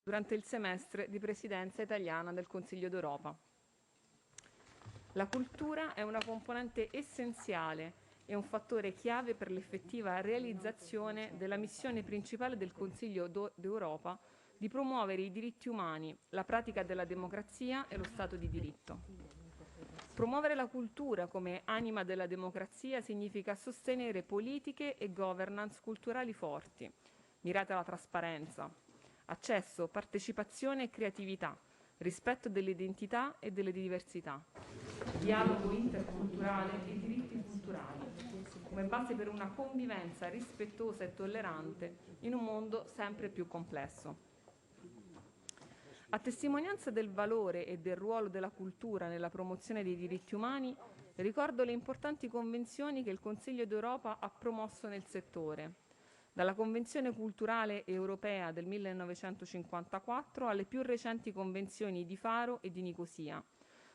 durante il semestre di Presidenza italiana del Consiglio d'Europa. La cultura è una componente essenziale e un fattore chiave per l'effettiva realizzazione della missione principale del Consiglio d'Europa di promuovere i diritti umani, la pratica della democrazia e lo Stato di diritto. Promuovere la cultura come anima della democrazia significa sostenere politiche e governance culturali forti, mirate alla trasparenza, accesso, partecipazione e creatività, rispetto delle identità e delle diversità, dialogo interculturale e diritti culturali, come base per una convivenza rispettosa e tollerante in un mondo sempre più complesso. A testimonianza del valore e del ruolo della cultura nella promozione dei diritti umani, ricordo le importanti convenzioni che il Consiglio d'Europa ha promosso nel settore, dalla Convenzione culturale europea del 1954 alle più recenti convenzioni di Faro e di Nicosia,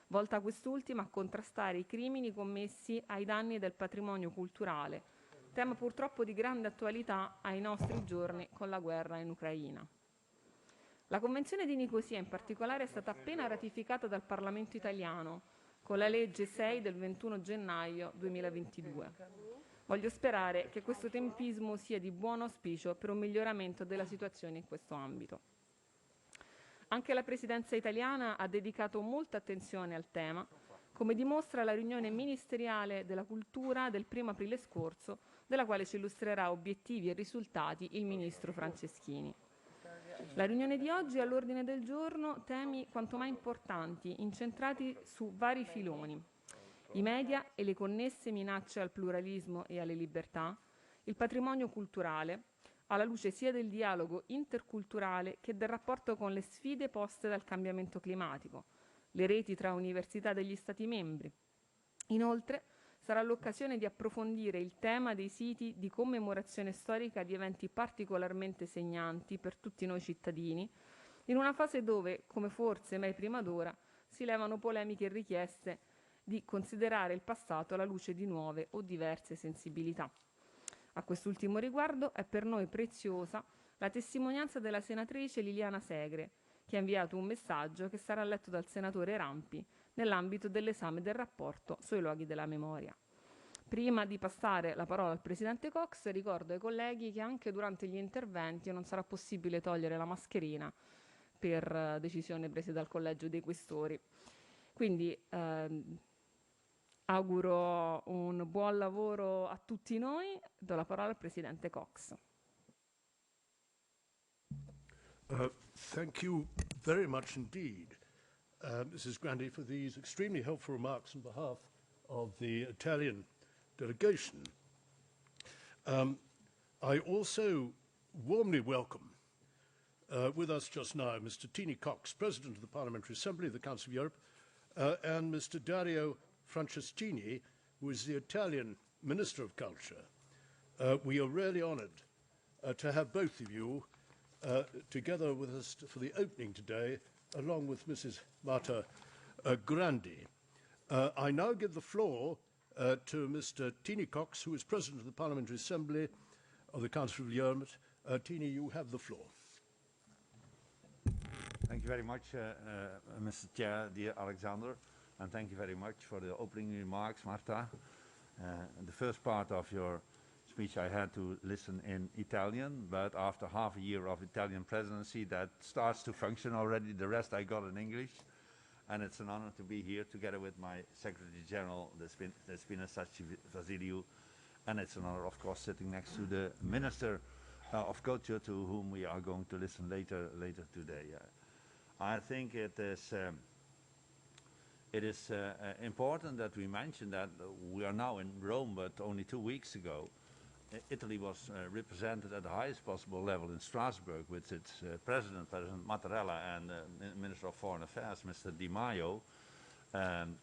volta quest'ultima a contrastare i crimini commessi ai danni del patrimonio culturale, tema purtroppo di grande attualità ai nostri giorni con la guerra in Ucraina. La Convenzione di Nicosia in particolare è stata appena ratificata dal Parlamento italiano con la legge 6 del 21 gennaio 2022. Voglio sperare che questo tempismo sia di buon auspicio per un miglioramento della situazione in questo ambito. Anche la Presidenza italiana ha dedicato molta attenzione al tema, come dimostra la riunione ministeriale della cultura del 1° aprile scorso, della quale ci illustrerà obiettivi e risultati il Ministro Franceschini. La riunione di oggi ha all'ordine del giorno temi quanto mai importanti, incentrati su vari filoni: i media e le connesse minacce al pluralismo e alle libertà, il patrimonio culturale, alla luce sia del dialogo interculturale che del rapporto con le sfide poste dal cambiamento climatico, le reti tra università degli Stati membri. Inoltre, sarà l'occasione di approfondire il tema dei siti di commemorazione storica di eventi particolarmente segnanti per tutti noi cittadini, in una fase dove, come forse mai prima d'ora, si levano polemiche e richieste di considerare il passato alla luce di nuove o diverse sensibilità. A quest'ultimo riguardo è per noi preziosa la testimonianza della senatrice Liliana Segre, che ha inviato un messaggio che sarà letto dal senatore Rampi nell'ambito dell'esame del rapporto sui luoghi della memoria. Prima di passare la parola al Presidente Cox, ricordo ai colleghi che anche durante gli interventi non sarà possibile togliere la mascherina per decisione presa dal Collegio dei Questori. Quindi auguro un buon lavoro a tutti noi. Do la parola al Presidente Cox. Thank you very much indeed, Mrs. Grande, for these extremely helpful remarks on behalf of the Italian delegation. I also warmly welcome with us just now Mr. Tini Cox, President of the Parliamentary Assembly of the Council of Europe, and Mr. Dario Franceschini, who is the Italian Minister of Culture. We are really honoured to have both of you together with us for the opening today, along with Mrs. Marta Grande. I now give the floor to Mr. Tini Cox, who is President of the Parliamentary Assembly of the Council of Europe. Tini, you have the floor. Thank you very much, Mr. Chair, dear Alexander, and thank you very much for the opening remarks, Marta. The first part of your speech I had to listen in Italian, but after half a year of Italian presidency that starts to function already. The rest I got in English, and it's an honor to be here together with my Secretary General, Despina Vasiliou, and it's an honor, of course, sitting next to the Minister of Culture, to whom we are going to listen later today. I think it is important that we mention that we are now in Rome, but only 2 weeks ago, Italy was represented at the highest possible level in Strasbourg with its President Mattarella, and Minister of Foreign Affairs, Mr. Di Maio,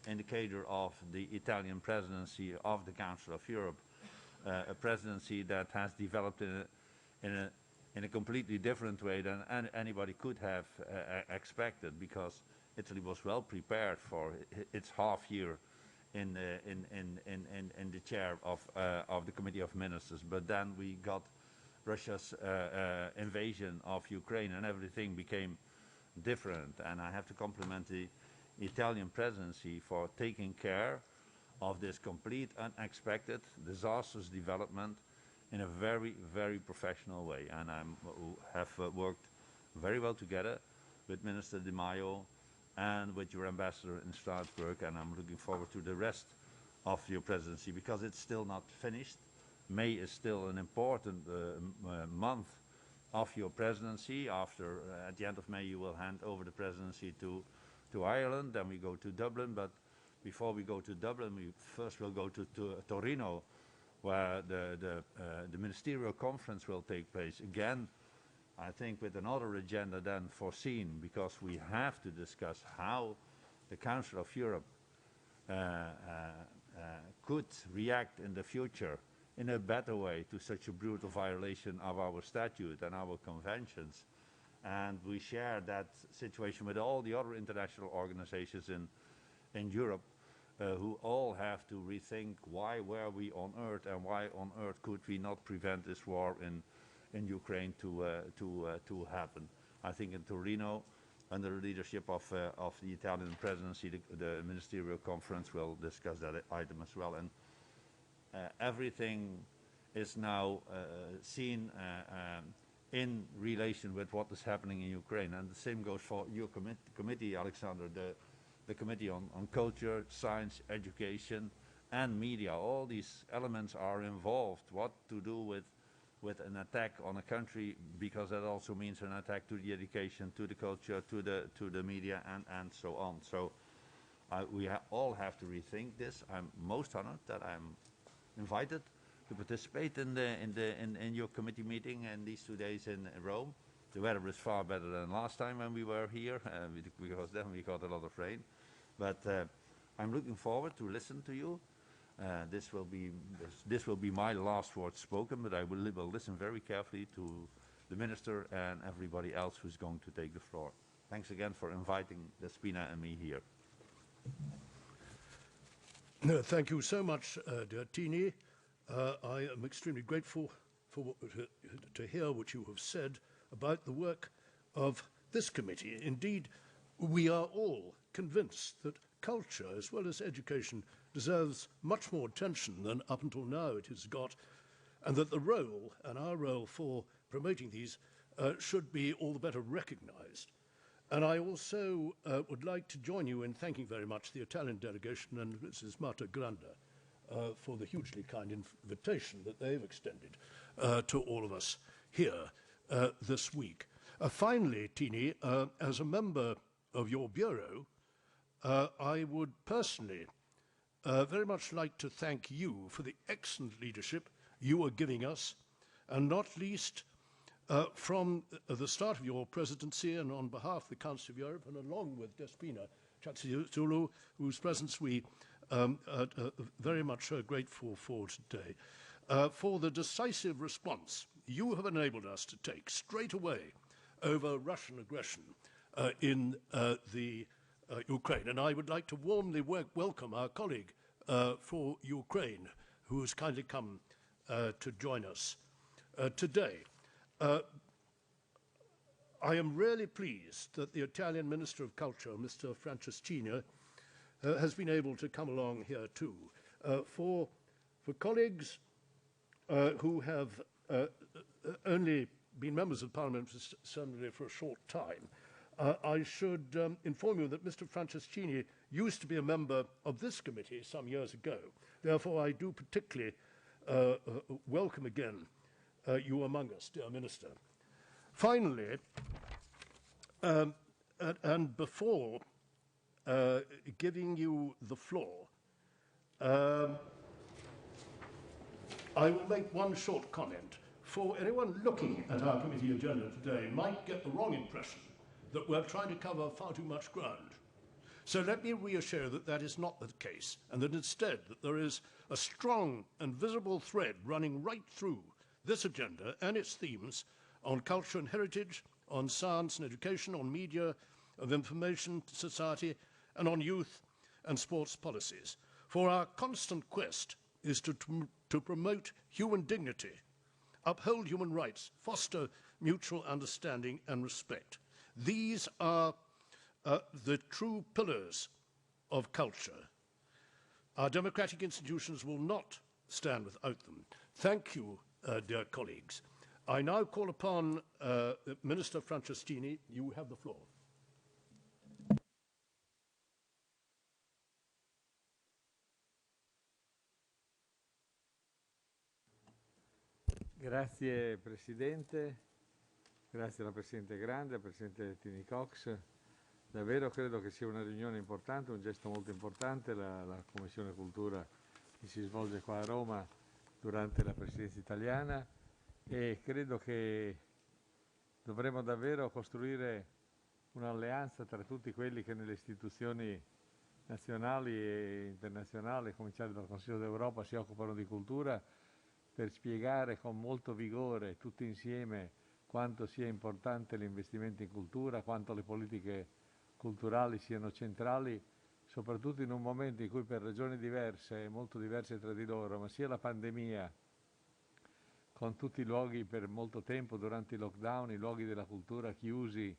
indicator of the Italian presidency of the Council of Europe, a presidency that has developed in a completely different way than anybody could have expected, because Italy was well prepared for its half year in the chair of the Committee of Ministers. But then we got Russia's invasion of Ukraine, and everything became different. And I have to compliment the Italian presidency for taking care of this complete, unexpected, disastrous development in a very, very professional way. And I have worked very well together with Minister Di Maio and with your ambassador in Strasbourg, and I'm looking forward to the rest of your presidency, because it's still not finished. May is still an important month of your presidency. After, at the end of May, you will hand over the presidency to Ireland, then we go to Dublin, but before we go to Dublin, we first will go to Torino, where the ministerial conference will take place. Again, I think with another agenda than foreseen, because we have to discuss how the Council of Europe could react in the future in a better way to such a brutal violation of our statute and our conventions. And we share that situation with all the other international organizations in Europe, who all have to rethink why were we on earth, and why on earth could we not prevent this war in Ukraine to happen. I think in Torino, under the leadership of the Italian presidency, the ministerial conference will discuss that item as well. And everything is now seen in relation with what is happening in Ukraine. And the same goes for your committee, Alexander, the Committee on Culture, Science, Education and Media. All these elements are involved. What to do with an attack on a country, because that also means an attack to the education, to the culture, to the media, and so on. So we all have to rethink this. I'm most honored that I'm invited to participate in your committee meeting in these 2 days in Rome. The weather is far better than last time when we were here, because then we got a lot of rain. But I'm looking forward to listen to you. This will be my last word spoken, but I will listen very carefully to the minister and everybody else who's going to take the floor. Thanks again for inviting Despina and me here. No, thank you so much, dear Tini. I am extremely grateful to hear what you have said about the work of this committee. Indeed, we are all convinced that culture, as well as education, deserves much more attention than up until now it has got, and that the role, and our role for promoting these, should be all the better recognized. And I also would like to join you in thanking very much the Italian delegation and Mrs. Marta Grande for the hugely kind invitation that they've extended to all of us here this week. Finally, Tini, as a member of your bureau, I would personally very much like to thank you for the excellent leadership you are giving us, and not least from the start of your presidency, and on behalf of the Council of Europe, and along with Despina Chatsiulu, whose presence we very much are grateful for today, for the decisive response you have enabled us to take straight away over Russian aggression in the Ukraine. And I would like to warmly welcome our colleague for Ukraine, who has kindly come to join us today. I am really pleased that the Italian Minister of Culture, Mr. Franceschini, has been able to come along here too. For colleagues who have only been members of Parliament Assembly for a short time, I should inform you that Mr. Franceschini used to be a member of this committee some years ago. Therefore, I do particularly welcome again you among us, dear Minister. Finally, and before giving you the floor, I will make one short comment. For anyone looking at our committee agenda today might get the wrong impression that we're trying to cover far too much ground. So let me reassure that that is not the case, and that instead that there is a strong and visible thread running right through this agenda and its themes on culture and heritage, on science and education, on media, of information society, and on youth and sports policies. For our constant quest is to promote human dignity uphold human rights, foster mutual understanding and respect. These are the true pillars of culture. Our democratic institutions will not stand without them. Thank you, dear colleagues. I now call upon Minister Franceschini. You have the floor. Grazie Presidente, grazie alla Presidente Grande, al Presidente Tini Cox. Davvero credo che sia una riunione importante, un gesto molto importante, la Commissione Cultura che si svolge qua a Roma durante la Presidenza italiana, e credo che dovremo davvero costruire un'alleanza tra tutti quelli che nelle istituzioni nazionali e internazionali, a cominciare dal Consiglio d'Europa, si occupano di cultura, per spiegare con molto vigore tutti insieme quanto sia importante l'investimento in cultura, quanto le politiche culturali siano centrali, soprattutto in un momento in cui per ragioni diverse, molto diverse tra di loro, ma sia la pandemia, con tutti i luoghi per molto tempo durante i lockdown, i luoghi della cultura chiusi,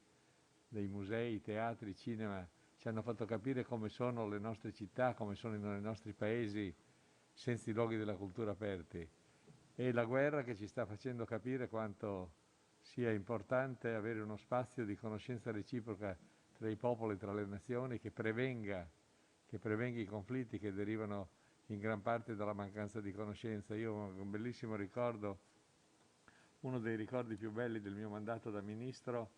dei musei, i teatri, i cinema, ci hanno fatto capire come sono le nostre città, come sono i nostri paesi senza i luoghi della cultura aperti. E la guerra che ci sta facendo capire quanto sia importante avere uno spazio di conoscenza reciproca tra i popoli, tra le nazioni, che prevenga i conflitti che derivano in gran parte dalla mancanza di conoscenza. Io ho un bellissimo ricordo, uno dei ricordi più belli del mio mandato da ministro,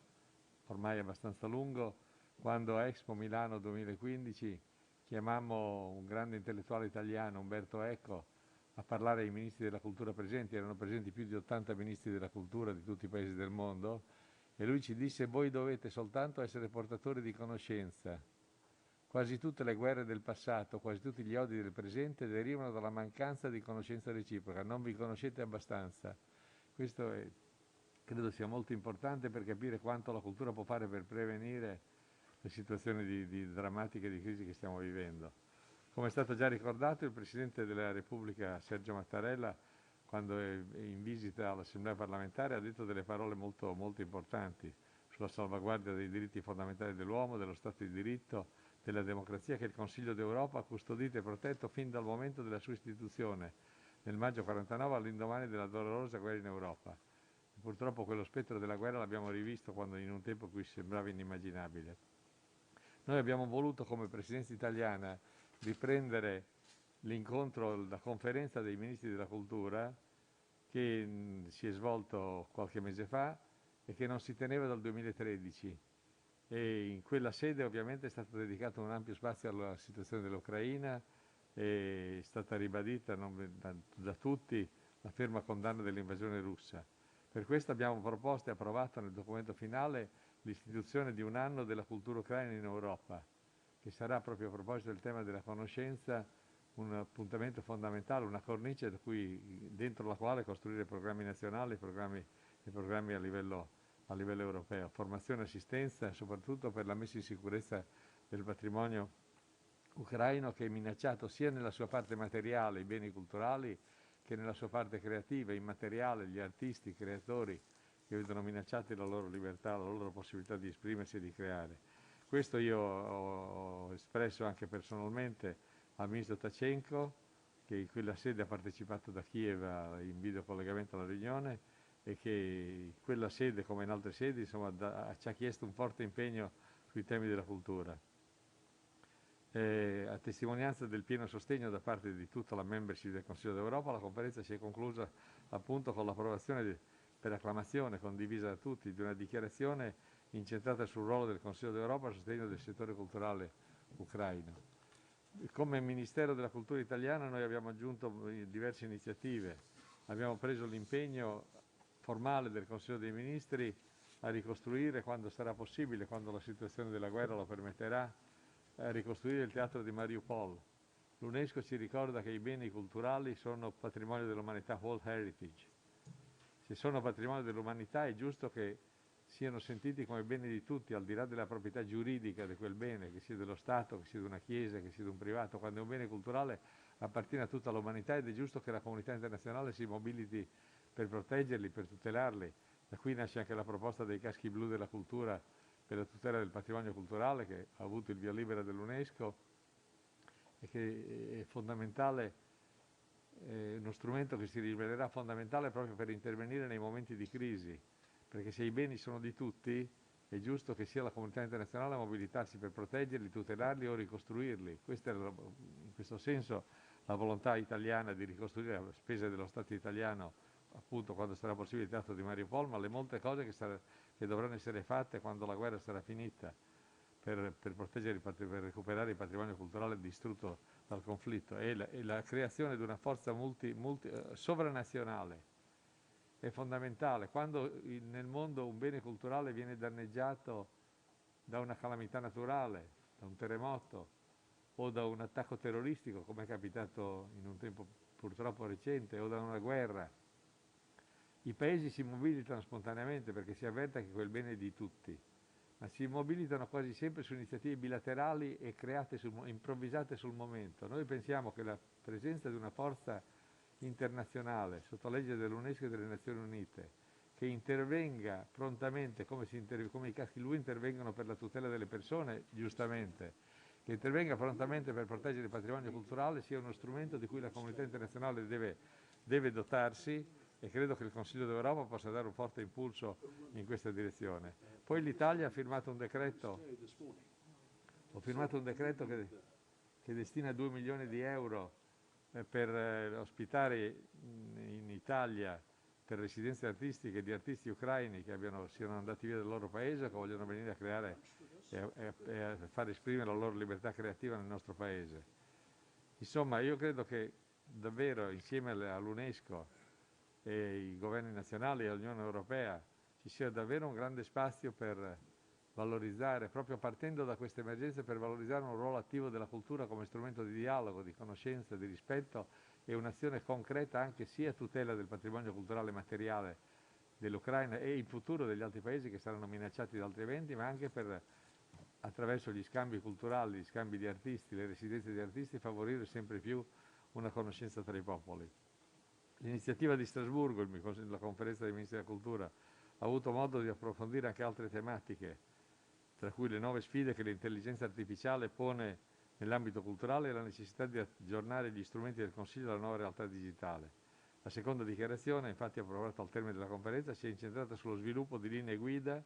ormai abbastanza lungo, quando a Expo Milano 2015 chiamammo un grande intellettuale italiano, Umberto Eco, a parlare ai ministri della cultura presenti. Erano presenti più di 80 ministri della cultura di tutti i paesi del mondo, e lui ci disse: voi dovete soltanto essere portatori di conoscenza. Quasi tutte le guerre del passato, quasi tutti gli odi del presente derivano dalla mancanza di conoscenza reciproca, non vi conoscete abbastanza. Questo credo sia molto importante per capire quanto la cultura può fare per prevenire le situazioni di drammatiche di crisi che stiamo vivendo. Come è stato già ricordato, il Presidente della Repubblica, Sergio Mattarella, quando è in visita all'Assemblea parlamentare, ha detto delle parole molto, molto importanti sulla salvaguardia dei diritti fondamentali dell'uomo, dello Stato di diritto, della democrazia, che il Consiglio d'Europa ha custodito e protetto fin dal momento della sua istituzione, nel maggio 49, all'indomani della dolorosa guerra in Europa. E purtroppo quello spettro della guerra l'abbiamo rivisto quando in un tempo in cui sembrava inimmaginabile. Noi abbiamo voluto, come Presidenza italiana, riprendere l'incontro, la conferenza dei ministri della cultura che si è svolto qualche mese fa e che non si teneva dal 2013, e in quella sede ovviamente è stato dedicato un ampio spazio alla situazione dell'Ucraina, è stata ribadita da tutti la ferma condanna dell'invasione russa. Per questo abbiamo proposto e approvato nel documento finale l'istituzione di un anno della cultura ucraina in Europa, che sarà, proprio a proposito del tema della conoscenza, un appuntamento fondamentale, una cornice dentro la quale costruire programmi nazionali e programmi a livello europeo, formazione e assistenza, soprattutto per la messa in sicurezza del patrimonio ucraino, che è minacciato sia nella sua parte materiale, i beni culturali, che nella sua parte creativa, immateriale, gli artisti, i creatori, che vedono minacciati la loro libertà, la loro possibilità di esprimersi e di creare. Questo io ho espresso anche personalmente al Ministro Tachenko, che in quella sede ha partecipato da Kiev in videocollegamento alla riunione, e che in quella sede, come in altre sedi, insomma, ci ha chiesto un forte impegno sui temi della cultura. A testimonianza del pieno sostegno da parte di tutta la membership del Consiglio d'Europa, la conferenza si è conclusa appunto con l'approvazione per acclamazione condivisa da tutti di una dichiarazione incentrata sul ruolo del Consiglio d'Europa a sostegno del settore culturale ucraino. Come Ministero della Cultura italiano noi abbiamo aggiunto diverse iniziative. Abbiamo preso l'impegno formale del Consiglio dei Ministri a ricostruire, quando sarà possibile, quando la situazione della guerra lo permetterà, a ricostruire il teatro di Mariupol. L'UNESCO ci ricorda che i beni culturali sono patrimonio dell'umanità, World Heritage. Se sono patrimonio dell'umanità è giusto che siano sentiti come beni di tutti, al di là della proprietà giuridica di quel bene, che sia dello Stato, che sia di una chiesa, che sia di un privato. Quando è un bene culturale appartiene a tutta l'umanità, ed è giusto che la comunità internazionale si mobiliti per proteggerli, per tutelarli. Da qui nasce anche la proposta dei caschi blu della cultura per la tutela del patrimonio culturale, che ha avuto il via libera dell'UNESCO e che è fondamentale, uno strumento che si rivelerà fondamentale proprio per intervenire nei momenti di crisi, perché se i beni sono di tutti è giusto che sia la comunità internazionale a mobilitarsi per proteggerli, tutelarli o ricostruirli. Questa è in questo senso la volontà italiana di ricostruire a spese dello Stato italiano, appunto quando sarà possibile, il teatro di Mariupol, ma le molte cose che dovranno essere fatte quando la guerra sarà finita per proteggere, per recuperare il patrimonio culturale distrutto dal conflitto, e la creazione di una forza sovranazionale è fondamentale. Quando nel mondo un bene culturale viene danneggiato da una calamità naturale, da un terremoto o da un attacco terroristico, come è capitato in un tempo purtroppo recente, o da una guerra, i paesi si mobilitano spontaneamente perché si avverta che quel bene è di tutti, ma si mobilitano quasi sempre su iniziative bilaterali e improvvisate sul momento. Noi pensiamo che la presenza di una forza internazionale sotto legge dell'UNESCO e delle Nazioni Unite che intervenga prontamente come i caschi blu intervengono per la tutela delle persone, giustamente, che intervenga prontamente per proteggere il patrimonio culturale, sia uno strumento di cui la comunità internazionale deve dotarsi, e credo che il Consiglio d'Europa possa dare un forte impulso in questa direzione. Poi l'Italia ha firmato un decreto che destina 2 milioni di euro per ospitare in Italia, per residenze artistiche di artisti ucraini che siano andati via dal loro paese, che vogliono venire a creare e a far esprimere la loro libertà creativa nel nostro paese. Insomma, io credo che davvero insieme all'UNESCO e i governi nazionali e all'Unione Europea ci sia davvero un grande spazio per valorizzare, proprio partendo da queste emergenze, per valorizzare un ruolo attivo della cultura come strumento di dialogo, di conoscenza, di rispetto e un'azione concreta anche sia a tutela del patrimonio culturale materiale dell'Ucraina e in futuro degli altri paesi che saranno minacciati da altri eventi, ma anche per, attraverso gli scambi culturali, gli scambi di artisti, le residenze di artisti, favorire sempre più una conoscenza tra i popoli. L'iniziativa di Strasburgo, la conferenza dei ministri della cultura, ha avuto modo di approfondire anche altre tematiche, tra cui le nuove sfide che l'intelligenza artificiale pone nell'ambito culturale e la necessità di aggiornare gli strumenti del Consiglio alla nuova realtà digitale. La seconda dichiarazione, infatti approvata al termine della conferenza, si è incentrata sullo sviluppo di linee guida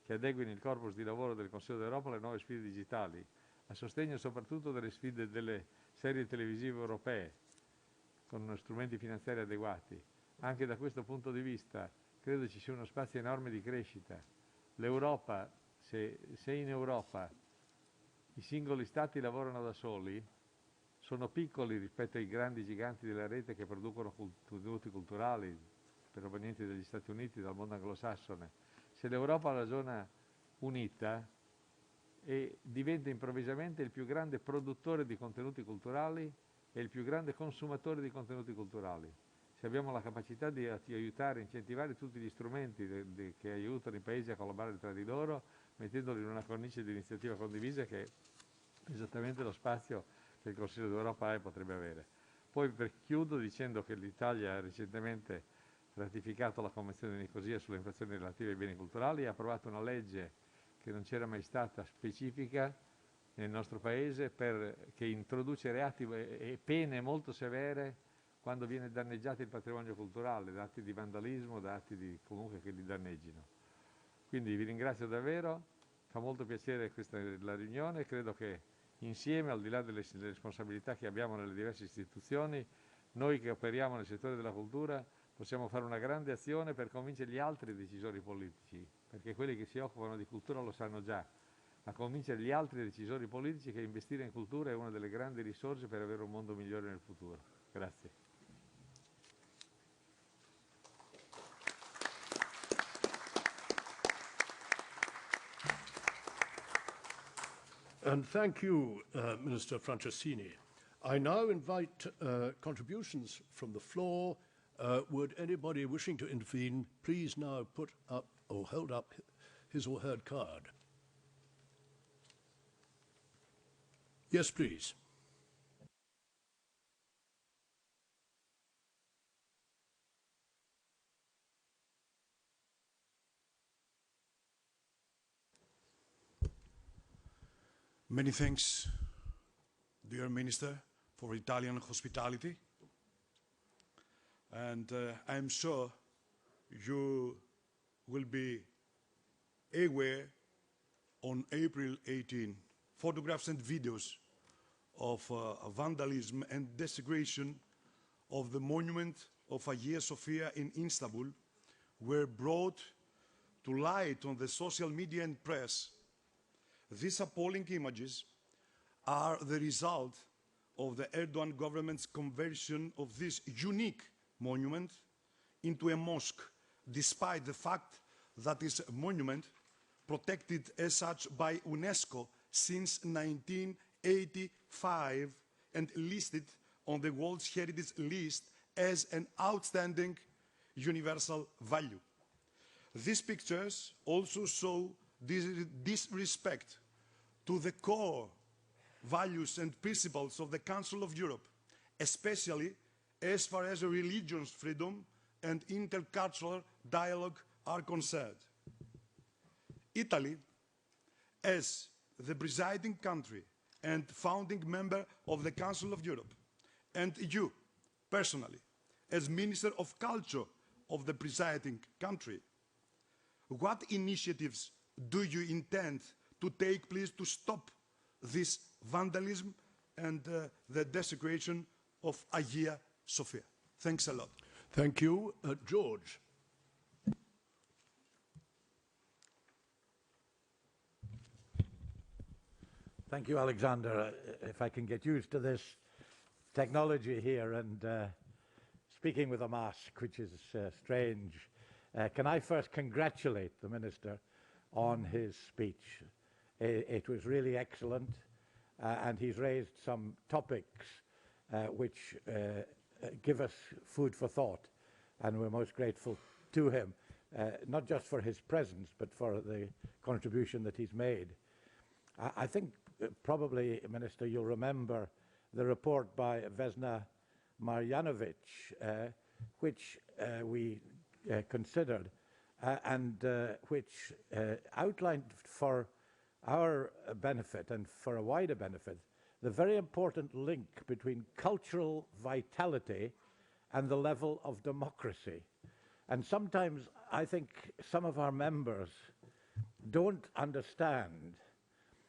che adeguino il corpus di lavoro del Consiglio d'Europa alle nuove sfide digitali, a sostegno soprattutto delle sfide delle serie televisive europee, con strumenti finanziari adeguati. Anche da questo punto di vista credo ci sia uno spazio enorme di crescita. L'Europa, se in Europa i singoli stati lavorano da soli, sono piccoli rispetto ai grandi giganti della rete che producono contenuti culturali provenienti dagli Stati Uniti, dal mondo anglosassone. Se l'Europa ragiona unita e diventa improvvisamente il più grande produttore di contenuti culturali e il più grande consumatore di contenuti culturali. Se abbiamo la capacità di aiutare, incentivare tutti gli strumenti che aiutano i paesi a collaborare tra di loro, mettendoli in una cornice di iniziativa condivisa, che è esattamente lo spazio che il Consiglio d'Europa potrebbe avere. Poi chiudo dicendo che l'Italia ha recentemente ratificato la Convenzione di Nicosia sulle infrazioni relative ai beni culturali e ha approvato una legge che non c'era mai stata specifica nel nostro Paese, che introduce reati e pene molto severe quando viene danneggiato il patrimonio culturale, da atti di vandalismo, da atti comunque che li danneggino. Quindi vi ringrazio davvero, fa molto piacere la riunione, credo che insieme, al di là delle responsabilità che abbiamo nelle diverse istituzioni, noi che operiamo nel settore della cultura possiamo fare una grande azione per convincere gli altri decisori politici, perché quelli che si occupano di cultura lo sanno già, a convincere gli altri decisori politici che investire in cultura è una delle grandi risorse per avere un mondo migliore nel futuro. Grazie. And thank you, Minister Franceschini. I now invite contributions from the floor. Would anybody wishing to intervene please now put up or hold up his or her card? Yes, please. Many thanks, dear Minister, for Italian hospitality. And I'm sure you will be aware on April 18 photographs and videos of vandalism and desecration of the monument of Hagia Sophia in Istanbul were brought to light on the social media and press. These appalling images are the result of the Erdogan government's conversion of this unique monument into a mosque, despite the fact that this monument, protected as such by UNESCO since 1985 and listed on the World Heritage List as an outstanding universal value. These pictures also show disrespect to the core values and principles of the Council of Europe, especially as far as religious freedom and intercultural dialogue are concerned. Italy, as the presiding country and founding member of the Council of Europe, and you, personally, as Minister of Culture of the presiding country, what initiatives do you intend to take, please, to stop this vandalism and the desecration of Hagia Sophia? Thanks a lot. Thank you. George. Thank you, Alexander. If I can get used to this technology here and speaking with a mask, which is strange, can I first congratulate the Minister on his speech? It was really excellent, and he's raised some topics which give us food for thought, and we're most grateful to him, not just for his presence, but for the contribution that he's made. I think probably, Minister, you'll remember the report by Vesna Marjanovic, which we considered, and which outlined for our benefit and for a wider benefit the very important link between cultural vitality and the level of democracy. And sometimes I think some of our members don't understand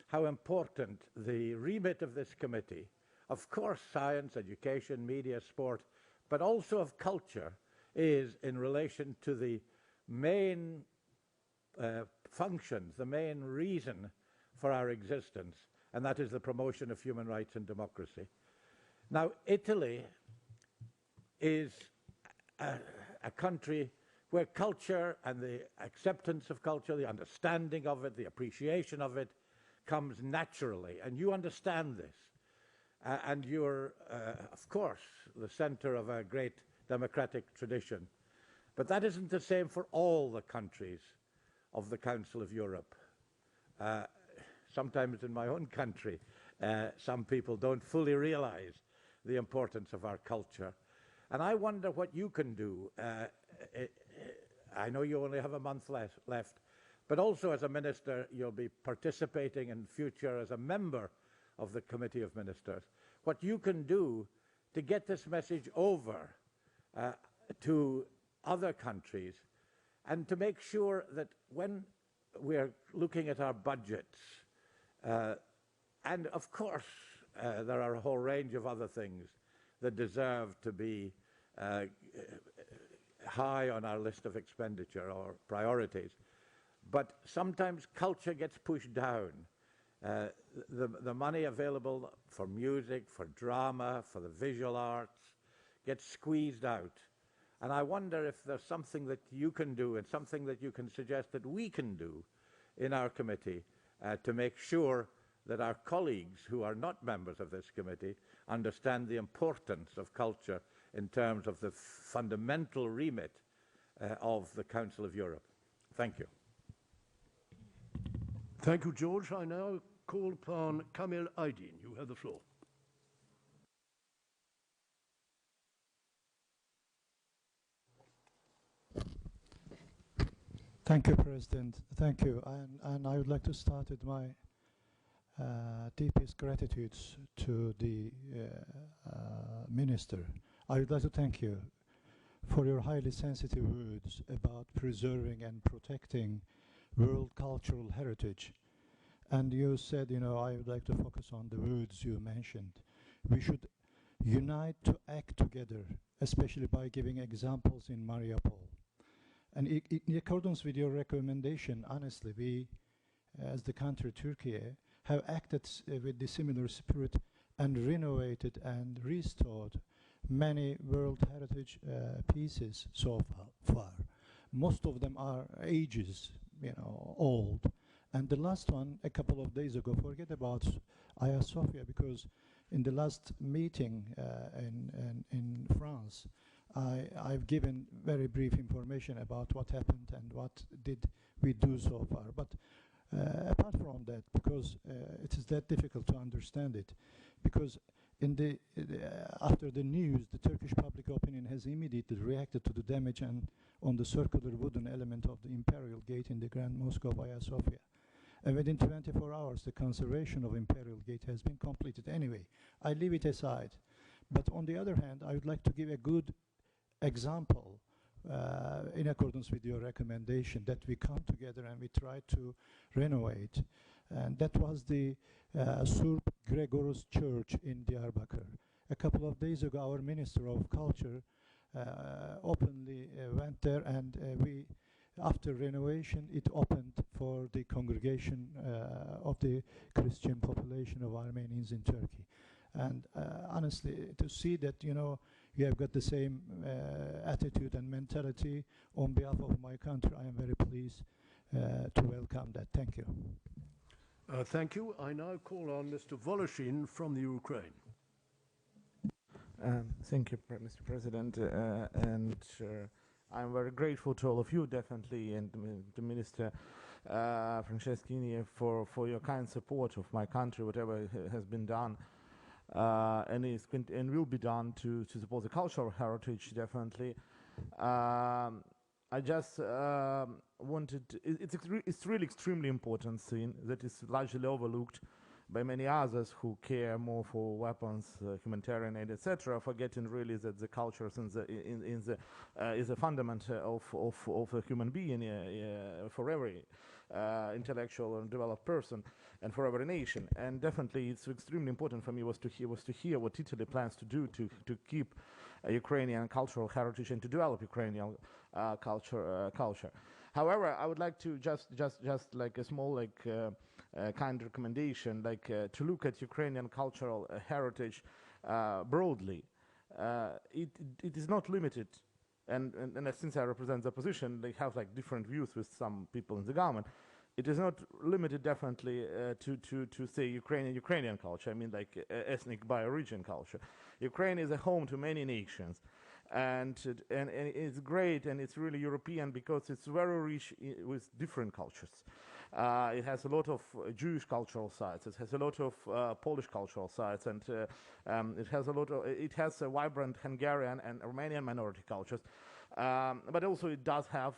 how important the remit of this committee, of course science, education, media, sport, but also of culture, is in relation to the main functions, the main reason for our existence, and that is the promotion of human rights and democracy. Now, Italy is a country where culture and the acceptance of culture, the understanding of it, the appreciation of it, comes naturally, and you understand this. And you're, of course, the center of a great democratic tradition. But that isn't the same for all the countries of the Council of Europe. Sometimes in my own country, some people don't fully realize the importance of our culture. And I wonder what you can do. I know you only have a month left, but also as a minister, you'll be participating in future as a member of the Committee of Ministers. What you can do to get this message over to other countries, and to make sure that when we're looking at our budgets, and of course there are a whole range of other things that deserve to be high on our list of expenditure or priorities, but sometimes culture gets pushed down. The money available for music, for drama, for the visual arts gets squeezed out. And I wonder if there's something that you can do and something that you can suggest that we can do in our committee to make sure that our colleagues who are not members of this committee understand the importance of culture in terms of the fundamental remit of the Council of Europe. Thank you. Thank you, George. I now call upon Kamil Aydin. You have the floor. Thank you, President. Thank you. And I would like to start with my deepest gratitudes to the Minister. I would like to thank you for your highly sensitive words about preserving and protecting world cultural heritage. And you said, you know, I would like to focus on the words you mentioned. We should unite to act together, especially by giving examples in Mariupol. And in accordance with your recommendation, honestly, we, as the country Turkey, have acted with the similar spirit and renovated and restored many World Heritage pieces so far. Most of them are ages, you know, old. And the last one, a couple of days ago, forget about Hagia Sophia, because in the last meeting in France, I've given very brief information about what happened and what did we do so far. But apart from that, because it is that difficult to understand it, because in after the news, the Turkish public opinion has immediately reacted to the damage on the circular wooden element of the Imperial Gate in the Grand Mosque of Hagia Sophia. And within 24 hours, the conservation of Imperial Gate has been completed. Anyway, I leave it aside. But on the other hand, I would like to give a good example in accordance with your recommendation that we come together and we try to renovate. And that was the Surp Gregorus Church in Diyarbakir. A couple of days ago, our Minister of Culture openly went there, and we, after renovation, it opened for the congregation of the Christian population of Armenians in Turkey. And honestly, to see that, you know, you have got the same attitude and mentality on behalf of my country, I am very pleased to welcome that. Thank you. Thank you. I now call on Mr. Voloshin from the Ukraine. Thank you, Mr. President. I'm very grateful to all of you, definitely, and to Minister Franceschini for your kind support of my country, whatever has been done. And will be done to support the cultural heritage, definitely. I just wanted, it's really extremely important thing that is largely overlooked by many others who care more for weapons, humanitarian aid, etc., forgetting really that the cultures is a fundament of a human being for every intellectual and developed person, and for every nation. And definitely, it's extremely important for me was to hear what Italy plans to do to keep Ukrainian cultural heritage and to develop Ukrainian culture. However, I would like to just like a small kind recommendation, to look at Ukrainian cultural heritage broadly. It is not limited, and since I represent the opposition, they have different views with some people in the government. It is not limited, definitely, to say Ukrainian culture. I mean, ethnic bio-region culture. Ukraine is a home to many nations, and it's great, and it's really European because it's very rich with different cultures. It has a lot of Jewish cultural sites. It has a lot of Polish cultural sites, and it has a vibrant Hungarian and Romanian minority cultures. But also it does have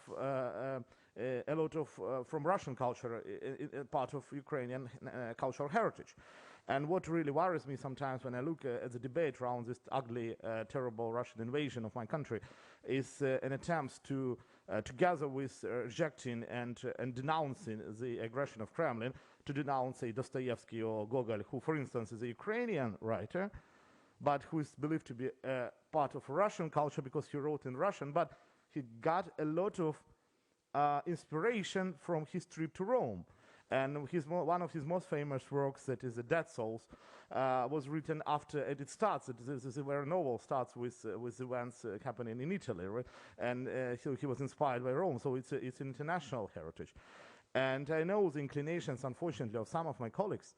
a lot of from Russian culture, part of Ukrainian cultural heritage. And what really worries me sometimes when I look at the debate around this ugly, terrible Russian invasion of my country is an attempt to, together with rejecting and denouncing the aggression of Kremlin, to denounce, say, Dostoevsky or Gogol, who, for instance, is a Ukrainian writer, but who is believed to be part of Russian culture because he wrote in Russian, but he got a lot of inspiration from his trip to Rome. And one of his most famous works, that is The Dead Souls, was written after, and it starts, the very novel starts with events happening in Italy, right? And so he was inspired by Rome, so it's an international heritage. And I know the inclinations, unfortunately, of some of my colleagues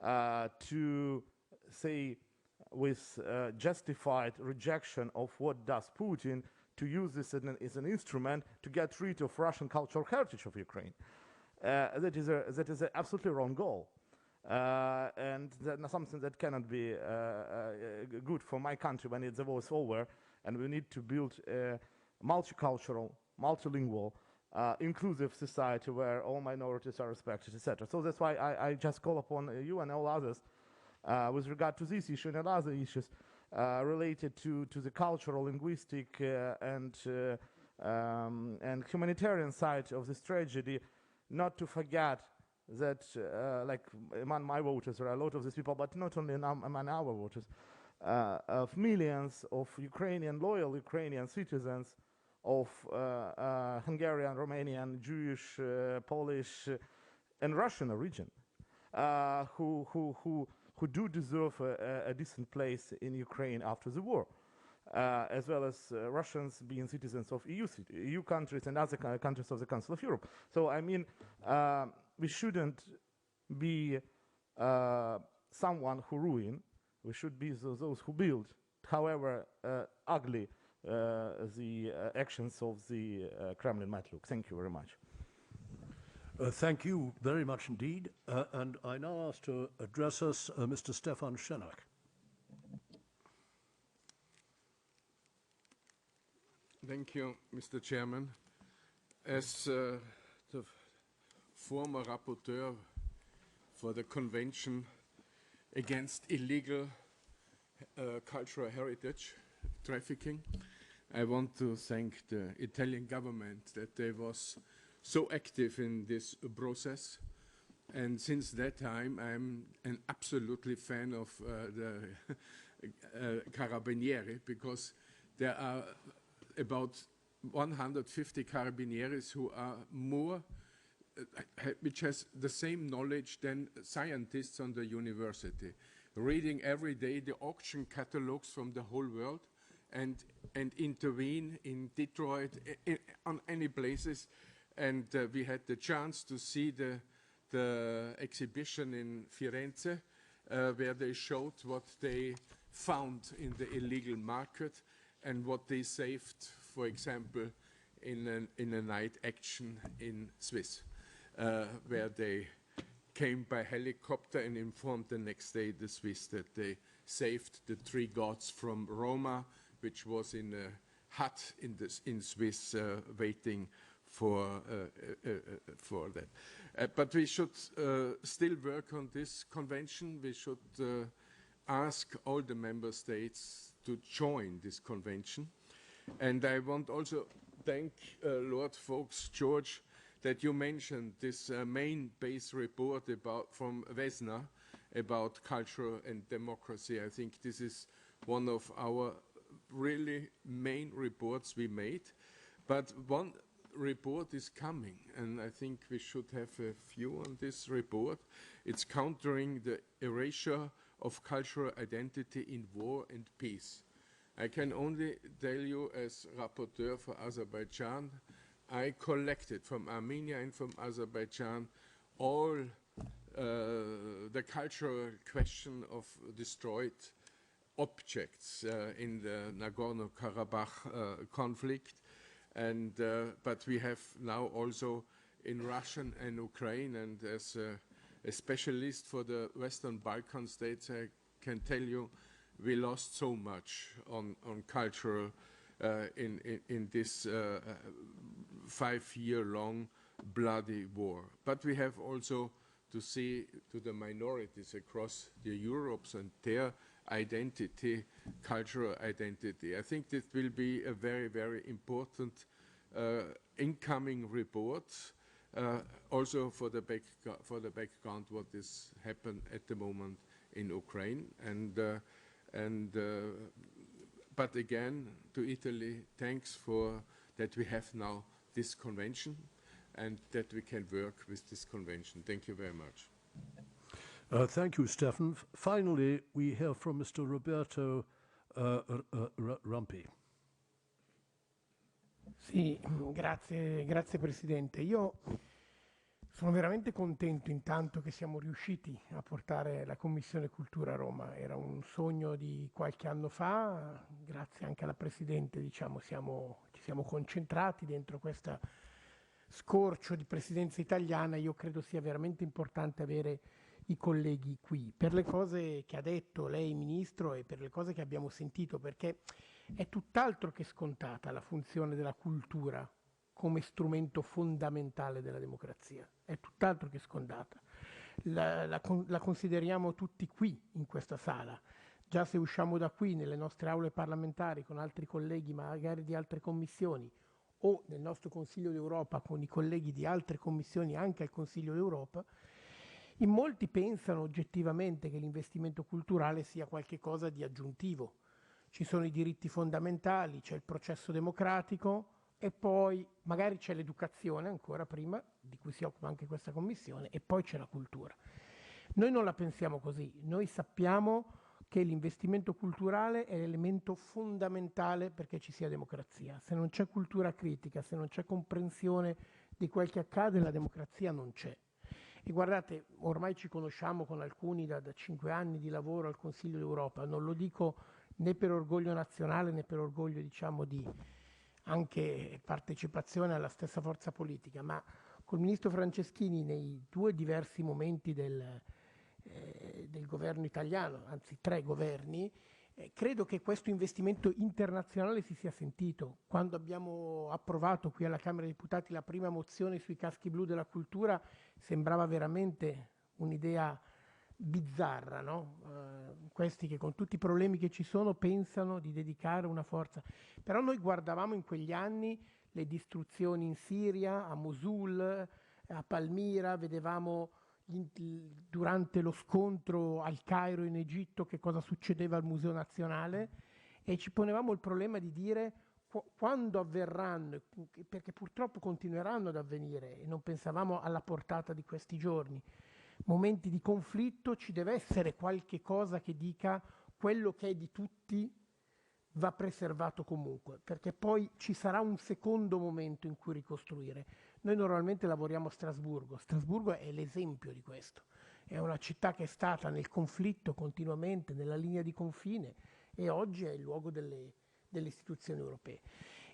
to say, with justified rejection of what does Putin, to use this as an instrument to get rid of Russian cultural heritage of Ukraine. That is an absolutely wrong goal, and that's something that cannot be good for my country when the war is over, and we need to build a multicultural, multilingual, inclusive society where all minorities are respected, etc. So that's why I just call upon you and all others with regard to this issue and other issues related to the cultural, linguistic, and humanitarian side of this tragedy, not to forget that, like among my voters, there are a lot of these people, but not only among our voters, of millions of loyal Ukrainian citizens of Hungarian, Romanian, Jewish, Polish, and Russian origin, who do deserve a decent place in Ukraine after the war, as well as Russians being citizens of EU countries and other countries of the Council of Europe. So I mean, we shouldn't be someone who ruin. We should be those who build, however ugly the actions of the Kremlin might look. Thank you very much. Thank you very much indeed. And I now ask to address us Mr. Stefan Schenak. Thank you, Mr. Chairman. As the former rapporteur for the Convention against illegal cultural heritage trafficking, I want to thank the Italian government that they was so active in this process. And since that time, I'm an absolutely fan of the Carabinieri, because there are about 150 Carabinieri who are more, which has the same knowledge than scientists on the university, reading every day the auction catalogs from the whole world and intervene in Detroit, on any places. And we had the chance to see the exhibition in Firenze, where they showed what they found in the illegal market and what they saved, for example, in a night action in Swiss, where they came by helicopter and informed the next day the Swiss that they saved the 3 gods from Roma, which was in a hut in Swiss waiting for that. But we should still work on this convention. We should ask all the member states to join this convention. And I want also thank Lord Foulkes-George that you mentioned this main base report from Vesna about culture and democracy. I think this is one of our really main reports we made. But one report is coming, and I think we should have a view on this report. It's countering the erasure of cultural identity in war and peace. I can only tell you, as rapporteur for Azerbaijan, I collected from Armenia and from Azerbaijan all the cultural question of destroyed objects in the Nagorno-Karabakh conflict. And but we have now also in Russian and Ukraine, and as a specialist for the Western Balkan states, I can tell you we lost so much on cultural in this 5-year-long bloody war. But we have also to see to the minorities across the Europes and their identity, cultural identity. I think this will be a very, very important incoming report, also for the background what is happening at the moment in Ukraine. But again, to Italy, thanks for that we have now this convention and that we can work with this convention. Thank you very much. Thank you, Stefan. Finally, we hear from Mr. Roberto Rampi. Sì, grazie Presidente. Io sono veramente contento intanto che siamo riusciti a portare la Commissione Cultura a Roma. Era un sogno di qualche anno fa, grazie anche alla Presidente, diciamo, ci siamo concentrati dentro questo scorcio di Presidenza italiana. Io credo sia veramente importante avere i colleghi qui, per le cose che ha detto lei, Ministro, e per le cose che abbiamo sentito, perché è tutt'altro che scontata la funzione della cultura come strumento fondamentale della democrazia, è tutt'altro che scondata. La consideriamo tutti qui, in questa sala. Già se usciamo da qui, nelle nostre aule parlamentari, con altri colleghi magari di altre commissioni, o nel nostro Consiglio d'Europa con i colleghi di altre commissioni anche al Consiglio d'Europa, in molti pensano oggettivamente che l'investimento culturale sia qualcosa di aggiuntivo. Ci sono i diritti fondamentali, c'è il processo democratico e poi magari c'è l'educazione ancora prima, di cui si occupa anche questa commissione, e poi c'è la cultura. Noi non la pensiamo così, noi sappiamo che l'investimento culturale è l'elemento fondamentale perché ci sia democrazia. Se non c'è cultura critica, se non c'è comprensione di quel che accade, la democrazia non c'è. E guardate, ormai ci conosciamo con alcuni da 5 anni di lavoro al Consiglio d'Europa, non lo dico né per orgoglio nazionale né per orgoglio, diciamo, di anche partecipazione alla stessa forza politica, ma col ministro Franceschini nei 2 diversi momenti del governo italiano, anzi 3 governi, credo che questo investimento internazionale si sia sentito. Quando abbiamo approvato qui alla Camera dei Deputati la prima mozione sui caschi blu della cultura, sembrava veramente un'idea bizzarra, no? Questi che con tutti i problemi che ci sono pensano di dedicare una forza. Però noi guardavamo in quegli anni le distruzioni in Siria, a Mosul, a Palmira, vedevamo durante lo scontro al Cairo in Egitto che cosa succedeva al Museo Nazionale e ci ponevamo il problema di dire quando avverranno, perché purtroppo continueranno ad avvenire e non pensavamo alla portata di questi giorni, momenti di conflitto, ci deve essere qualche cosa che dica quello che è di tutti va preservato comunque, perché poi ci sarà un secondo momento in cui ricostruire. Noi normalmente lavoriamo a Strasburgo. Strasburgo è l'esempio di questo. È una città che è stata nel conflitto continuamente, nella linea di confine, e oggi è il luogo delle istituzioni europee.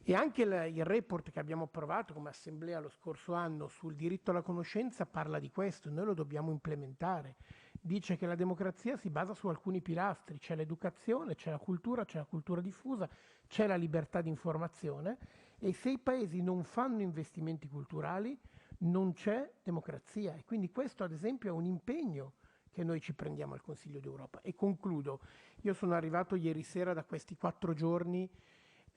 E anche il report che abbiamo approvato come Assemblea lo scorso anno sul diritto alla conoscenza parla di questo, noi lo dobbiamo implementare. Dice che la democrazia si basa su alcuni pilastri, c'è l'educazione, c'è la cultura diffusa, c'è la libertà di informazione, e se i paesi non fanno investimenti culturali non c'è democrazia. E quindi questo ad esempio è un impegno che noi ci prendiamo al Consiglio d'Europa. E concludo, io sono arrivato ieri sera da questi 4 giorni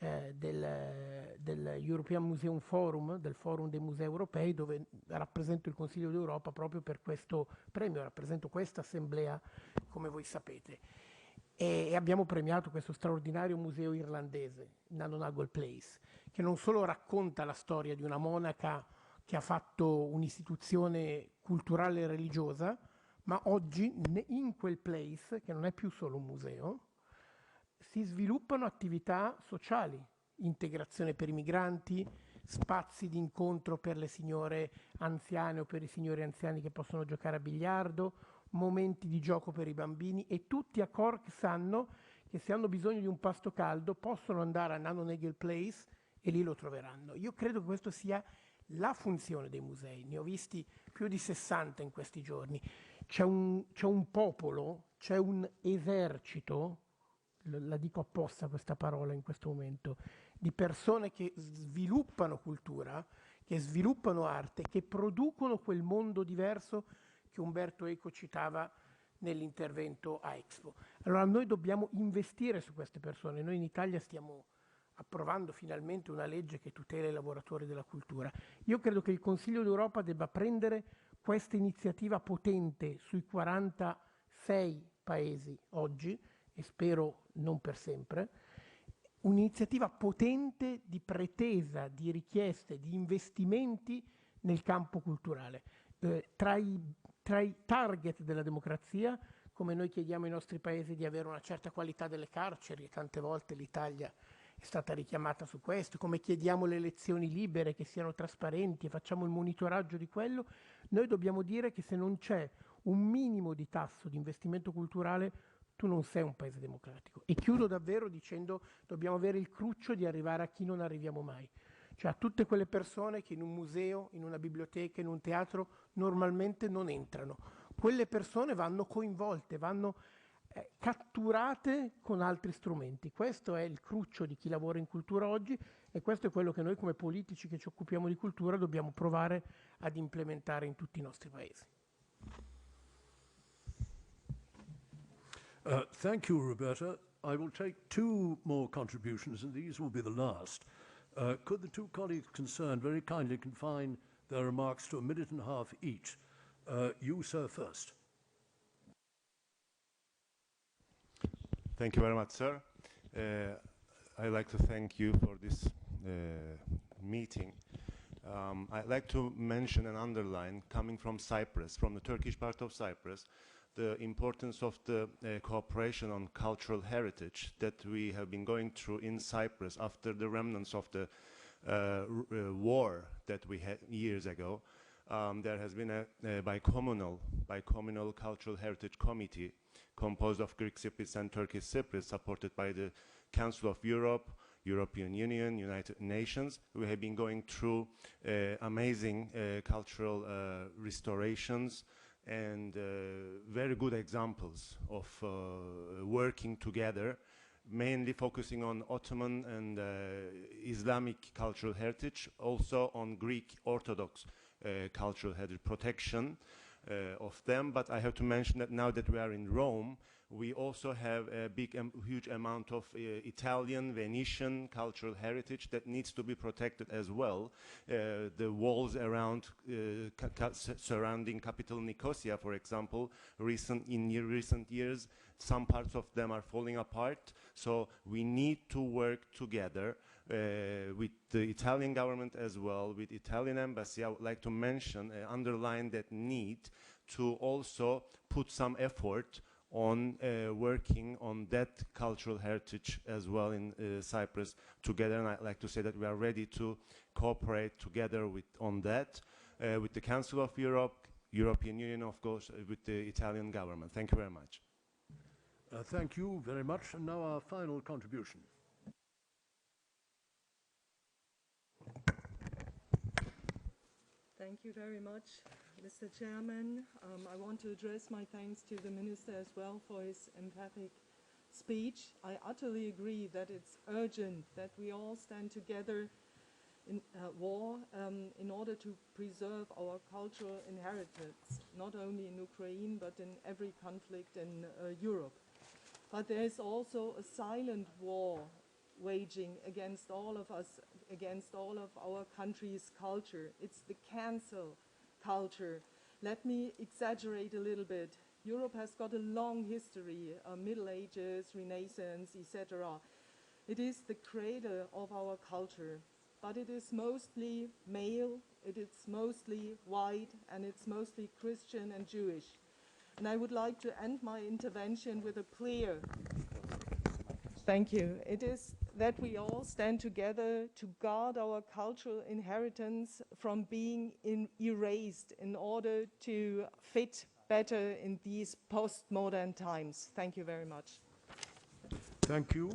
del European Museum Forum, del Forum dei Musei Europei, dove rappresento il Consiglio d'Europa proprio per questo premio, rappresento questa assemblea, come voi sapete. E abbiamo premiato questo straordinario museo irlandese, Untitled Place, che non solo racconta la storia di una monaca che ha fatto un'istituzione culturale e religiosa, ma oggi in quel place, che non è più solo un museo, si sviluppano attività sociali, integrazione per i migranti, spazi di incontro per le signore anziane o per i signori anziani che possono giocare a biliardo, momenti di gioco per i bambini, e tutti a Cork sanno che se hanno bisogno di un pasto caldo possono andare a Untitled Place e lì lo troveranno. Io credo che questo sia la funzione dei musei, ne ho visti più di 60 in questi giorni. C'è un popolo, c'è un esercito, la dico apposta questa parola in questo momento, di persone che sviluppano cultura, che sviluppano arte, che producono quel mondo diverso che Umberto Eco citava nell'intervento a Expo. Allora noi dobbiamo investire su queste persone. Noi in Italia stiamo approvando finalmente una legge che tutela i lavoratori della cultura. Io credo che il Consiglio d'Europa debba prendere questa iniziativa potente sui 46 paesi oggi, e spero non per sempre, un'iniziativa potente di pretesa, di richieste, di investimenti nel campo culturale. Tra i target della democrazia, come noi chiediamo ai nostri paesi di avere una certa qualità delle carceri, e tante volte l'Italia è stata richiamata su questo, come chiediamo le elezioni libere che siano trasparenti e facciamo il monitoraggio di quello, noi dobbiamo dire che se non c'è un minimo di tasso di investimento culturale tu non sei un paese democratico. E chiudo davvero dicendo dobbiamo avere il cruccio di arrivare a chi non arriviamo mai, cioè a tutte quelle persone che in un museo, in una biblioteca, in un teatro normalmente non entrano. Quelle persone vanno coinvolte, vanno catturate con altri strumenti. Questo è il cruccio di chi lavora in cultura oggi E questo è quello che noi come politici che ci occupiamo di cultura dobbiamo provare ad implementare in tutti i nostri paesi. Thank you, Roberta. I will take two more contributions, and these will be the last. Could the two colleagues concerned very kindly confine their remarks to 1.5 minutes each? You, sir, first. Thank you very much, sir. I'd like to thank you for this meeting. I'd like to mention and underline, coming from Cyprus, from the Turkish part of Cyprus, the importance of the cooperation on cultural heritage that we have been going through in Cyprus after the remnants of the war that we had years ago. There has been a bicommunal cultural heritage committee composed of Greek Cypriots and Turkish Cypriots, supported by the Council of Europe, European Union, United Nations. We have been going through amazing cultural restorations and very good examples of working together, mainly focusing on Ottoman and Islamic cultural heritage, also on Greek Orthodox cultural heritage protection of them. But I have to mention that now that we are in Rome, we also have a huge amount of Italian, Venetian cultural heritage that needs to be protected as well. The walls around, surrounding capital Nicosia, for example, in recent years, some parts of them are falling apart. So we need to work together with the Italian government as well, with Italian embassy. I would like to mention, underline that need to also put some effort on working on that cultural heritage as well in Cyprus together. And I'd like to say that we are ready to cooperate together on that with the Council of Europe, European Union, of course, with the Italian government. Thank you very much. Thank you very much. And now our final contribution. Thank you very much, Mr. Chairman. I want to address my thanks to the Minister as well for his emphatic speech. I utterly agree that it's urgent that we all stand together in war in order to preserve our cultural inheritance, not only in Ukraine, but in every conflict in Europe. But there is also a silent war waging against all of us, against all of our country's culture. It's the cancel culture. Let me exaggerate a little bit. Europe has got a long history, Middle Ages, Renaissance, etc. It is the cradle of our culture, but it is mostly male, it is mostly white, and it's mostly Christian and Jewish. And I would like to end my intervention with a plea. Thank you. It is that we all stand together to guard our cultural inheritance from being erased in order to fit better in these postmodern times. Thank you very much. Thank you.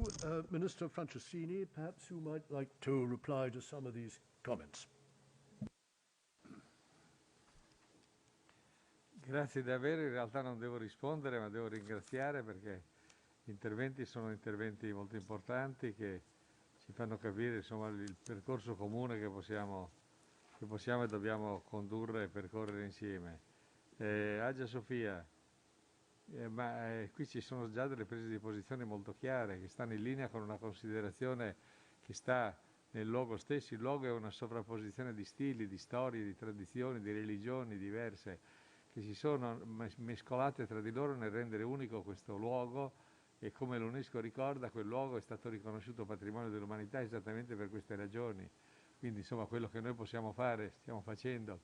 Minister Franceschini, perhaps you might like to reply to some of these comments. Grazie davvero, in realtà non devo rispondere ma devo ringraziare perché gli interventi sono interventi molto importanti che ci fanno capire insomma, il percorso comune che possiamo e dobbiamo condurre e percorrere insieme. Agia Sofia, qui ci sono già delle prese di posizione molto chiare che stanno in linea con una considerazione che sta nel logo stesso. Il logo è una sovrapposizione di stili, di storie, di tradizioni, di religioni diverse che si sono mescolate tra di loro nel rendere unico questo luogo. E come l'UNESCO ricorda, quel luogo è stato riconosciuto patrimonio dell'umanità esattamente per queste ragioni. Quindi insomma quello che noi possiamo fare, stiamo facendo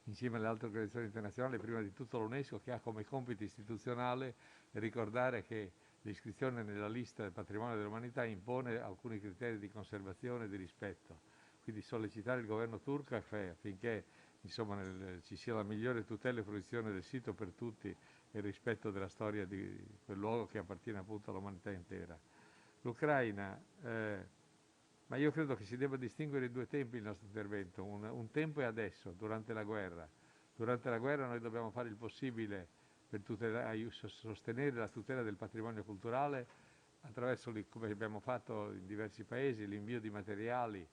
insieme alle altre organizzazioni internazionali, prima di tutto l'UNESCO che ha come compito istituzionale ricordare che l'iscrizione nella lista del patrimonio dell'umanità impone alcuni criteri di conservazione e di rispetto. Quindi sollecitare il governo turco affinché insomma, ci sia la migliore tutela e fruizione del sito per tutti e il rispetto della storia di quel luogo che appartiene appunto all'umanità intera. L'Ucraina, ma io credo che si debba distinguere in due tempi il nostro intervento. Un tempo è adesso, durante la guerra. Durante la guerra noi dobbiamo fare il possibile per sostenere la tutela del patrimonio culturale attraverso, come abbiamo fatto in diversi paesi, l'invio di materiali,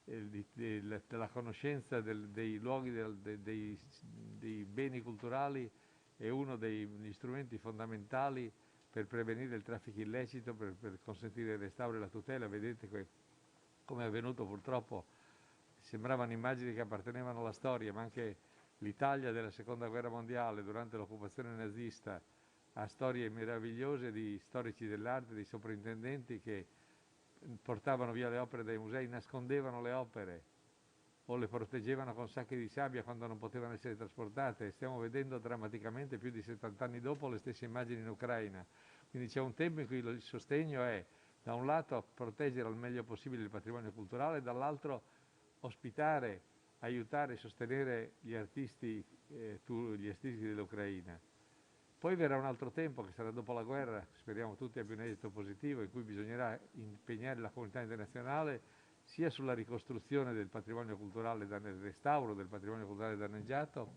della conoscenza dei luoghi, dei beni culturali, è uno degli strumenti fondamentali per prevenire il traffico illecito, per consentire il restauro e la tutela. Vedete come è avvenuto purtroppo, sembravano immagini che appartenevano alla storia, ma anche l'Italia della Seconda Guerra Mondiale durante l'occupazione nazista ha storie meravigliose di storici dell'arte, di soprintendenti che portavano via le opere dai musei, nascondevano le opere o le proteggevano con sacchi di sabbia quando non potevano essere trasportate. Stiamo vedendo drammaticamente, più di 70 anni dopo, le stesse immagini in Ucraina. Quindi c'è un tempo in cui il sostegno è, da un lato, proteggere al meglio possibile il patrimonio culturale, dall'altro ospitare, aiutare e sostenere gli artisti dell'Ucraina. Poi verrà un altro tempo, che sarà dopo la guerra, speriamo tutti abbia un esito positivo, in cui bisognerà impegnare la comunità internazionale sia sulla ricostruzione del patrimonio culturale, nel restauro del patrimonio culturale danneggiato,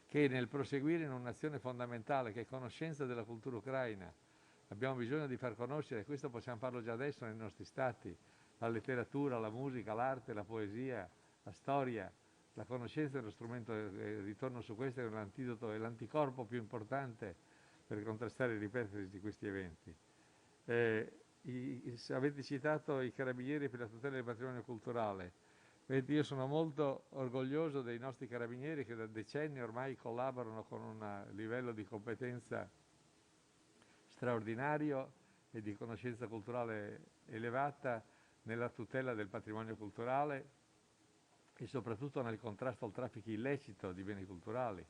che nel proseguire in un'azione fondamentale che è conoscenza della cultura ucraina. Abbiamo bisogno di far conoscere, questo possiamo farlo già adesso nei nostri stati, la letteratura, la musica, l'arte, la poesia, la storia. La conoscenza è uno strumento, ritorno su questo, è l'antidoto, è l'anticorpo più importante per contrastare il ripetersi di questi eventi. Avete citato i carabinieri per la tutela del patrimonio culturale. Io sono molto orgoglioso dei nostri carabinieri che da decenni ormai collaborano con un livello di competenza straordinario e di conoscenza culturale elevata nella tutela del patrimonio culturale e soprattutto nel contrasto al traffico illecito di beni culturali,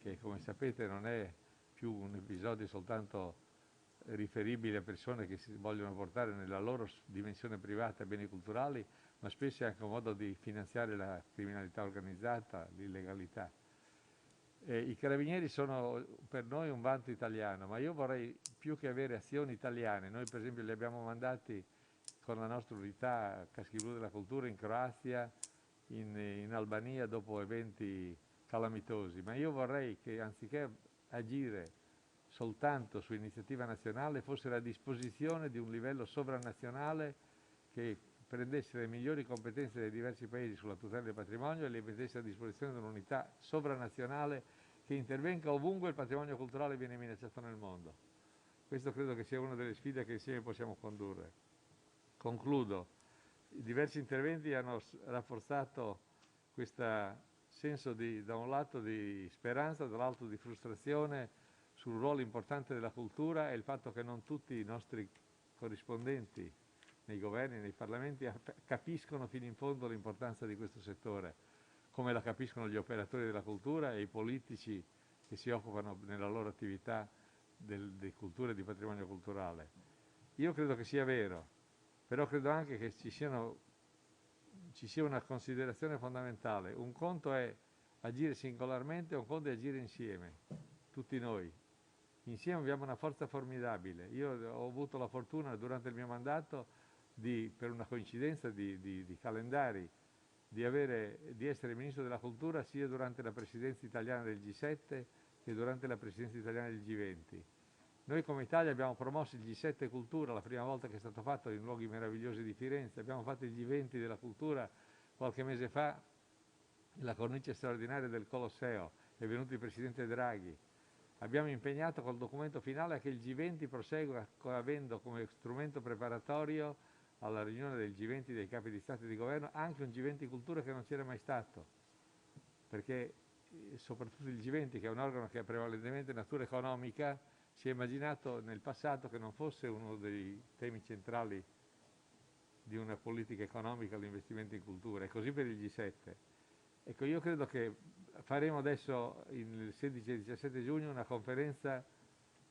che come sapete non è più un episodio soltanto riferibile a persone che si vogliono portare nella loro dimensione privata beni culturali, ma spesso è anche un modo di finanziare la criminalità organizzata, l'illegalità. I carabinieri sono per noi un vanto italiano, ma io vorrei più che avere azioni italiane. Noi per esempio li abbiamo mandati con la nostra unità Caschi Blu della Cultura in Croazia, in Albania dopo eventi calamitosi, ma io vorrei che anziché agire soltanto su iniziativa nazionale fossero a disposizione di un livello sovranazionale che prendesse le migliori competenze dei diversi paesi sulla tutela del patrimonio e le mettesse a disposizione di un'unità sovranazionale che intervenga ovunque il patrimonio culturale viene minacciato nel mondo. Questo credo che sia una delle sfide che insieme possiamo condurre. Concludo. I diversi interventi hanno rafforzato questo senso da un lato di speranza, dall'altro di frustrazione sul ruolo importante della cultura e il fatto che non tutti i nostri corrispondenti nei governi, nei parlamenti capiscono fino in fondo l'importanza di questo settore, come la capiscono gli operatori della cultura e i politici che si occupano nella loro attività di cultura e di patrimonio culturale. Io credo che sia vero. Però credo anche che ci sia una considerazione fondamentale. Un conto è agire singolarmente, un conto è agire insieme, tutti noi. Insieme abbiamo una forza formidabile. Io ho avuto la fortuna durante il mio mandato, per una coincidenza di calendari, di essere Ministro della Cultura sia durante la Presidenza italiana del G7 che durante la Presidenza italiana del G20. Noi come Italia abbiamo promosso il G7 Cultura, la prima volta che è stato fatto in luoghi meravigliosi di Firenze, abbiamo fatto il G20 della Cultura qualche mese fa, la cornice straordinaria del Colosseo, è venuto il Presidente Draghi. Abbiamo impegnato col documento finale a che il G20 prosegua avendo come strumento preparatorio alla riunione del G20 dei capi di Stato e di Governo anche un G20 Cultura che non c'era mai stato, perché soprattutto il G20, che è un organo che ha prevalentemente natura economica, si è immaginato nel passato che non fosse uno dei temi centrali di una politica economica l'investimento in cultura, e così per il G7. Ecco, io credo che faremo adesso il 16 e 17 giugno una conferenza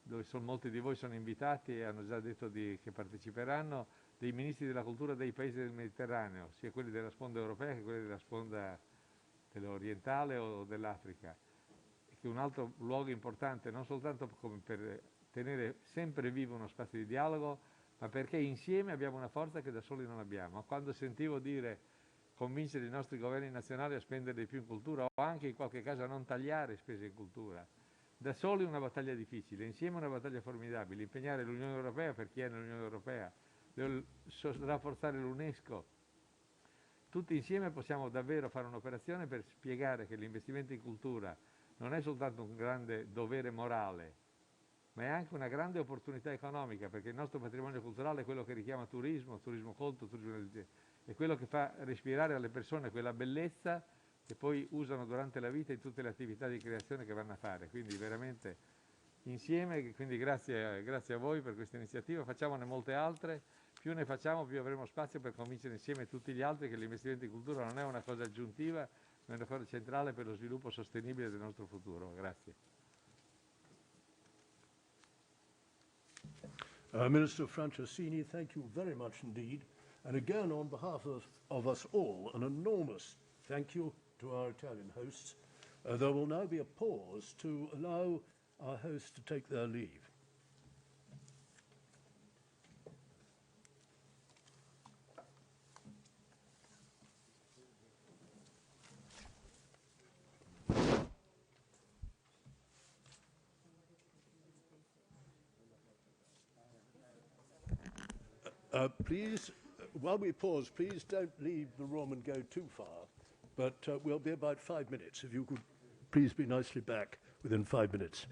dove molti di voi sono invitati e hanno già detto che parteciperanno, dei ministri della cultura dei paesi del Mediterraneo, sia quelli della sponda europea che quelli della sponda dell'orientale o dell'Africa, che è un altro luogo importante, non soltanto per tenere sempre vivo uno spazio di dialogo, ma perché insieme abbiamo una forza che da soli non abbiamo. Quando sentivo convincere i nostri governi nazionali a spendere di più in cultura, o anche in qualche caso a non tagliare spese in cultura, Da soli una battaglia difficile, insieme una battaglia formidabile, impegnare l'Unione Europea per chi è nell'Unione Europea, rafforzare l'UNESCO. Tutti insieme possiamo davvero fare un'operazione per spiegare che l'investimento in cultura non è soltanto un grande dovere morale, ma è anche una grande opportunità economica, perché il nostro patrimonio culturale è quello che richiama turismo, turismo colto, è quello che fa respirare alle persone quella bellezza che poi usano durante la vita in tutte le attività di creazione che vanno a fare. Quindi veramente insieme, quindi grazie a voi per questa iniziativa, facciamone molte altre, più ne facciamo più avremo spazio per convincere insieme tutti gli altri che l'investimento in cultura non è una cosa aggiuntiva, ma è una cosa centrale per lo sviluppo sostenibile del nostro futuro. Grazie. Minister Franceschini, thank you very much indeed. And again, on behalf of us all, an enormous thank you to our Italian hosts. There will now be a pause to allow our hosts to take their leave. Please, while we pause, please don't leave the room and go too far, but we'll be about 5 minutes. If you could please be nicely back within 5 minutes.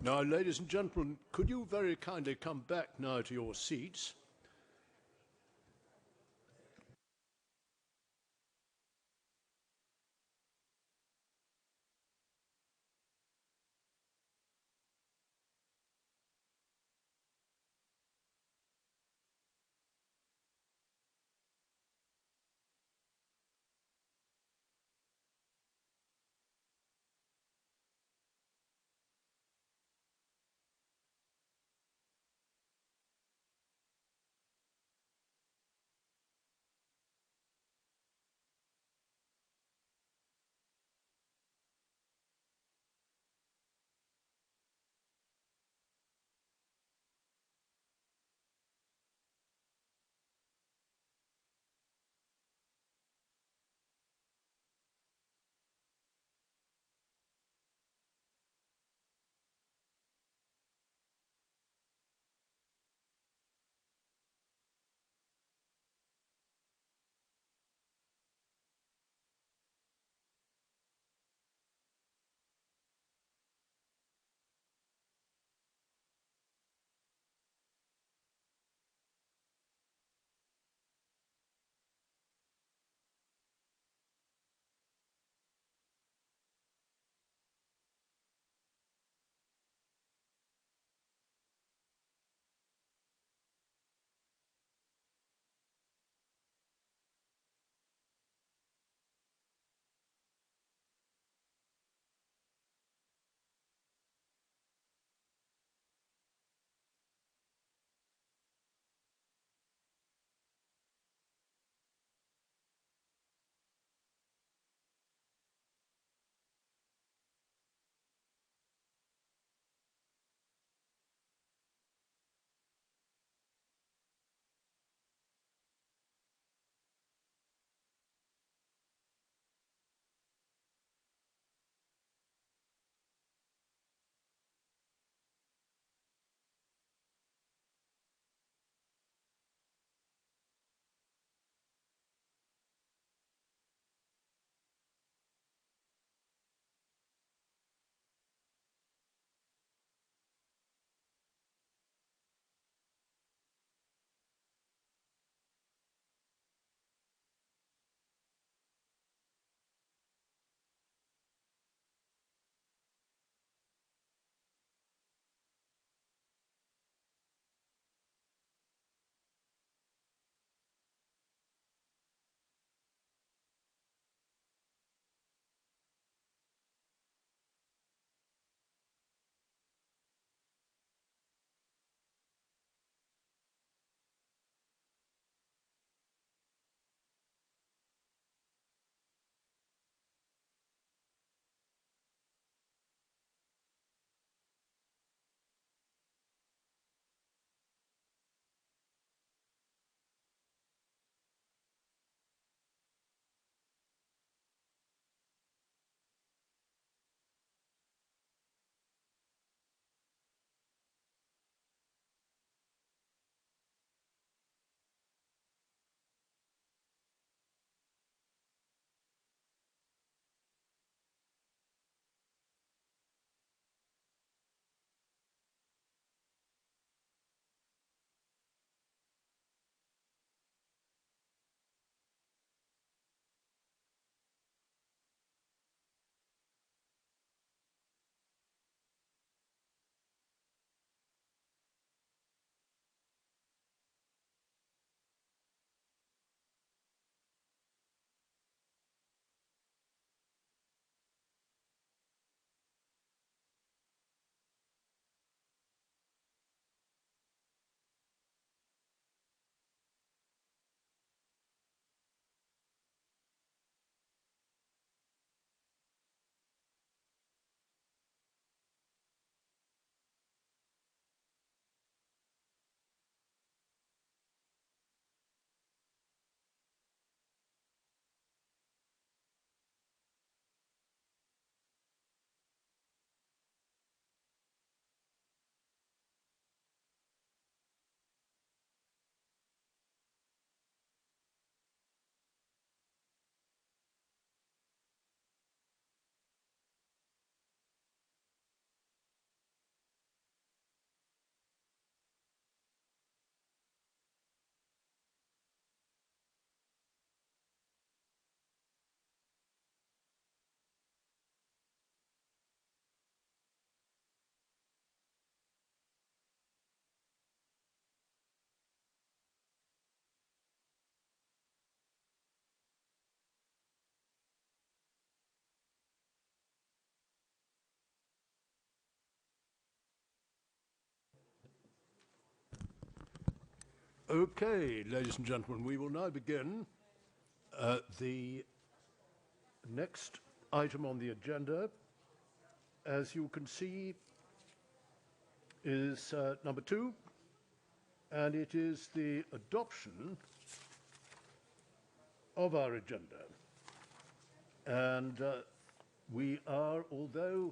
Now, ladies and gentlemen, could you very kindly come back now to your seats? Okay, ladies and gentlemen, we will now begin the next item on the agenda. As you can see, is number 2, and it is the adoption of our agenda. And we are, although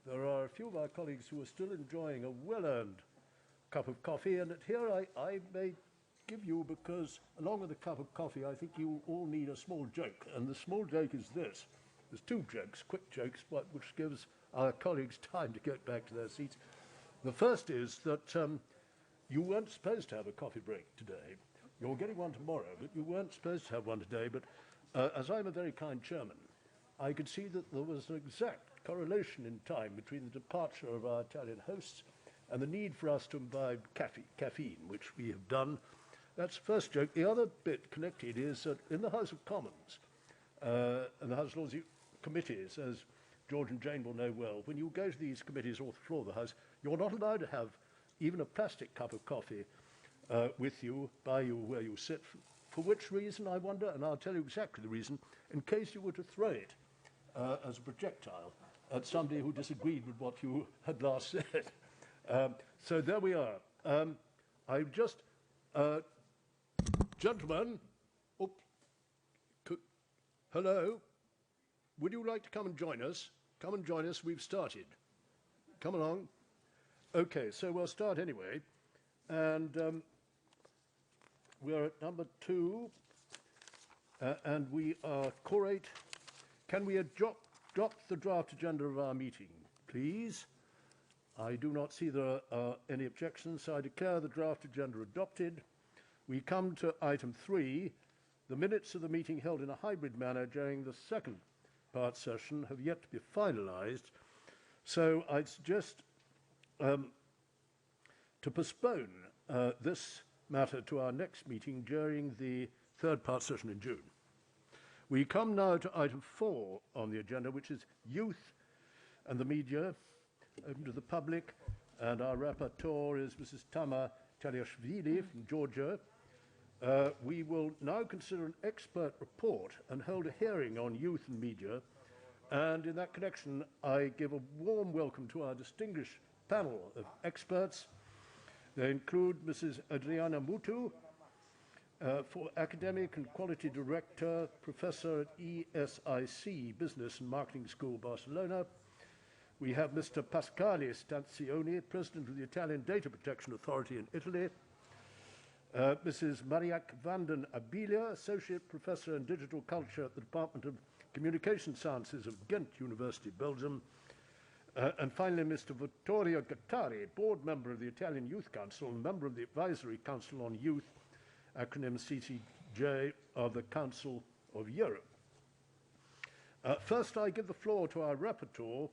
there are a few of our colleagues who are still enjoying a well-earned cup of coffee, and here I may give you, because along with a cup of coffee, I think you all need a small joke, and the small joke is this. There's 2 jokes, quick jokes, which gives our colleagues time to get back to their seats. The first is that you weren't supposed to have a coffee break today. You're getting one tomorrow, but you weren't supposed to have one today. But as I'm a very kind chairman, I could see that there was an exact correlation in time between the departure of our Italian hosts and the need for us to imbibe caffeine, which we have done. That's the first joke. The other bit connected is that in the House of Commons and the House of Lords committees, as George and Jane will know well, when you go to these committees or the floor of the House, you're not allowed to have even a plastic cup of coffee with you, by you, where you sit. For which reason, I wonder, and I'll tell you exactly the reason, in case you were to throw it as a projectile at somebody who disagreed with what you had last said. So there we are. I just, gentlemen, hello, would you like to come and join us? Come and join us, we've started. Come along. Okay, so we'll start anyway. And we're at number 2, and we are quorate. Can we drop the draft agenda of our meeting, please? I do not see there are any objections, so I declare the draft agenda adopted. We come to item 3. The minutes of the meeting held in a hybrid manner during the second part session have yet to be finalised, so I'd suggest to postpone this matter to our next meeting during the third part session in June. We come now to item 4 on the agenda, which is youth and the media, open to the public, and our rapporteur is Mrs. Tama Taliashvili from Georgia. We will now consider an expert report and hold a hearing on youth and media. And in that connection, I give a warm welcome to our distinguished panel of experts. They include Mrs. Adriana Mutu, for Academic and Quality Director, Professor at ESIC, Business and Marketing School, Barcelona. We have Mr. Pasquale Stanzioni, President of the Italian Data Protection Authority in Italy. Mrs. Mariak van den Abilia, Associate Professor in Digital Culture at the Department of Communication Sciences of Ghent University, Belgium. And finally, Mr. Vittorio Gattari, Board Member of the Italian Youth Council and Member of the Advisory Council on Youth, acronym CCJ, of the Council of Europe. First, I give the floor to our rapporteur,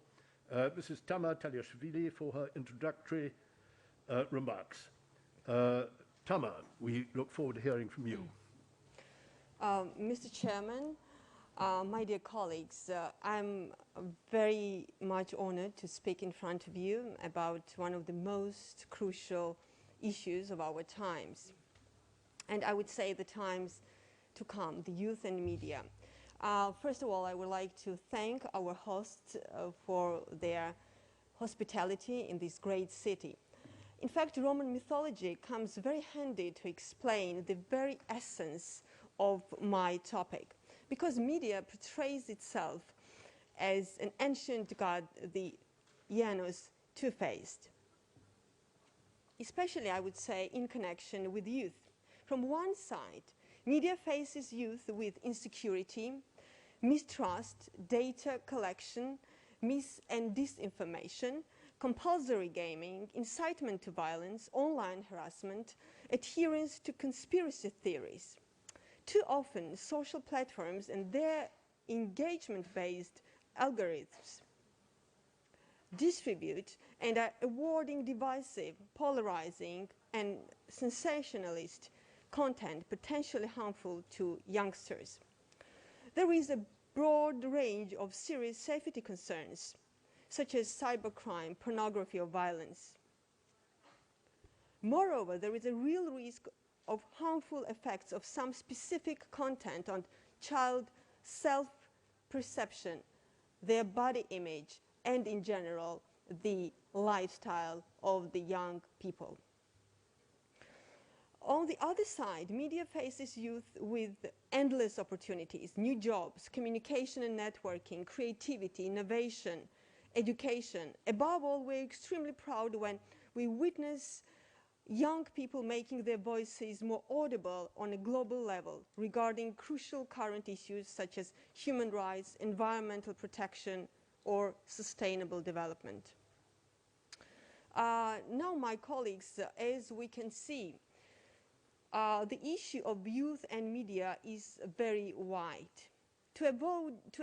Mrs. Tama Taliashvili, for her introductory remarks. Tama, we look forward to hearing from you. Mr. Chairman, my dear colleagues, I'm very much honored to speak in front of you about one of the most crucial issues of our times. And I would say the times to come, the youth and media. First of all, I would like to thank our hosts for their hospitality in this great city. In fact, Roman mythology comes very handy to explain the very essence of my topic, because media portrays itself as an ancient god, the Janus two-faced, especially, I would say, in connection with youth. From one side, media faces youth with insecurity, mistrust, data collection, mis- and disinformation, compulsory gaming, incitement to violence, online harassment, adherence to conspiracy theories. Too often, social platforms and their engagement-based algorithms distribute and are awarding divisive, polarizing, and sensationalist content potentially harmful to youngsters. There is a broad range of serious safety concerns, such as cybercrime, pornography, or violence. Moreover, there is a real risk of harmful effects of some specific content on child self-perception, their body image, and in general, the lifestyle of the young people. On the other side, media faces youth with endless opportunities, new jobs, communication and networking, creativity, innovation, education. Above all, we're extremely proud when we witness young people making their voices more audible on a global level regarding crucial current issues such as human rights, environmental protection, or sustainable development. Now, my colleagues, as we can see, the issue of youth and media is very wide. To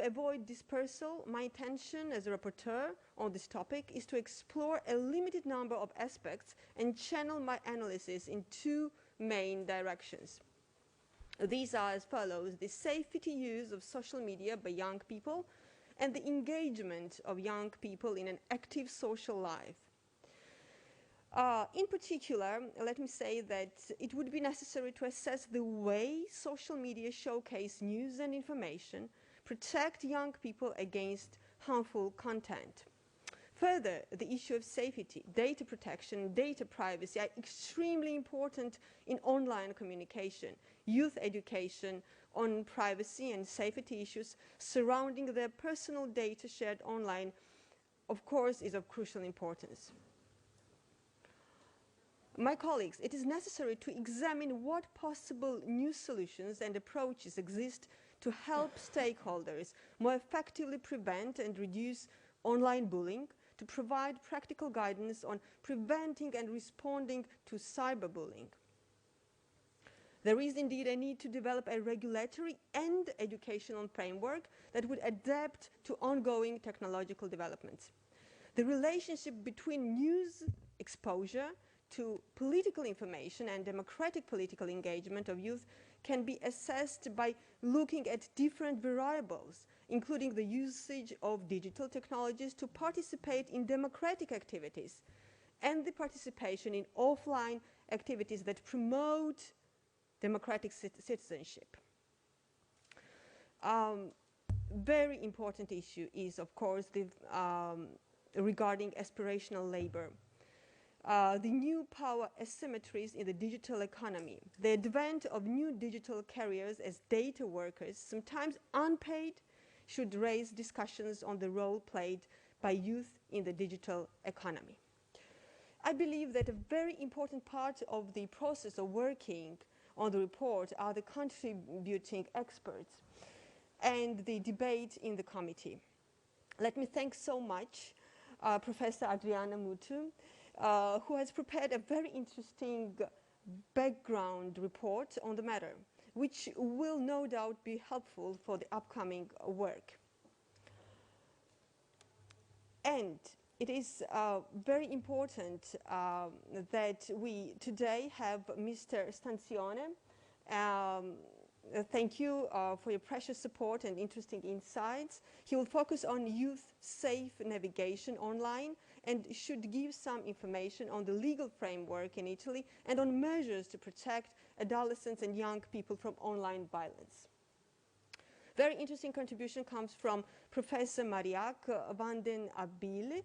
avoid dispersal, my intention as a rapporteur on this topic is to explore a limited number of aspects and channel my analysis in two main directions. These are as follows: the safety use of social media by young people and the engagement of young people in an active social life. In particular, let me say that it would be necessary to assess the way social media showcase news and information, protect young people against harmful content. Further, the issue of safety, data protection, data privacy are extremely important in online communication. Youth education on privacy and safety issues surrounding their personal data shared online, of course, is of crucial importance. My colleagues, it is necessary to examine what possible new solutions and approaches exist to help stakeholders more effectively prevent and reduce online bullying, to provide practical guidance on preventing and responding to cyberbullying. There is indeed a need to develop a regulatory and educational framework that would adapt to ongoing technological developments. The relationship between news exposure to political information and democratic political engagement of youth can be assessed by looking at different variables, including the usage of digital technologies to participate in democratic activities and the participation in offline activities that promote democratic citizenship. Very important issue is, of course, regarding aspirational labor. The new power asymmetries in the digital economy, the advent of new digital careers as data workers, sometimes unpaid, should raise discussions on the role played by youth in the digital economy. I believe that a very important part of the process of working on the report are the contributing experts and the debate in the committee. Let me thank so much Professor Adriana Mutu, who has prepared a very interesting background report on the matter, which will no doubt be helpful for the upcoming work. And it is very important that we today have Mr. Stanzione. Thank you for your precious support and interesting insights. He will focus on youth-safe navigation online and should give some information on the legal framework in Italy and on measures to protect adolescents and young people from online violence. Very interesting contribution comes from Professor Mariak van den Abile,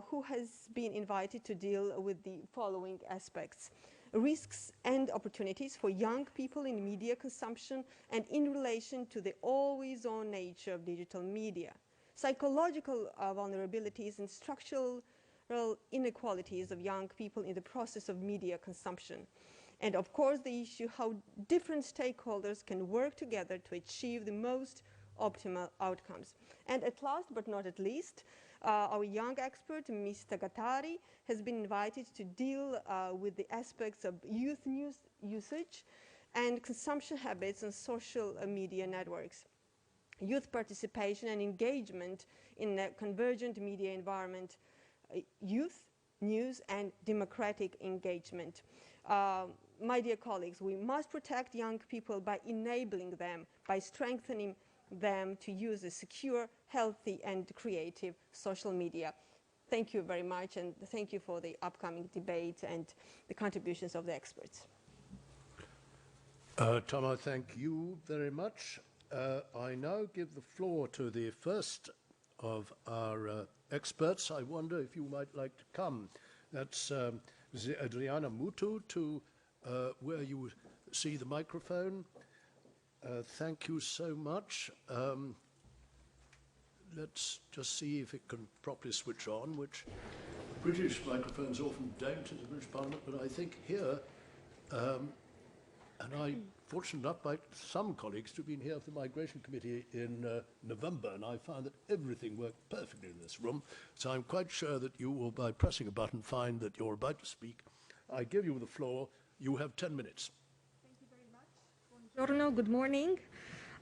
who has been invited to deal with the following aspects: risks and opportunities for young people in media consumption and in relation to the always-on nature of digital media, psychological vulnerabilities and structural inequalities of young people in the process of media consumption, and of course the issue how different stakeholders can work together to achieve the most optimal outcomes. And at last but not at least, our young expert, Mr. Gattari, has been invited to deal with the aspects of youth news usage and consumption habits on social media networks, youth participation and engagement in a convergent media environment, youth, news, and democratic engagement. My dear colleagues, we must protect young people by enabling them, by strengthening them to use a secure, healthy, and creative social media. Thank you very much, and thank you for the upcoming debate and the contributions of the experts. Tomo, thank you very much. I now give the floor to the first of our experts. I wonder if you might like to come. That's Adriana Mutu, to where you see the microphone. Thank you so much. Let's just see if it can properly switch on, which British microphones often don't in the British Parliament, but I think here, and I'm fortunate enough, like some colleagues, to have been here for the Migration Committee in November, and I found that everything worked perfectly in this room. So I'm quite sure that you will, by pressing a button, find that you're about to speak. I give you the floor. You have 10 minutes. Thank you very much. Buongiorno, good morning.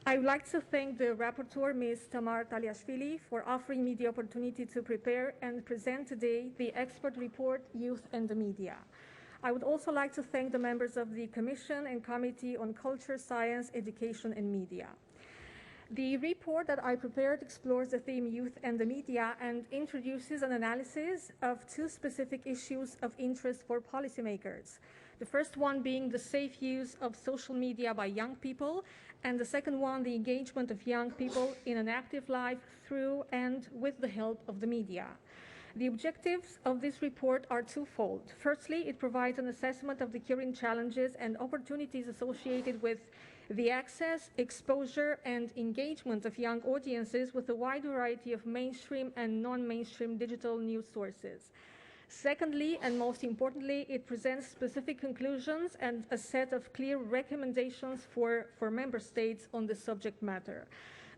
I would like to thank the rapporteur, Ms. Tamar Taliashvili, for offering me the opportunity to prepare and present today the expert report, Youth and the Media. I would also like to thank the members of the Commission and Committee on Culture, Science, Education and Media. The report that I prepared explores the theme Youth and the Media and introduces an analysis of two specific issues of interest for policymakers. The first one being the safe use of social media by young people, and the second one, the engagement of young people in an active life through and with the help of the media. The objectives of this report are twofold. Firstly, it provides an assessment of the current challenges and opportunities associated with the access, exposure, and engagement of young audiences with a wide variety of mainstream and non-mainstream digital news sources. Secondly, and most importantly, it presents specific conclusions and a set of clear recommendations for member states on the subject matter.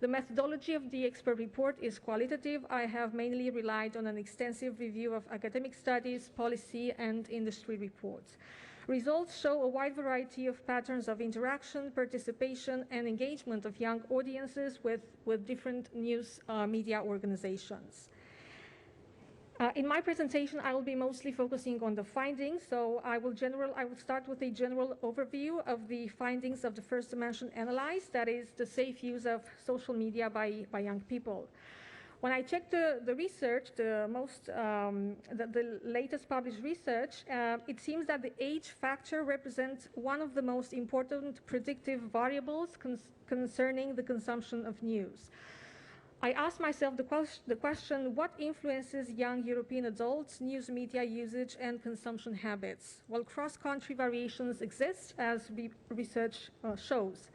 The methodology of the expert report is qualitative. I have mainly relied on an extensive review of academic studies, policy, and industry reports. Results show a wide variety of patterns of interaction, participation, and engagement of young audiences with different news media organizations. In my presentation, I will be mostly focusing on the findings, so I will start with a general overview of the findings of the first dimension analyzed, that is the safe use of social media by young people. When I checked the research, the latest published research, it seems that the age factor represents one of the most important predictive variables concerning the consumption of news. I asked myself the question, what influences young European adults' news media usage and consumption habits? Well, cross-country variations exist, as research shows.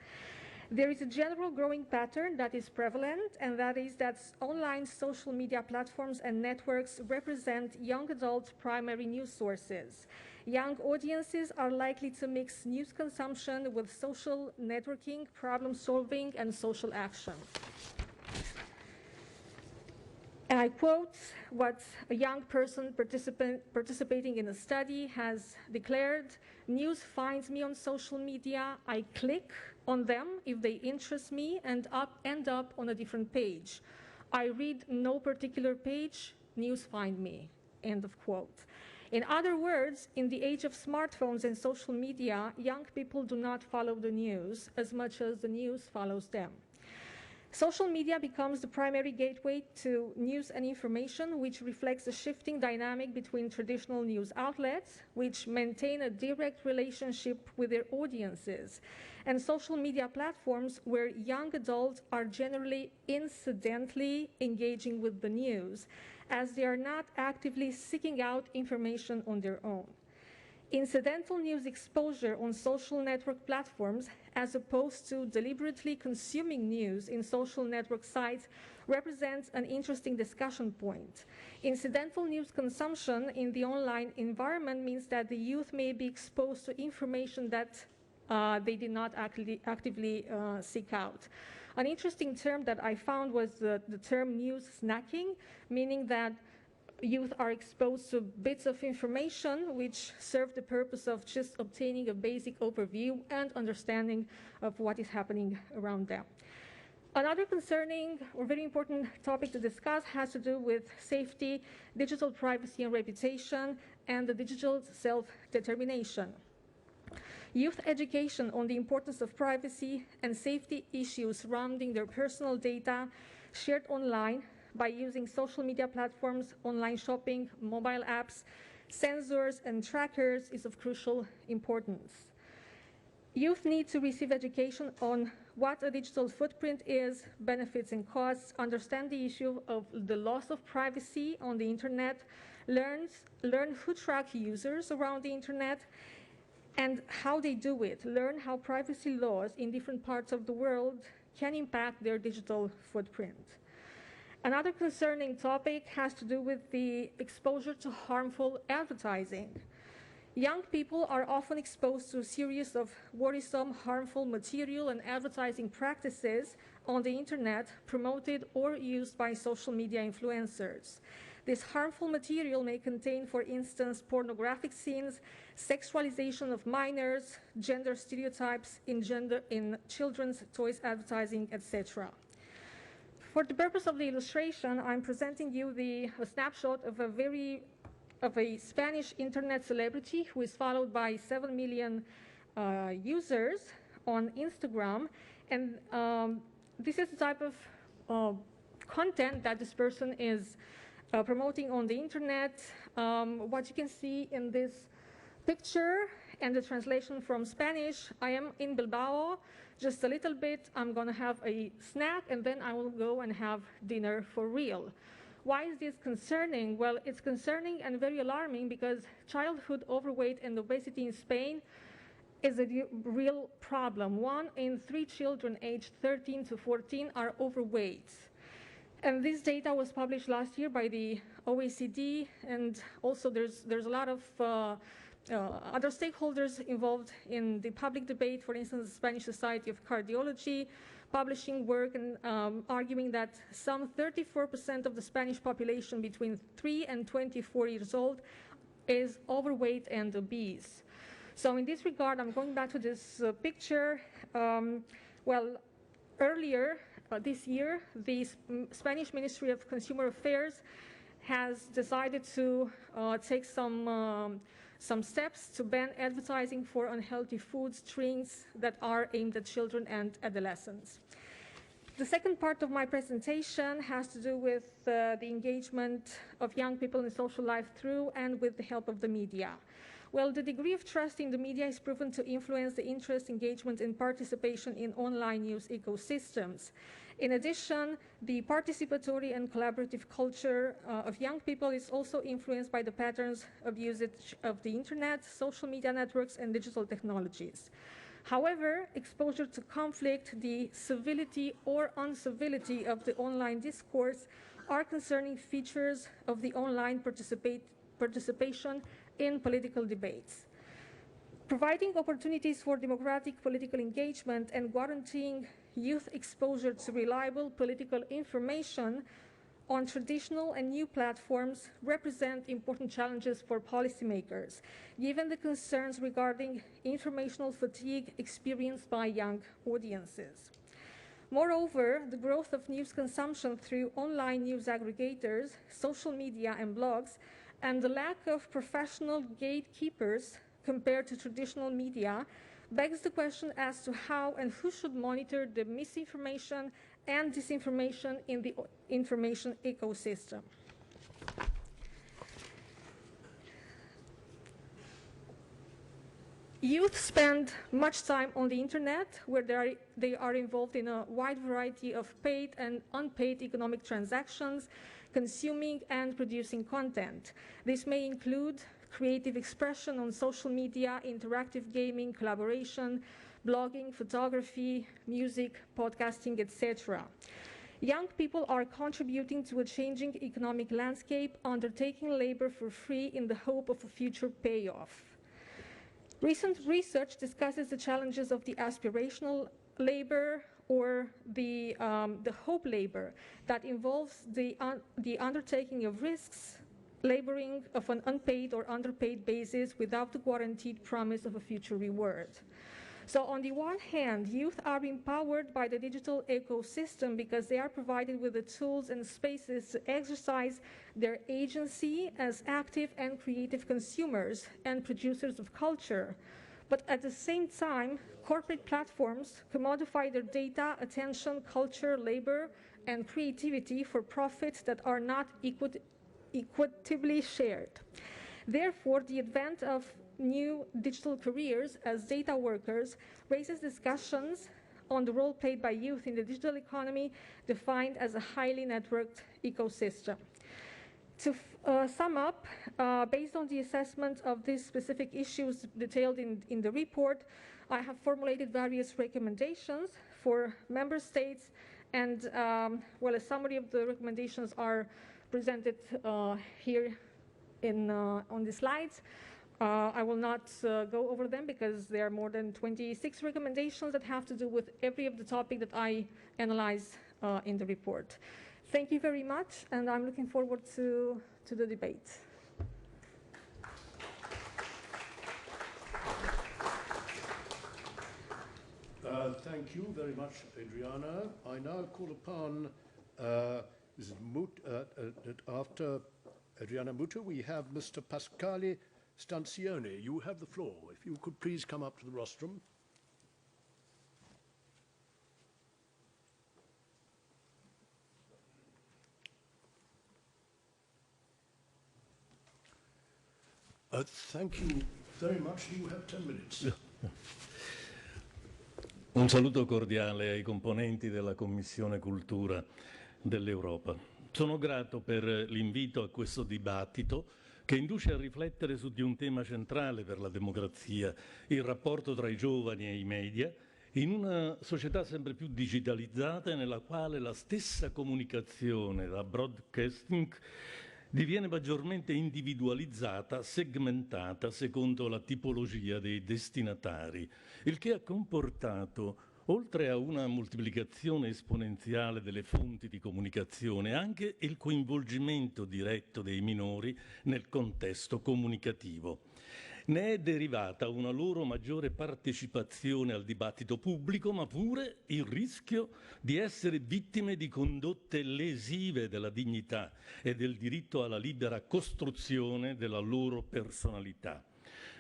There is a general growing pattern that is prevalent, and that is that online social media platforms and networks represent young adults' primary news sources. Young audiences are likely to mix news consumption with social networking, problem solving, and social action. And I quote what a young person participating in a study has declared: news finds me on social media, I click on them if they interest me and end up on a different page. I read no particular page, news find me, end of quote. In other words, in the age of smartphones and social media, young people do not follow the news as much as the news follows them. Social media becomes the primary gateway to news and information, which reflects a shifting dynamic between traditional news outlets, which maintain a direct relationship with their audiences, and social media platforms where young adults are generally incidentally engaging with the news, as they are not actively seeking out information on their own. Incidental news exposure on social network platforms, as opposed to deliberately consuming news in social network sites, represents an interesting discussion point. Incidental news consumption in the online environment means that the youth may be exposed to information that they did not actively seek out. An interesting term that I found was the term news snacking, meaning that youth are exposed to bits of information which serve the purpose of just obtaining a basic overview and understanding of what is happening around them. Another concerning or very important topic to discuss has to do with safety, digital privacy and reputation, and the digital self-determination. Youth education on the importance of privacy and safety issues surrounding their personal data shared online by using social media platforms, online shopping, mobile apps, sensors, and trackers is of crucial importance. Youth need to receive education on what a digital footprint is, benefits and costs, understand the issue of the loss of privacy on the internet, learn who track users around the internet, and how they do it, learn how privacy laws in different parts of the world can impact their digital footprint. Another concerning topic has to do with the exposure to harmful advertising. Young people are often exposed to a series of worrisome, harmful material and advertising practices on the internet promoted or used by social media influencers. This harmful material may contain, for instance, pornographic scenes, sexualization of minors, gender stereotypes in children's toys advertising, etc. For the purpose of the illustration, I'm presenting you a snapshot of a Spanish internet celebrity who is followed by 7 million users on Instagram. And this is the type of content that this person is promoting on the internet. What you can see in this picture and the translation from Spanish, I am in Bilbao, just a little bit. I'm going to have a snack, and then I will go and have dinner for real. Why is this concerning? Well, it's concerning and very alarming because childhood overweight and obesity in Spain is a real problem. 1 in 3 children aged 13 to 14 are overweight. And this data was published last year by the OECD, and also there's a lot of other stakeholders involved in the public debate, for instance, the Spanish Society of Cardiology, publishing work and arguing that some 34% of the Spanish population between 3 and 24 years old is overweight and obese. So in this regard, I'm going back to this picture. Well, earlier this year, the Spanish Ministry of Consumer Affairs has decided to take some steps to ban advertising for unhealthy foods, drinks that are aimed at children and adolescents. The second part of my presentation has to do with the engagement of young people in social life through and with the help of the media. Well, the degree of trust in the media is proven to influence the interest, engagement, and participation in online news ecosystems. In addition, the participatory and collaborative culture of young people is also influenced by the patterns of usage of the internet, social media networks, and digital technologies. However, exposure to conflict, the civility or uncivility of the online discourse are concerning features of the online participation in political debates. Providing opportunities for democratic political engagement and guaranteeing youth exposure to reliable political information on traditional and new platforms represent important challenges for policymakers, given the concerns regarding informational fatigue experienced by young audiences. Moreover, the growth of news consumption through online news aggregators, social media and blogs, and the lack of professional gatekeepers compared to traditional media begs the question as to how and who should monitor the misinformation and disinformation in the information ecosystem. Youth spend much time on the internet, where they are involved in a wide variety of paid and unpaid economic transactions, consuming and producing content. This may include creative expression on social media, interactive gaming, collaboration, blogging, photography, music, podcasting, etc. Young people are contributing to a changing economic landscape, undertaking labor for free in the hope of a future payoff. Recent research discusses the challenges of the aspirational labor or the hope labor that involves the undertaking of risks, laboring of an unpaid or underpaid basis without the guaranteed promise of a future reward. So on the one hand, youth are empowered by the digital ecosystem because they are provided with the tools and spaces to exercise their agency as active and creative consumers and producers of culture. But at the same time, corporate platforms commodify their data, attention, culture, labor, and creativity for profits that are not equitably shared. Therefore, the advent of new digital careers as data workers raises discussions on the role played by youth in the digital economy, defined as a highly networked ecosystem. To sum up, based on the assessment of these specific issues detailed in the report, I have formulated various recommendations for member states, and well, a summary of the recommendations are presented here on the slides. I will not go over them because there are more than 26 recommendations that have to do with every of the topic that I analyze in the report. Thank you very much, and I'm looking forward to the debate. Thank you very much, Adriana. I now call upon, after Adriana Muta, we have Mr. Pasquale Stanzione. You have the floor. If you could please come up to the rostrum. Thank you very much. You have 10 minutes. Un saluto cordiale ai componenti della Commissione Cultura dell'Europa. Sono grato per l'invito a questo dibattito che induce a riflettere su di un tema centrale per la democrazia, il rapporto tra i giovani e i media, in una società sempre più digitalizzata e nella quale la stessa comunicazione, la broadcasting, diviene maggiormente individualizzata, segmentata secondo la tipologia dei destinatari, il che ha comportato, oltre a una moltiplicazione esponenziale delle fonti di comunicazione, anche il coinvolgimento diretto dei minori nel contesto comunicativo. Ne è derivata una loro maggiore partecipazione al dibattito pubblico, ma pure il rischio di essere vittime di condotte lesive della dignità e del diritto alla libera costruzione della loro personalità.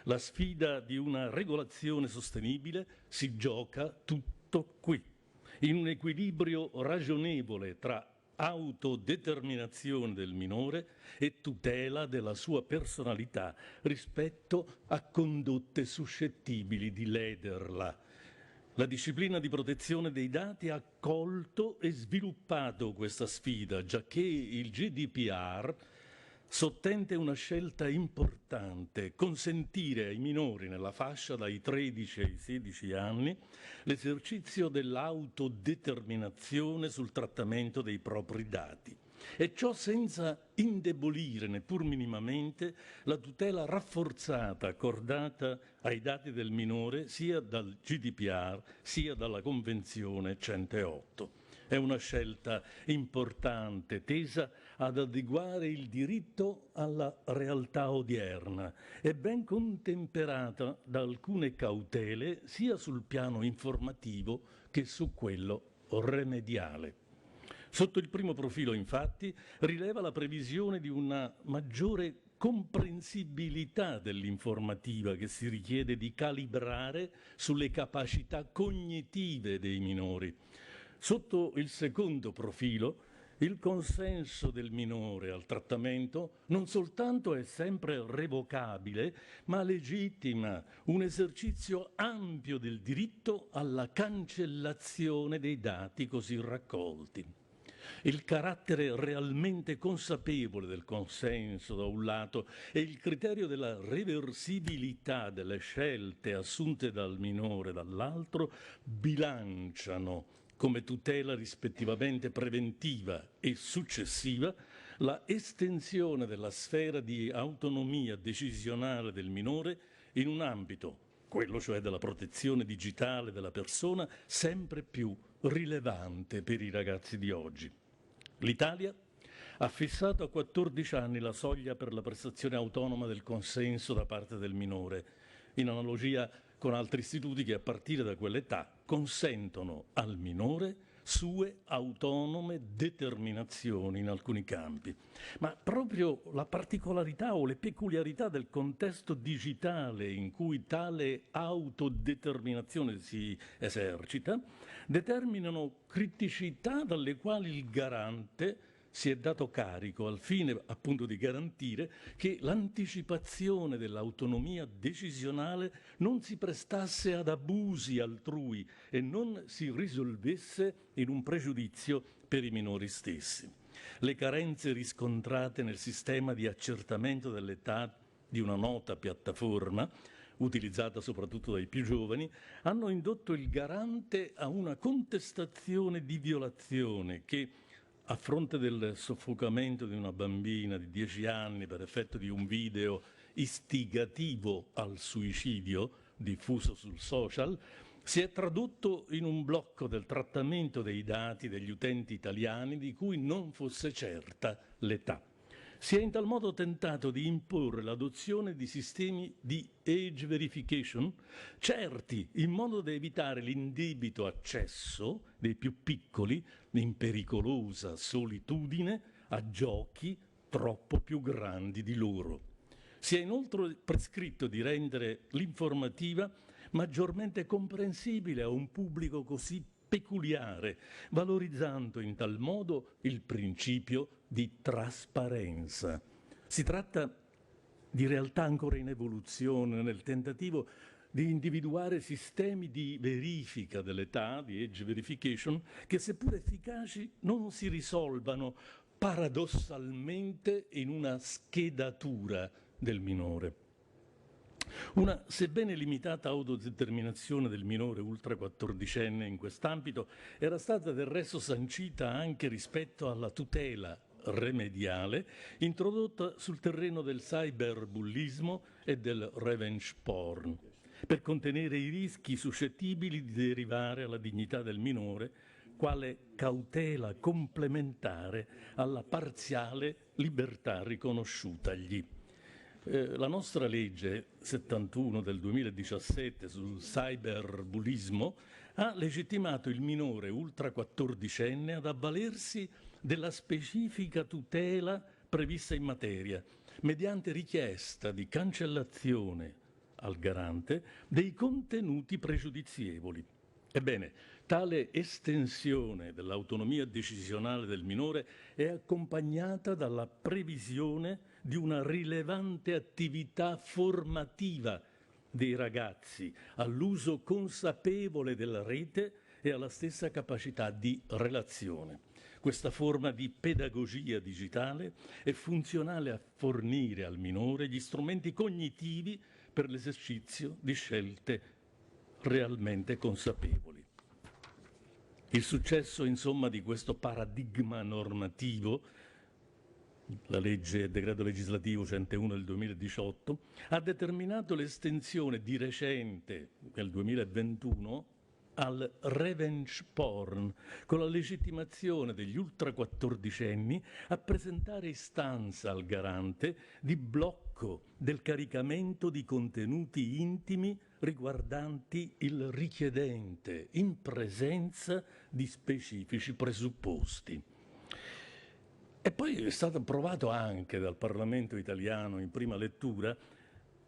La sfida di una regolazione sostenibile si gioca tutto qui, in un equilibrio ragionevole tra autodeterminazione del minore e tutela della sua personalità rispetto a condotte suscettibili di lederla. La disciplina di protezione dei dati ha colto e sviluppato questa sfida, giacché il GDPR sottende una scelta importante: consentire ai minori nella fascia dai 13 ai 16 anni l'esercizio dell'autodeterminazione sul trattamento dei propri dati. E ciò senza indebolire neppur minimamente la tutela rafforzata accordata ai dati del minore sia dal GDPR sia dalla Convenzione 108. È una scelta importante, tesa ad adeguare il diritto alla realtà odierna e ben contemperata da alcune cautele sia sul piano informativo che su quello remediale. Sotto il primo profilo, infatti, rileva la previsione di una maggiore comprensibilità dell'informativa che si richiede di calibrare sulle capacità cognitive dei minori. Sotto il secondo profilo, il consenso del minore al trattamento non soltanto è sempre revocabile, ma legittima un esercizio ampio del diritto alla cancellazione dei dati così raccolti. Il carattere realmente consapevole del consenso da un lato e il criterio della reversibilità delle scelte assunte dal minore dall'altro bilanciano come tutela rispettivamente preventiva e successiva la estensione della sfera di autonomia decisionale del minore in un ambito, quello cioè della protezione digitale della persona, sempre più rilevante per i ragazzi di oggi. L'Italia ha fissato a 14 anni la soglia per la prestazione autonoma del consenso da parte del minore, in analogia con altri istituti che a partire da quell'età consentono al minore sue autonome determinazioni in alcuni campi. Ma proprio la particolarità o le peculiarità del contesto digitale in cui tale autodeterminazione si esercita determinano criticità dalle quali il garante si è dato carico al fine appunto di garantire che l'anticipazione dell'autonomia decisionale non si prestasse ad abusi altrui e non si risolvesse in un pregiudizio per i minori stessi. Le carenze riscontrate nel sistema di accertamento dell'età di una nota piattaforma, utilizzata soprattutto dai più giovani, hanno indotto il garante a una contestazione di violazione che, a fronte del soffocamento di una bambina di 10 anni per effetto di un video istigativo al suicidio diffuso sul social, si è tradotto in un blocco del trattamento dei dati degli utenti italiani di cui non fosse certa l'età. Si è in tal modo tentato di imporre l'adozione di sistemi di age verification certi in modo da evitare l'indebito accesso dei più piccoli in pericolosa solitudine a giochi troppo più grandi di loro. Si è inoltre prescritto di rendere l'informativa maggiormente comprensibile a un pubblico così peculiare, valorizzando in tal modo il principio di trasparenza. Si tratta di realtà ancora in evoluzione nel tentativo di individuare sistemi di verifica dell'età, di age verification, che seppur efficaci non si risolvano paradossalmente in una schedatura del minore. Una sebbene limitata autodeterminazione del minore ultra-14enne in quest'ambito era stata del resto sancita anche rispetto alla tutela remediale introdotta sul terreno del cyberbullismo e del revenge porn, per contenere i rischi suscettibili di derivare alla dignità del minore quale cautela complementare alla parziale libertà riconosciutagli. La nostra legge 71 del 2017 sul cyberbullismo ha legittimato il minore ultra-14enne ad avvalersi della specifica tutela prevista in materia, mediante richiesta di cancellazione al garante dei contenuti pregiudizievoli. Ebbene, tale estensione dell'autonomia decisionale del minore è accompagnata dalla previsione di una rilevante attività formativa dei ragazzi all'uso consapevole della rete e alla stessa capacità di relazione. Questa forma di pedagogia digitale è funzionale a fornire al minore gli strumenti cognitivi per l'esercizio di scelte realmente consapevoli. Il successo, insomma, di questo paradigma normativo, la legge, il decreto legislativo 101 del 2018, ha determinato l'estensione di recente, nel 2021, al revenge porn, con la legittimazione degli ultra-14enni a presentare istanza al garante di blocco del caricamento di contenuti intimi riguardanti il richiedente in presenza di specifici presupposti. E poi è stato approvato anche dal Parlamento italiano in prima lettura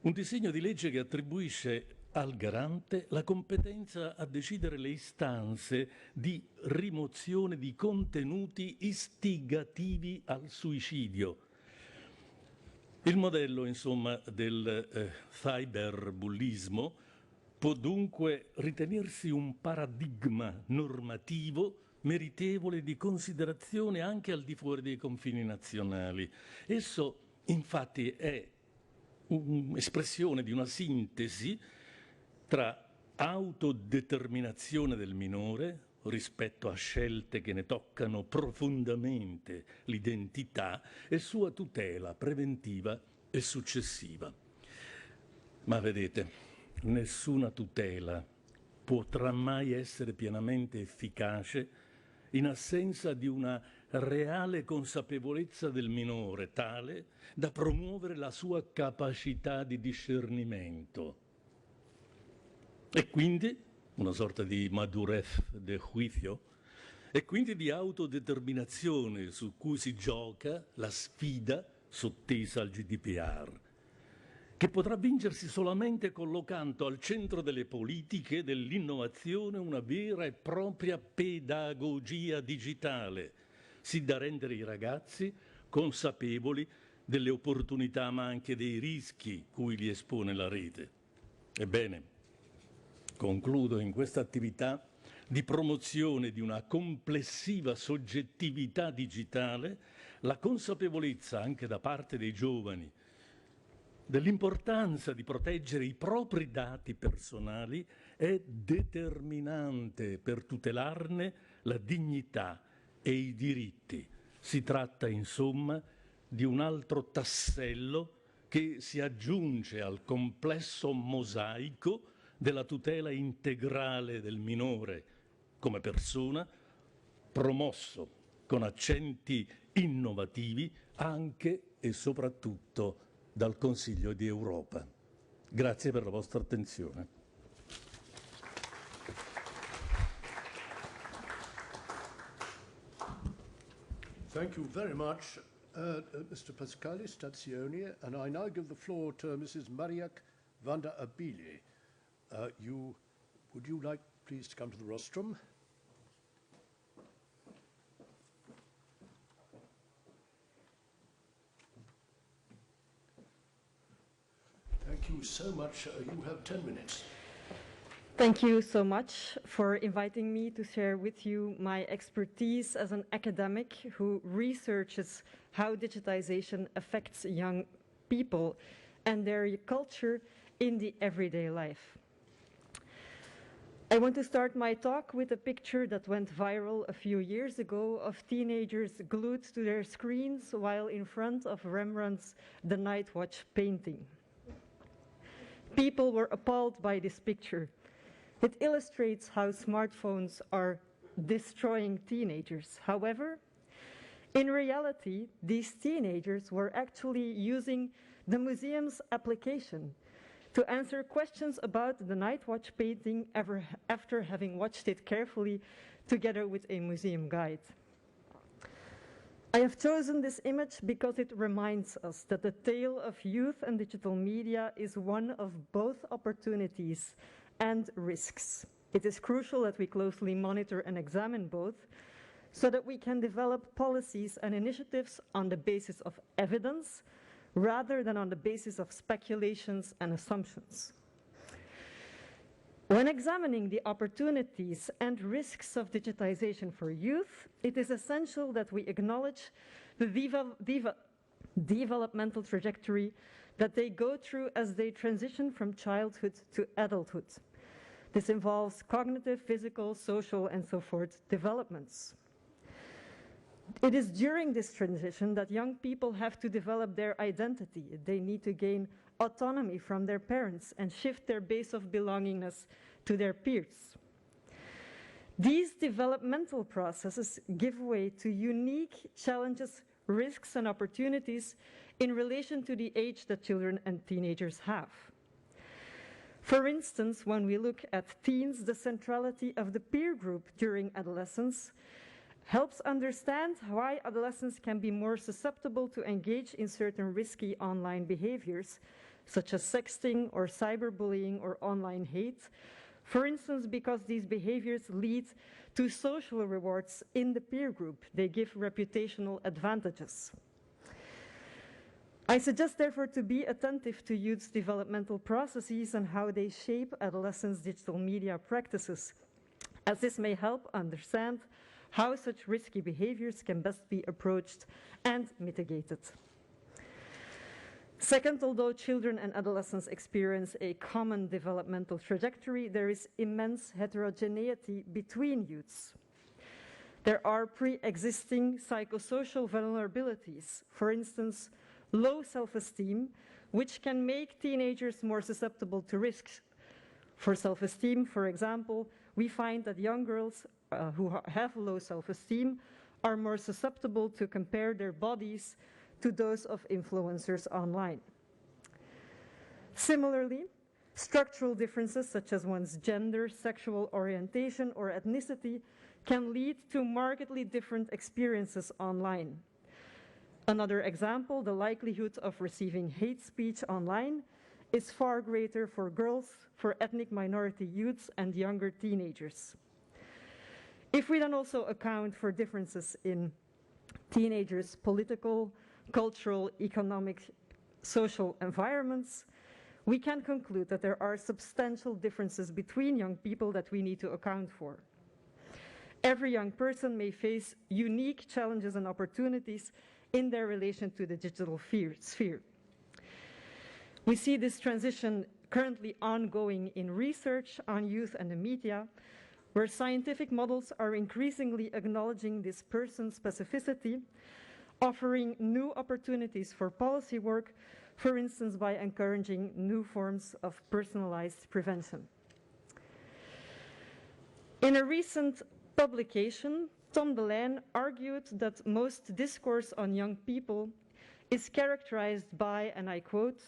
un disegno di legge che attribuisce al garante la competenza a decidere le istanze di rimozione di contenuti istigativi al suicidio. Il modello, insomma, del cyberbullismo può dunque ritenersi un paradigma normativo meritevole di considerazione anche al di fuori dei confini nazionali. Esso, infatti, è un'espressione di una sintesi tra autodeterminazione del minore rispetto a scelte che ne toccano profondamente l'identità e sua tutela preventiva e successiva. Ma vedete, nessuna tutela potrà mai essere pienamente efficace in assenza di una reale consapevolezza del minore tale da promuovere la sua capacità di discernimento. E quindi una sorta di madurez de juicio, e quindi di autodeterminazione su cui si gioca la sfida sottesa al GDPR, che potrà vincersi solamente collocando al centro delle politiche dell'innovazione una vera e propria pedagogia digitale, sì da rendere i ragazzi consapevoli delle opportunità ma anche dei rischi cui li espone la rete. Ebbene, concludo in questa attività di promozione di una complessiva soggettività digitale la consapevolezza anche da parte dei giovani dell'importanza di proteggere i propri dati personali è determinante per tutelarne la dignità e i diritti. Si tratta, insomma, di un altro tassello che si aggiunge al complesso mosaico della tutela integrale del minore come persona, promosso con accenti innovativi anche e soprattutto dal Consiglio di Europa. Grazie per la vostra attenzione. Thank you very much, Mr. Pascali Stazioni, and I now give the floor to Mrs. Mariak van der Abili. Would you like, please, to come to the rostrum? Thank you so much. You have 10 minutes. Thank you so much for inviting me to share with you my expertise as an academic who researches how digitization affects young people and their culture in the everyday life. I want to start my talk with a picture that went viral a few years ago of teenagers glued to their screens while in front of Rembrandt's The Night Watch painting. People were appalled by this picture. It illustrates how smartphones are destroying teenagers. However, in reality, these teenagers were actually using the museum's application to answer questions about the Night Watch painting after having watched it carefully together with a museum guide. I have chosen this image because it reminds us that the tale of youth and digital media is one of both opportunities and risks. It is crucial that we closely monitor and examine both so that we can develop policies and initiatives on the basis of evidence rather than on the basis of speculations and assumptions. When examining the opportunities and risks of digitization for youth, it is essential that we acknowledge the developmental trajectory that they go through as they transition from childhood to adulthood. This involves cognitive, physical, social, and so forth developments. It is during this transition that young people have to develop their identity. They need to gain autonomy from their parents and shift their base of belongingness to their peers. These developmental processes give way to unique challenges, risks, and opportunities in relation to the age that children and teenagers have. For instance, when we look at teens, the centrality of the peer group during adolescence helps understand why adolescents can be more susceptible to engage in certain risky online behaviors, such as sexting or cyberbullying or online hate, for instance, because these behaviors lead to social rewards in the peer group. They give reputational advantages. I suggest, therefore, to be attentive to youth's developmental processes and how they shape adolescents' digital media practices, as this may help understand how such risky behaviors can best be approached and mitigated. Second, although children and adolescents experience a common developmental trajectory, there is immense heterogeneity between youths. There are pre-existing psychosocial vulnerabilities, for instance, low self-esteem, which can make teenagers more susceptible to risks. For self-esteem, for example, we find that young girls who have low self-esteem are more susceptible to compare their bodies to those of influencers online. Similarly, structural differences such as one's gender, sexual orientation, or ethnicity can lead to markedly different experiences online. Another example, the likelihood of receiving hate speech online is far greater for girls, for ethnic minority youths, and younger teenagers. If we then also account for differences in teenagers' political, cultural, economic, social environments, we can conclude that there are substantial differences between young people that we need to account for. Every young person may face unique challenges and opportunities in their relation to the digital sphere. We see this transition currently ongoing in research on youth and the media, where scientific models are increasingly acknowledging this person specificity, offering new opportunities for policy work, for instance, by encouraging new forms of personalized prevention. In a recent publication, Tom DeLane argued that most discourse on young people is characterized by, and I quote,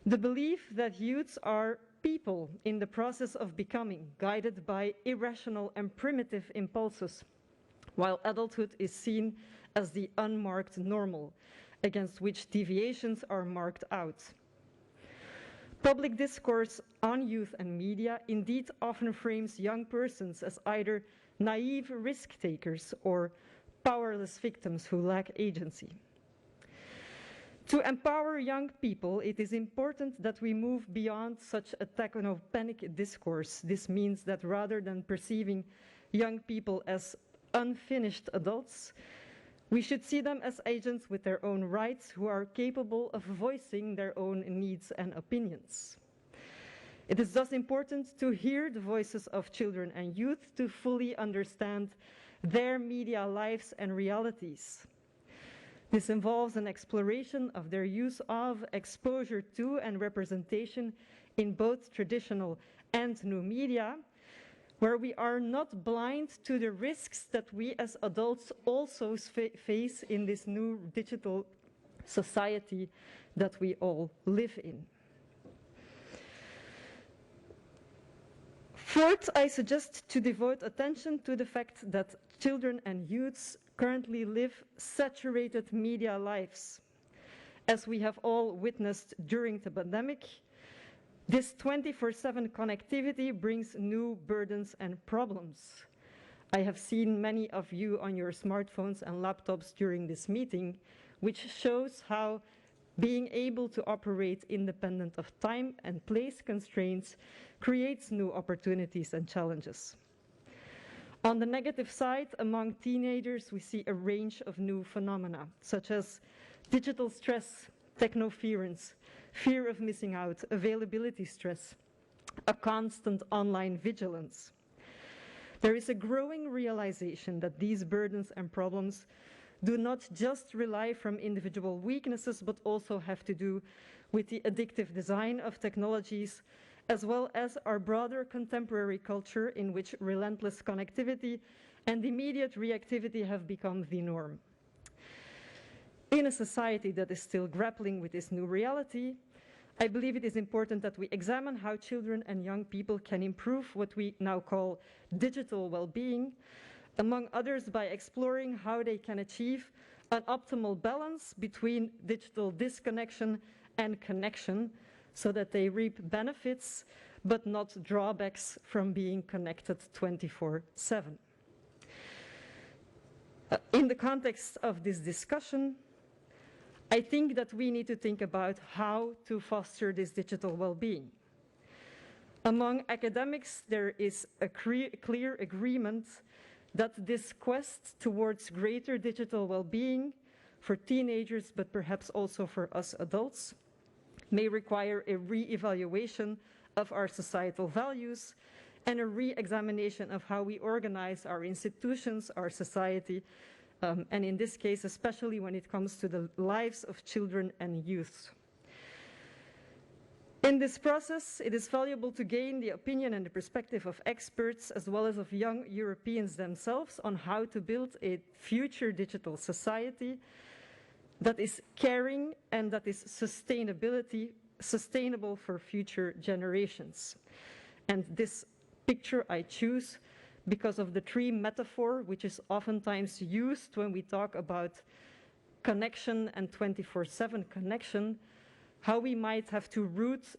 the belief that youths are people in the process of becoming, guided by irrational and primitive impulses, while adulthood is seen as the unmarked normal, against which deviations are marked out. Public discourse on youth and media indeed often frames young persons as either naive risk-takers or powerless victims who lack agency. To empower young people, it is important that we move beyond such a techno-panic discourse. This means that rather than perceiving young people as unfinished adults, we should see them as agents with their own rights who are capable of voicing their own needs and opinions. It is thus important to hear the voices of children and youth to fully understand their media lives and realities. This involves an exploration of their use of, exposure to, and representation in both traditional and new media, where we are not blind to the risks that we as adults also face in this new digital society that we all live in. Fourth, I suggest to devote attention to the fact that children and youths currently live saturated media lives. As we have all witnessed during the pandemic, this 24/7 connectivity brings new burdens and problems. I have seen many of you on your smartphones and laptops during this meeting, which shows how being able to operate independent of time and place constraints creates new opportunities and challenges. On the negative side, among teenagers, we see a range of new phenomena, such as digital stress, technoference, fear of missing out, availability stress, a constant online vigilance. There is a growing realization that these burdens and problems do not just rely from individual weaknesses, but also have to do with the addictive design of technologies, as well as our broader contemporary culture in which relentless connectivity and immediate reactivity have become the norm. In a society that is still grappling with this new reality, I believe it is important that we examine how children and young people can improve what we now call digital well-being, among others by exploring how they can achieve an optimal balance between digital disconnection and connection so that they reap benefits but not drawbacks from being connected 24/7. In the context of this discussion, I think that we need to think about how to foster this digital well-being. Among academics, there is a clear agreement that this quest towards greater digital well-being for teenagers, but perhaps also for us adults, may require a re-evaluation of our societal values and a re-examination of how we organize our institutions, our society, and in this case, especially when it comes to the lives of children and youth. In this process, it is valuable to gain the opinion and the perspective of experts as well as of young Europeans themselves on how to build a future digital society that is caring and that is sustainable for future generations. And this picture I choose because of the tree metaphor, which is oftentimes used when we talk about connection and 24/7 connection, how we might have to root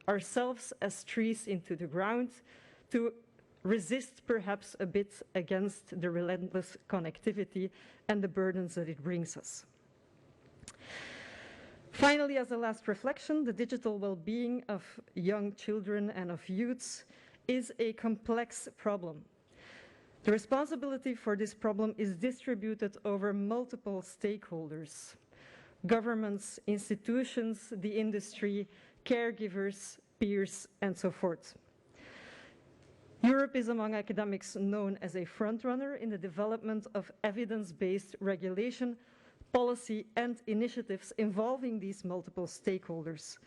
ourselves as trees into the ground to resist perhaps a bit against the relentless connectivity and the burdens that it brings us. Finally, as a last reflection, the digital well-being of young children and of youths is a complex problem. The responsibility for this problem is distributed over multiple stakeholders: governments, institutions, the industry, caregivers, peers, and so forth. Europe is among academics known as a frontrunner in the development of evidence-based regulation, policy, and initiatives involving these multiple stakeholders.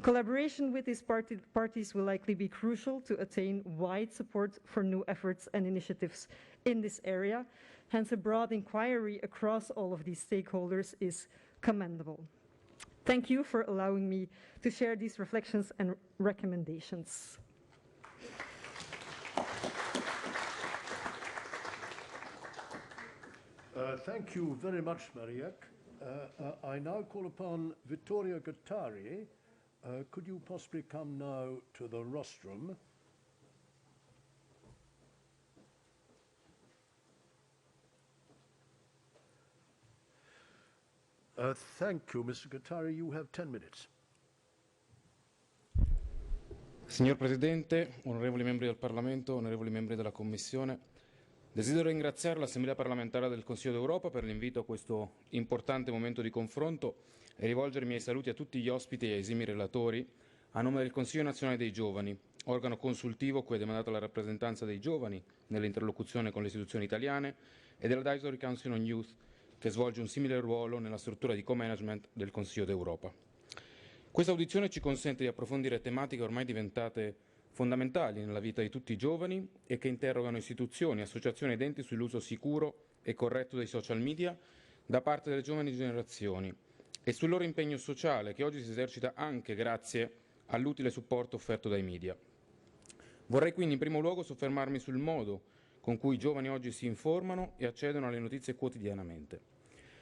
Collaboration with these parties will likely be crucial to attain wide support for new efforts and initiatives in this area. Hence, a broad inquiry across all of these stakeholders is commendable. Thank you for allowing me to share these reflections and recommendations. Thank you very much, Mariek. I now call upon Vittorio Gattari. Could you possibly come now to the rostrum? Thank you, Mr. Gattari. You have 10 minutes. Signor Presidente, onorevoli membri del Parlamento, onorevoli membri della Commissione, desidero ringraziare l'Assemblea parlamentare del Consiglio d'Europa per l'invito a questo importante momento di confronto e rivolgere i miei saluti a tutti gli ospiti e ai esimi relatori a nome del Consiglio nazionale dei giovani, organo consultivo cui è demandata la rappresentanza dei giovani nell'interlocuzione con le istituzioni italiane, e dell'Advisory Council on Youth, che svolge un simile ruolo nella struttura di co-management del Consiglio d'Europa. Questa audizione ci consente di approfondire tematiche ormai diventate fondamentali nella vita di tutti i giovani e che interrogano istituzioni, associazioni ed enti sull'uso sicuro e corretto dei social media da parte delle giovani generazioni e sul loro impegno sociale, che oggi si esercita anche grazie all'utile supporto offerto dai media. Vorrei quindi in primo luogo soffermarmi sul modo con cui i giovani oggi si informano e accedono alle notizie quotidianamente.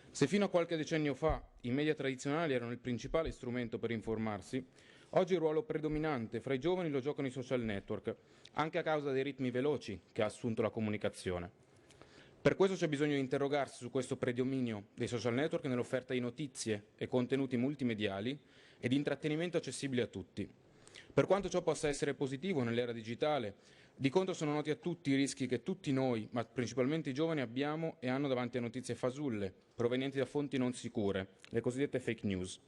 Se fino a qualche decennio fa i media tradizionali erano il principale strumento per informarsi, oggi il ruolo predominante fra i giovani lo giocano i social network, anche a causa dei ritmi veloci che ha assunto la comunicazione. Per questo c'è bisogno di interrogarsi su questo predominio dei social network nell'offerta di notizie e contenuti multimediali e di intrattenimento accessibili a tutti. Per quanto ciò possa essere positivo nell'era digitale, di contro sono noti a tutti i rischi che tutti noi, ma principalmente i giovani, abbiamo e hanno davanti a notizie fasulle, provenienti da fonti non sicure, le cosiddette fake news.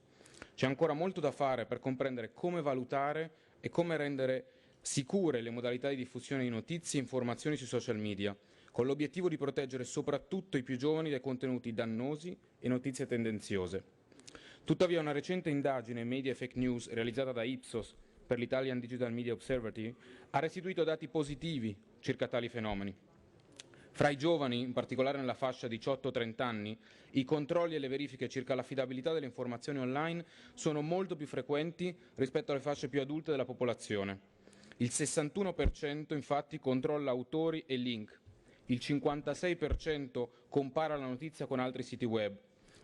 C'è ancora molto da fare per comprendere come valutare e come rendere sicure le modalità di diffusione di notizie e informazioni sui social media, con l'obiettivo di proteggere soprattutto i più giovani dai contenuti dannosi e notizie tendenziose. Tuttavia una recente indagine Media e Fake News realizzata da Ipsos per l'Italian Digital Media Observatory ha restituito dati positivi circa tali fenomeni. Fra i giovani, in particolare nella fascia 18-30 anni, i controlli e le verifiche circa l'affidabilità delle informazioni online sono molto più frequenti rispetto alle fasce più adulte della popolazione. Il 61% infatti controlla autori e link, il 56% compara la notizia con altri siti web,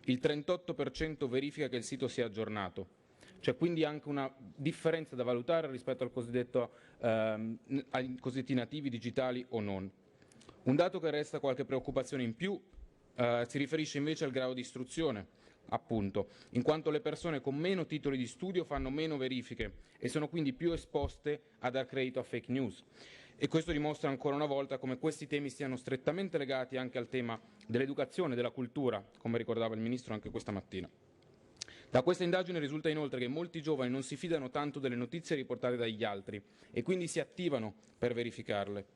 il 38% verifica che il sito sia aggiornato. C'è quindi anche una differenza da valutare rispetto al ai cosiddetti nativi digitali o non. Un dato che resta qualche preoccupazione in più si riferisce invece al grado di istruzione, appunto, in quanto le persone con meno titoli di studio fanno meno verifiche e sono quindi più esposte a dar credito a fake news. E questo dimostra ancora una volta come questi temi stiano strettamente legati anche al tema dell'educazione e della cultura, come ricordava il Ministro anche questa mattina. Da questa indagine risulta inoltre che molti giovani non si fidano tanto delle notizie riportate dagli altri e quindi si attivano per verificarle.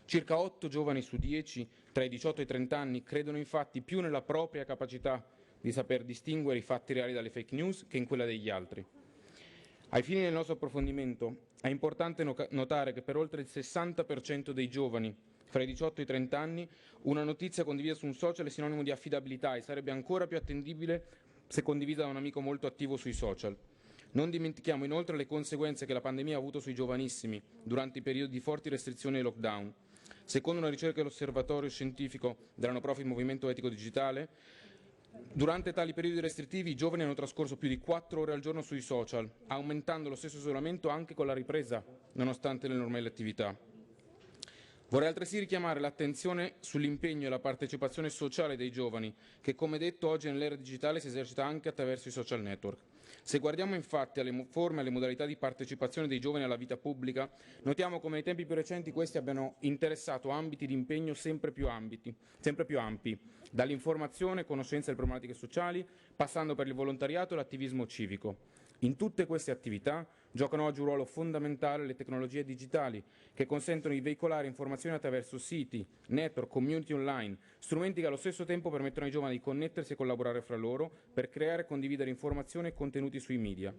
Circa 8 giovani su 10 tra i 18 e i 30 anni credono infatti più nella propria capacità di saper distinguere i fatti reali dalle fake news che in quella degli altri. Ai fini del nostro approfondimento è importante notare che per oltre il 60% dei giovani fra i 18 e i 30 anni una notizia condivisa su un social è sinonimo di affidabilità e sarebbe ancora più attendibile se condivisa da un amico molto attivo sui social. Non dimentichiamo inoltre le conseguenze che la pandemia ha avuto sui giovanissimi durante i periodi di forti restrizioni e lockdown. Secondo una ricerca dell'Osservatorio Scientifico della No Profit Movimento Etico Digitale, durante tali periodi restrittivi i giovani hanno trascorso più di 4 ore al giorno sui social, aumentando lo stesso isolamento anche con la ripresa, nonostante le normali attività. Vorrei altresì richiamare l'attenzione sull'impegno e la partecipazione sociale dei giovani, che come detto oggi nell'era digitale si esercita anche attraverso i social network. Se guardiamo infatti alle forme e alle modalità di partecipazione dei giovani alla vita pubblica, notiamo come nei tempi più recenti questi abbiano interessato ambiti di impegno sempre più ampi, dall'informazione e conoscenza delle problematiche sociali, passando per il volontariato e l'attivismo civico. In tutte queste attività giocano oggi un ruolo fondamentale le tecnologie digitali, che consentono di veicolare informazioni attraverso siti, network, community online, strumenti che allo stesso tempo permettono ai giovani di connettersi e collaborare fra loro per creare e condividere informazioni e contenuti sui media.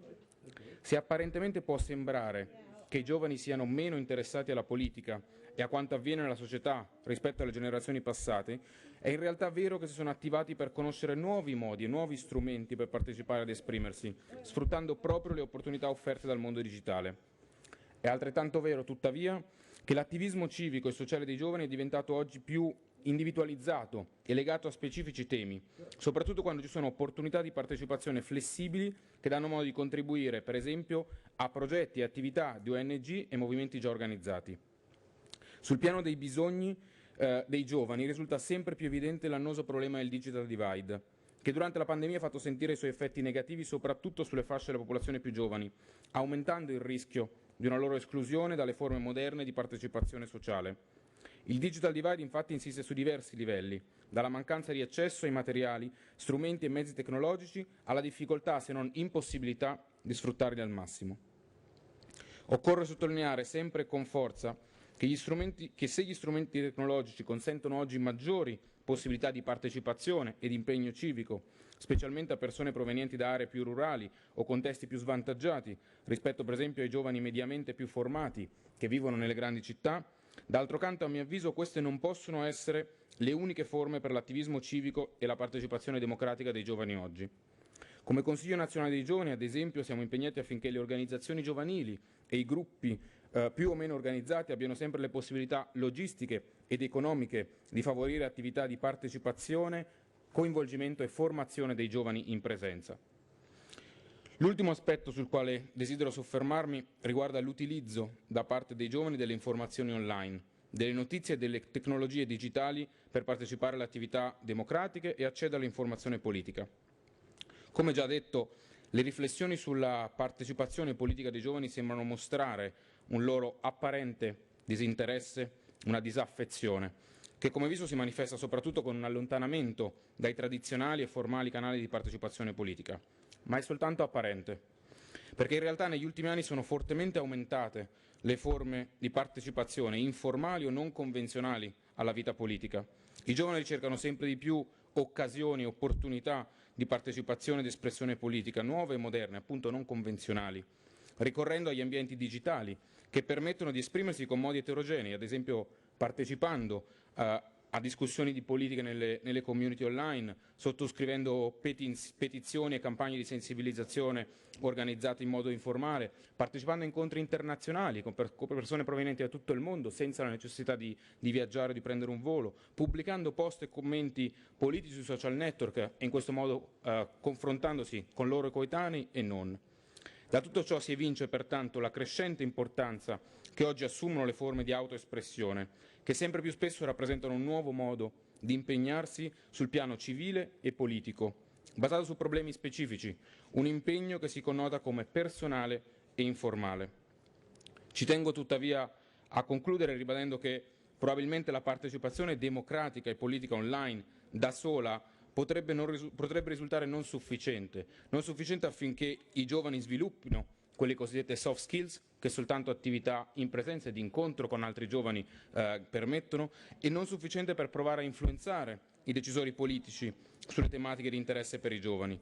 Se apparentemente può sembrare che i giovani siano meno interessati alla politica e a quanto avviene nella società rispetto alle generazioni passate, è in realtà vero che si sono attivati per conoscere nuovi modi e nuovi strumenti per partecipare ed esprimersi, sfruttando proprio le opportunità offerte dal mondo digitale. È altrettanto vero, tuttavia, che l'attivismo civico e sociale dei giovani è diventato oggi più individualizzato e legato a specifici temi, soprattutto quando ci sono opportunità di partecipazione flessibili che danno modo di contribuire, per esempio, a progetti e attività di ONG e movimenti già organizzati. Sul piano dei bisogni dei giovani risulta sempre più evidente l'annoso problema del digital divide, che durante la pandemia ha fatto sentire i suoi effetti negativi soprattutto sulle fasce della popolazione più giovani, aumentando il rischio di una loro esclusione dalle forme moderne di partecipazione sociale. Il digital divide infatti insiste su diversi livelli, dalla mancanza di accesso ai materiali, strumenti e mezzi tecnologici alla difficoltà, se non impossibilità, di sfruttarli al massimo. Occorre sottolineare sempre con forza che se gli strumenti tecnologici consentono oggi maggiori possibilità di partecipazione e di impegno civico, specialmente a persone provenienti da aree più rurali o contesti più svantaggiati, rispetto per esempio ai giovani mediamente più formati che vivono nelle grandi città, d'altro canto a mio avviso queste non possono essere le uniche forme per l'attivismo civico e la partecipazione democratica dei giovani oggi. Come Consiglio nazionale dei giovani, ad esempio, siamo impegnati affinché le organizzazioni giovanili e i gruppi più o meno organizzati abbiano sempre le possibilità logistiche ed economiche di favorire attività di partecipazione, coinvolgimento e formazione dei giovani in presenza. L'ultimo aspetto sul quale desidero soffermarmi riguarda l'utilizzo da parte dei giovani delle informazioni online, delle notizie e delle tecnologie digitali per partecipare alle attività democratiche e accedere all'informazione politica. Come già detto, le riflessioni sulla partecipazione politica dei giovani sembrano mostrare un loro apparente disinteresse, una disaffezione, che come visto si manifesta soprattutto con un allontanamento dai tradizionali e formali canali di partecipazione politica, ma è soltanto apparente, perché in realtà negli ultimi anni sono fortemente aumentate le forme di partecipazione informali o non convenzionali alla vita politica. I giovani ricercano sempre di più occasioni, opportunità di partecipazione ed espressione politica nuove e moderne, appunto non convenzionali, ricorrendo agli ambienti digitali che permettono di esprimersi con modi eterogenei, ad esempio partecipando a discussioni di politica nelle community online, sottoscrivendo petizioni e campagne di sensibilizzazione organizzate in modo informale, partecipando a incontri internazionali con persone provenienti da tutto il mondo senza la necessità di viaggiare o di prendere un volo, pubblicando post e commenti politici sui social network e in questo modo confrontandosi con loro coetanei e non. Da tutto ciò si evince pertanto la crescente importanza che oggi assumono le forme di autoespressione, che sempre più spesso rappresentano un nuovo modo di impegnarsi sul piano civile e politico, basato su problemi specifici, un impegno che si connota come personale e informale. Ci tengo tuttavia a concludere ribadendo che probabilmente la partecipazione democratica e politica online da sola potrebbe risultare non sufficiente affinché i giovani sviluppino quelle cosiddette soft skills che soltanto attività in presenza e di incontro con altri giovani permettono, e non sufficiente per provare a influenzare i decisori politici sulle tematiche di interesse per i giovani.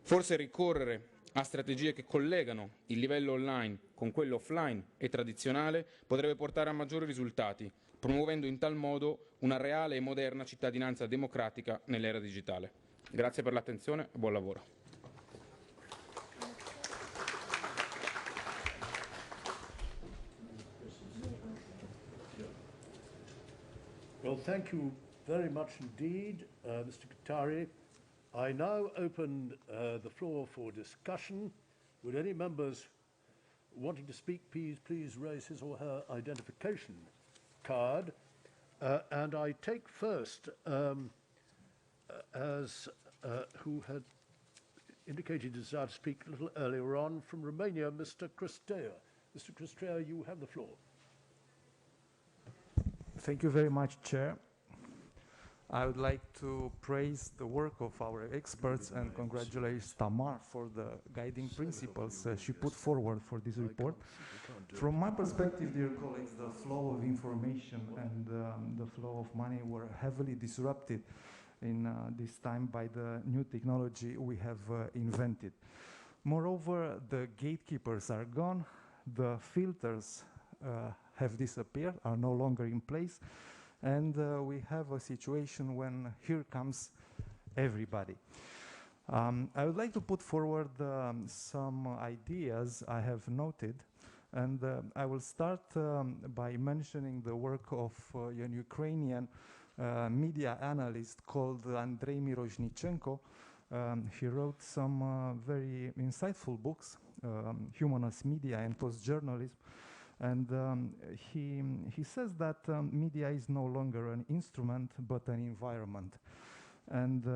Forse ricorrere a strategie che collegano il livello online con quello offline e tradizionale potrebbe portare a maggiori risultati, promuovendo in tal modo una reale e moderna cittadinanza democratica nell'era digitale. Grazie per l'attenzione e buon lavoro. Well, thank you very much indeed, Mr. Qatari. I now open the floor for discussion. Would any members wanting to speak please raise his or her identification card, and I take first as who had indicated his desire to speak a little earlier on from Romania, Mr. Cristea. Mr. Cristea, you have the floor. Thank you very much, Chair. I would like to praise the work of our experts and congratulate Tamar for the guiding principles she put forward for this report. From my perspective, dear colleagues, the flow of information and the flow of money were heavily disrupted in this time by the new technology we have invented. Moreover, the gatekeepers are gone, the filters have disappeared, are no longer in place, and we have a situation when here comes everybody. I would like to put forward some ideas I have noted, and I will start by mentioning the work of an Ukrainian media analyst called Andrei Mirozhnichenko. He wrote some very insightful books, Humanist Media and Post-Journalism, and he says that media is no longer an instrument but an environment. And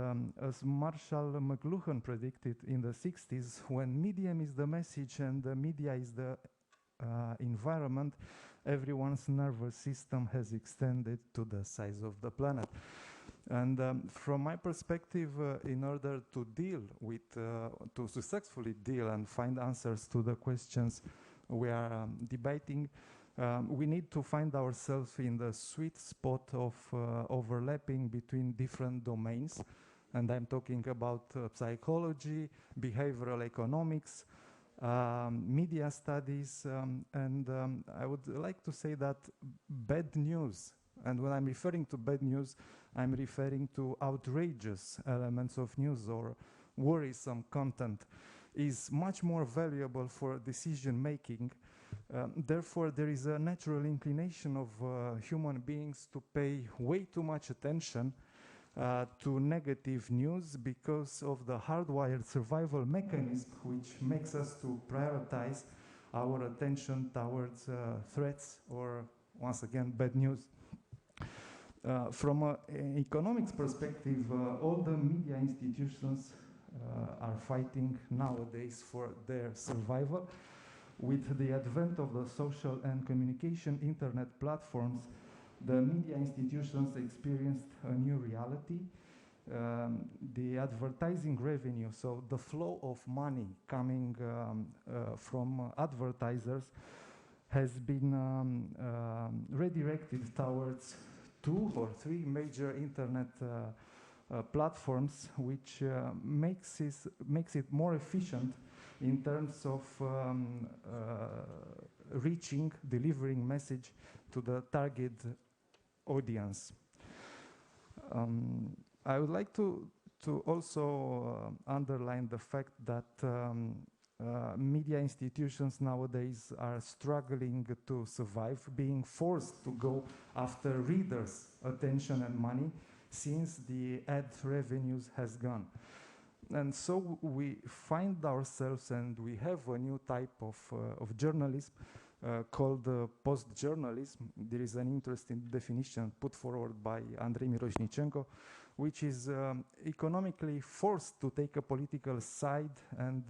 as Marshall McLuhan predicted in the 60s, when medium is the message and the media is the environment, everyone's nervous system has extended to the size of the planet. And from my perspective, in order to deal with, to successfully deal and find answers to the questions we are debating, we need to find ourselves in the sweet spot of overlapping between different domains. And I'm talking about psychology, behavioral economics, media studies, and I would like to say that bad news, and when I'm referring to bad news, I'm referring to outrageous elements of news or worrisome content, is much more valuable for decision making. Therefore, there is a natural inclination of human beings to pay way too much attention to negative news because of the hardwired survival mechanism which makes us to prioritize our attention towards threats or, once again, bad news. From an economics perspective, all the media institutions are fighting nowadays for their survival. With the advent of the social and communication internet platforms, the media institutions experienced a new reality. The advertising revenue, so the flow of money coming from advertisers, has been redirected towards 2 or 3 major internet platforms, which makes it more efficient in terms of delivering message to the target audience. I would like to also underline the fact that media institutions nowadays are struggling to survive, being forced to go after readers' attention and money since the ad revenues has gone. And so we find ourselves, and we have a new type of journalism called post-journalism. There is an interesting definition put forward by Andrei Mirozhnichenko, which is economically forced to take a political side and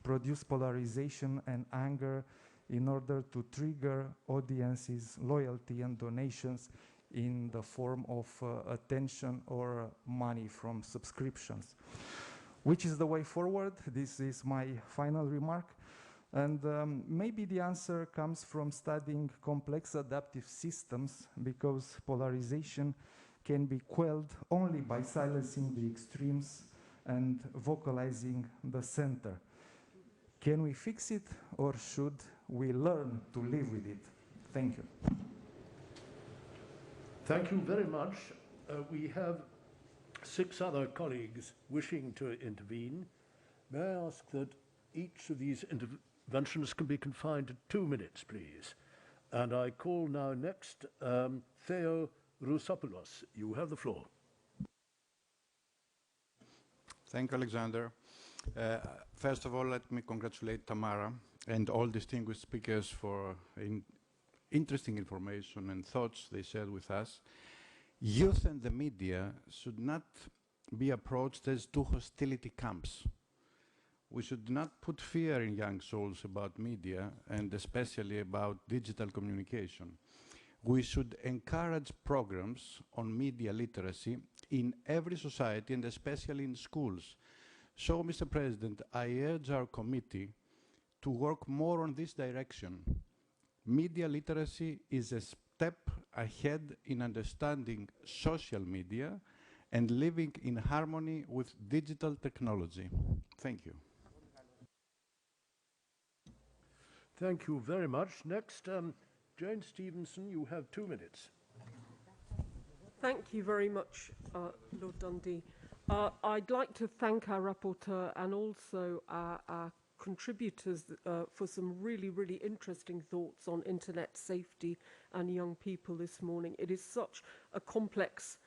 produce polarization and anger in order to trigger audiences' loyalty and donations in the form of attention or money from subscriptions. Which is the way forward? This is my final remark. And maybe the answer comes from studying complex adaptive systems, because polarization can be quelled only by silencing the extremes and vocalizing the center. Can we fix it, or should we learn to live with it? Thank you. Thank you very much. We have 6 other colleagues wishing to intervene. May I ask that each of these interventions can be confined to 2 minutes, please? And I call now next Theo Rousopoulos. You have the floor. Thank you, Alexander. First of all, let me congratulate Tamara and all distinguished speakers for interesting information and thoughts they shared with us. Youth and the media should not be approached as two hostility camps. We should not put fear in young souls about media and especially about digital communication. We should encourage programs on media literacy in every society and especially in schools. So, Mr. President, I urge our committee to work more on this direction. Media literacy is a step ahead in understanding social media and living in harmony with digital technology. Thank you. Thank you very much. Next, Jane Stevenson, you have 2 minutes. Thank you very much, Lord Dundee. I'd like to thank our rapporteur and also our contributors for some really, really interesting thoughts on internet safety and young people this morning. It is such a complex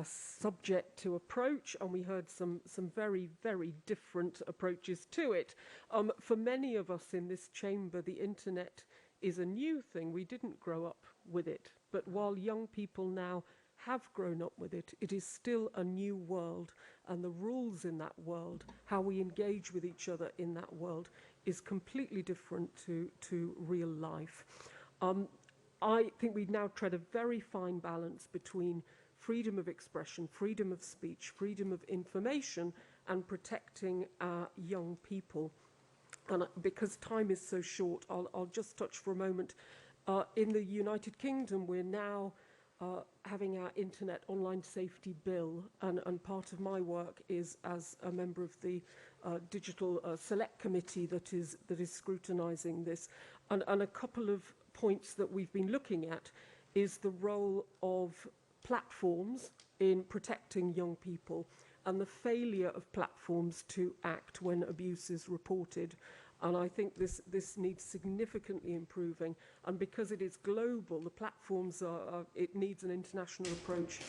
subject to approach, and we heard some very, very different approaches to it. For many of us in this chamber, the internet is a new thing. We didn't grow up with it. But while young people now have grown up with it, it is still a new world, and the rules in that world, how we engage with each other in that world, is completely different to real life. I think we now tread a very fine balance between freedom of expression, freedom of speech, freedom of information, and protecting our young people. And because time is so short, I'll just touch for a moment. In the United Kingdom, we're now having our Internet Online Safety Bill, and part of my work is as a member of the Digital Select Committee that is scrutinising this. And a couple of points that we've been looking at is the role of platforms in protecting young people and the failure of platforms to act when abuse is reported. And I think this needs significantly improving. And because it is global, the platforms it needs an international approach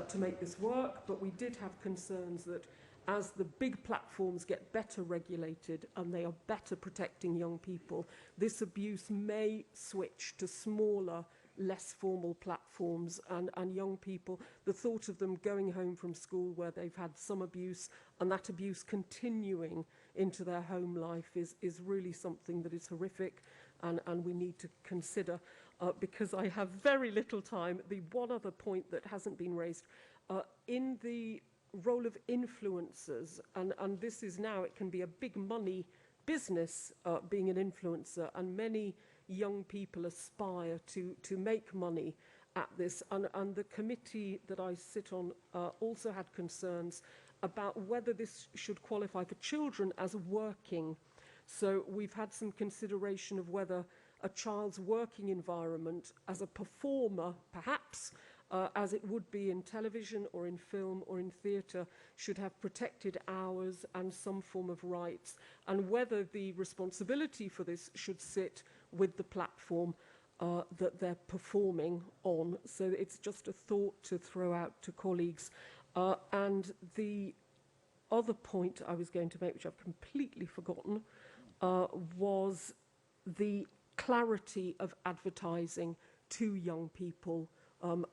to make this work. But we did have concerns that as the big platforms get better regulated and they are better protecting young people, this abuse may switch to smaller, less formal platforms, and young people, the thought of them going home from school where they've had some abuse and that abuse continuing into their home life is really something that is horrific, and we need to consider. Because I have very little time, the one other point that hasn't been raised, in the role of influencers, and this is now, it can be a big money business being an influencer, and many young people aspire to make money at this, and the committee that I sit on also had concerns about whether this should qualify for children as working. So we've had some consideration of whether a child's working environment as a performer, perhaps, as it would be in television or in film or in theatre, should have protected hours and some form of rights, and whether the responsibility for this should sit with the platform that they're performing on. So it's just a thought to throw out to colleagues. And the other point I was going to make, which I've completely forgotten, was the clarity of advertising to young people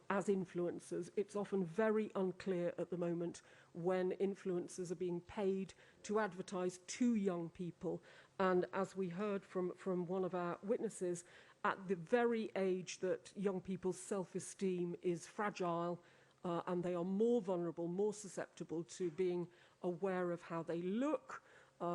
as influencers. It's often very unclear at the moment when influencers are being paid to advertise to young people. And as we heard from one of our witnesses, at the very age that young people's self-esteem is fragile, and they are more vulnerable, more susceptible to being aware of how they look,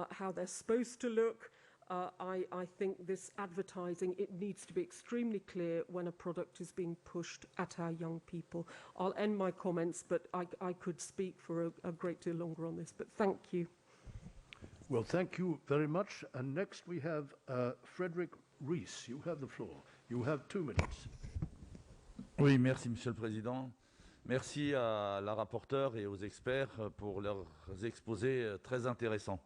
how they're supposed to look. I think this advertising, it needs to be extremely clear when a product is being pushed at our young people. I'll end my comments, but I could speak for a great deal longer on this, but thank you. Well, thank you very much. And next we have Frederick Rees. You have the floor. You have 2 minutes. Oui, merci, Monsieur le Président. Merci à la rapporteure et aux experts pour leurs exposés très intéressants.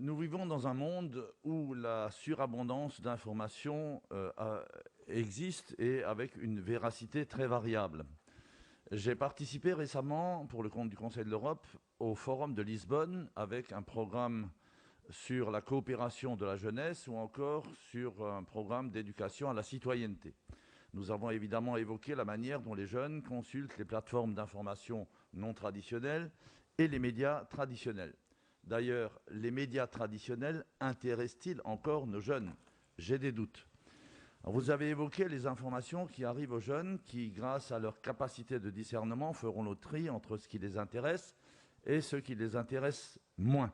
Nous vivons dans un monde où la surabondance d'informations existe et avec une véracité très variable. J'ai participé récemment, pour le compte du Conseil de l'Europe, au Forum de Lisbonne avec un programme sur la coopération de la jeunesse ou encore sur un programme d'éducation à la citoyenneté. Nous avons évidemment évoqué la manière dont les jeunes consultent les plateformes d'information non traditionnelles et les médias traditionnels. D'ailleurs, les médias traditionnels intéressent-ils encore nos jeunes? J'ai des doutes. Alors, vous avez évoqué les informations qui arrivent aux jeunes qui, grâce à leur capacité de discernement, feront le tri entre ce qui les intéresse et ce qui les intéresse moins.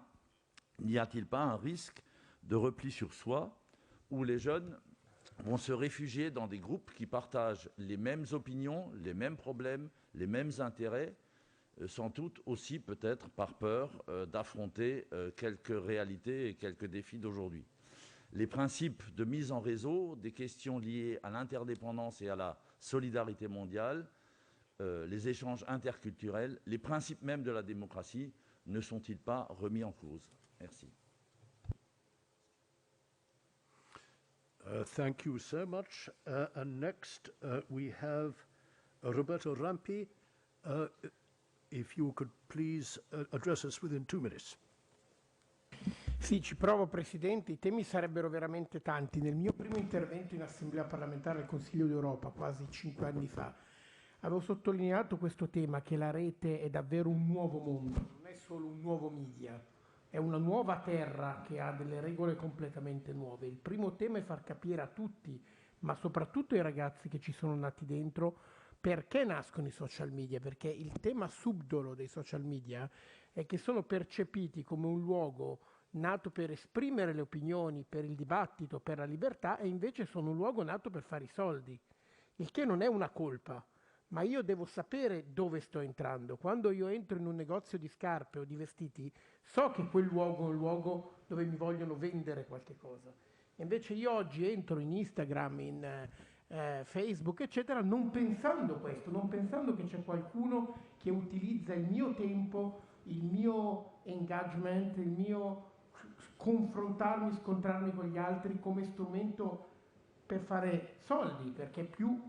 N'y a-t-il pas un risque de repli sur soi où les jeunes vont se réfugier dans des groupes qui partagent les mêmes opinions, les mêmes problèmes, les mêmes intérêts, sans doute aussi peut-être par peur d'affronter quelques réalités et quelques défis d'aujourd'hui. Les principes de mise en réseau, des questions liées à l'interdépendance et à la solidarité mondiale, les échanges interculturels, les principes même de la démocratie ne sont-ils pas remis en cause? Merci. Thank you so much. And next we have Roberto Rampi. If you could please address us within 2 minutes. Sì, ci provo Presidente, i temi sarebbero veramente tanti. Nel mio primo intervento in Assemblea parlamentare al Consiglio d'Europa, quasi 5 anni fa, avevo sottolineato questo tema, che la rete è davvero un nuovo mondo, non è solo un nuovo media, è una nuova terra che ha delle regole completamente nuove. Il primo tema è far capire a tutti, ma soprattutto ai ragazzi che ci sono nati dentro, perché nascono i social media, perché il tema subdolo dei social media è che sono percepiti come un luogo nato per esprimere le opinioni, per il dibattito, per la libertà, e invece sono un luogo nato per fare i soldi, il che non è una colpa, ma io devo sapere dove sto entrando. Quando io entro in un negozio di scarpe o di vestiti, so che quel luogo è un luogo dove mi vogliono vendere qualche cosa. E invece io oggi entro in Instagram, in Facebook, eccetera, non pensando questo, non pensando che c'è qualcuno che utilizza il mio tempo, il mio engagement, il mio confrontarmi, scontrarmi con gli altri come strumento per fare soldi, perché più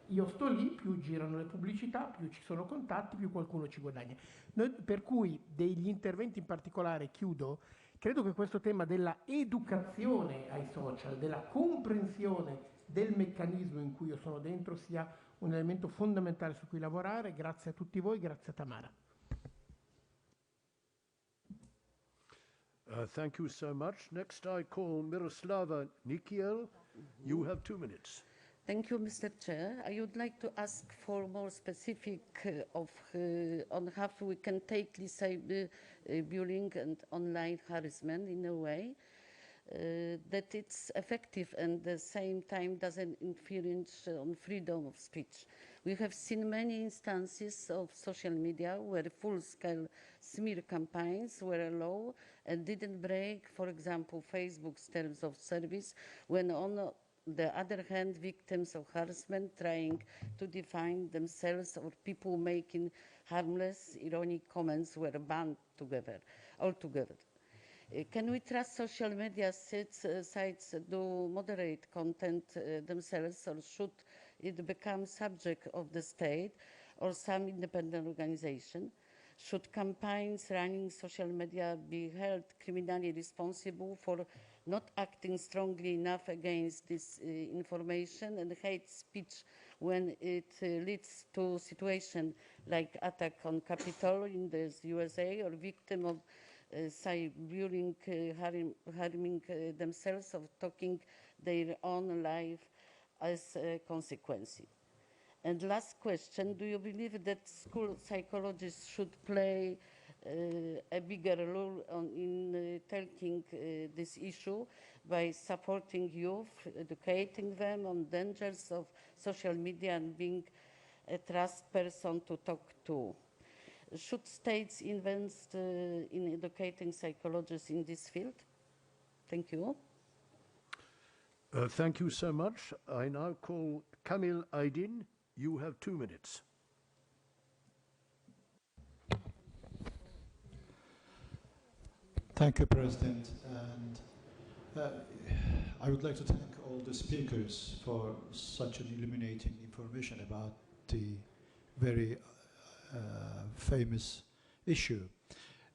io sto lì, più girano le pubblicità, più ci sono contatti, più qualcuno ci guadagna. Per cui degli interventi in particolare, chiudo, credo che questo tema della educazione ai social, della comprensione del meccanismo in cui io sono dentro sia un elemento fondamentale su cui lavorare. Grazie a tutti voi, grazie a Tamara. Thank you so much. Next I call Miroslava Nikiel. You have 2 minutes. Thank you, Mr. Chair. I would like to ask for more specific on how we can take this bullying and online harassment in a way that it's effective and at the same time doesn't infringe on freedom of speech. We have seen many instances of social media where full-scale smear campaigns were allowed and didn't break, for example, Facebook's terms of service, when on the other hand, victims of harassment trying to define themselves or people making harmless, ironic comments were banned altogether. Can we trust social media sites to moderate content themselves, or should it become subject of the state or some independent organization? Should campaigns running social media be held criminally responsible for not acting strongly enough against this information and hate speech when it leads to situations like attack on Capitol in the USA, or victim of cyberbullying harming themselves or taking their own life as a consequence? And last question, do you believe that school psychologists should play a bigger role in tackling this issue by supporting youth, educating them on dangers of social media and being a trust person to talk to? Should states invest in educating psychologists in this field? Thank you. Thank you so much. I now call Kamil Aydin. You have 2 minutes. Thank you, President. And I would like to thank all the speakers for such an illuminating information about the very famous issue.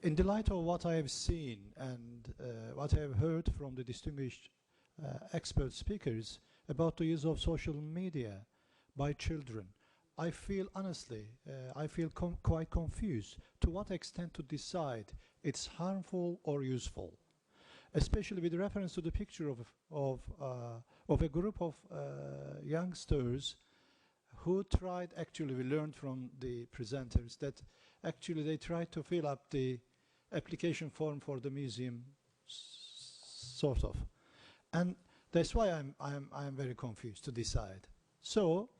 In the light of what I have seen and what I have heard from the distinguished expert speakers about the use of social media by children, I feel honestly, I feel quite confused to what extent to decide it's harmful or useful, especially with reference to the picture of a group of youngsters who tried, actually we learned from the presenters that actually they tried to fill up the application form for the museum, sort of. And that's why I'm very confused to decide. So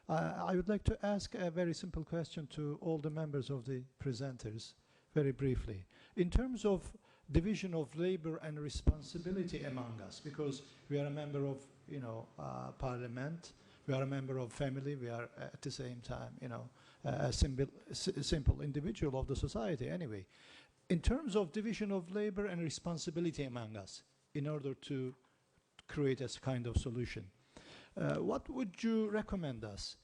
I would like to ask a very simple question to all the members of the presenters, very briefly. In terms of division of labor and responsibility among us, because we are a member of, you know, parliament, we are a member of family, we are at the same time, you know, a simple individual of the society anyway. In terms of division of labor and responsibility among us, in order to create a kind of solution, what would you recommend us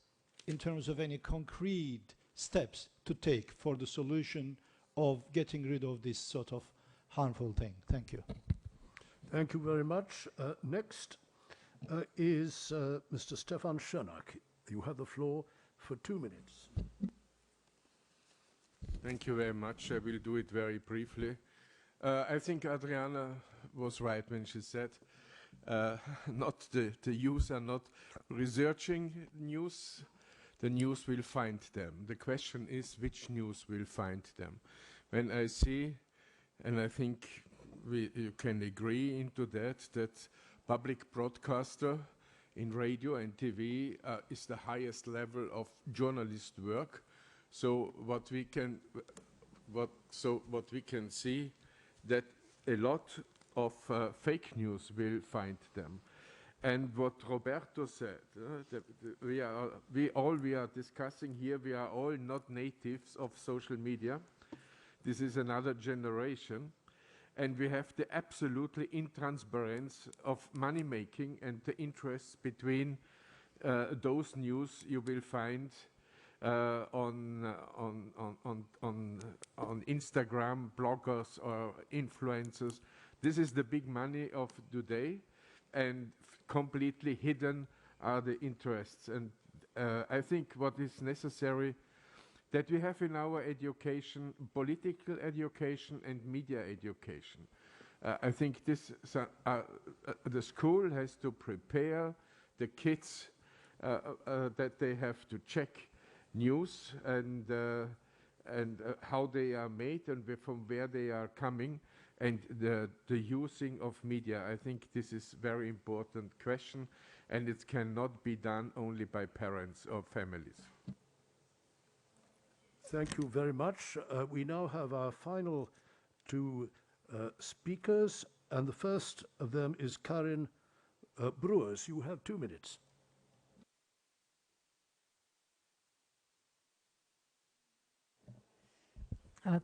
in terms of any concrete steps to take for the solution of getting rid of this sort of harmful thing? Thank you. Thank you very much. Next is Mr. Stefan Schönack. You have the floor for 2 minutes. Thank you very much. I will do it very briefly. I think Adriana was right when she said not the youth are not researching news. The news will find them. The question is which news will find them. When I see, and I think you can agree into that public broadcaster in radio and TV is the highest level of journalist work. So what we can see that a lot of fake news will find them. And what Roberto said, we are discussing here, we are all not natives of social media. This is another generation. And we have the absolutely intransparence of money making and the interests between those news you will find on Instagram, bloggers or influencers. This is the big money of today, and completely hidden are the interests. And I think what is necessary that we have in our education, political education and media education. I think this the school has to prepare the kids that they have to check news and how they are made and from where they are coming, and the using of media. I think this is very important question, and it cannot be done only by parents or families. Thank you very much. We now have our final two speakers, and the first of them is Karin Brewers. You have 2 minutes.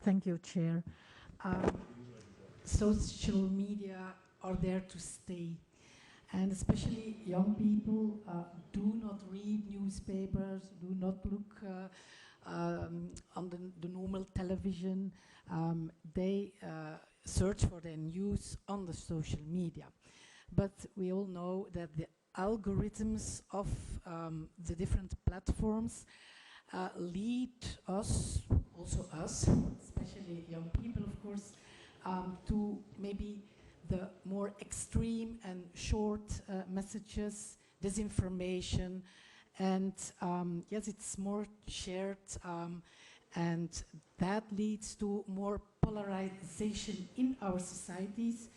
Thank you, Chair. Social media are there to stay, and especially young people do not read newspapers, do not look on the normal television. They search for their news on the social media. But we all know that the algorithms of the different platforms lead us, also us, especially young people, of course, to maybe the more extreme and short messages, disinformation, and yes, it's more shared, and that leads to more polarization in our societies,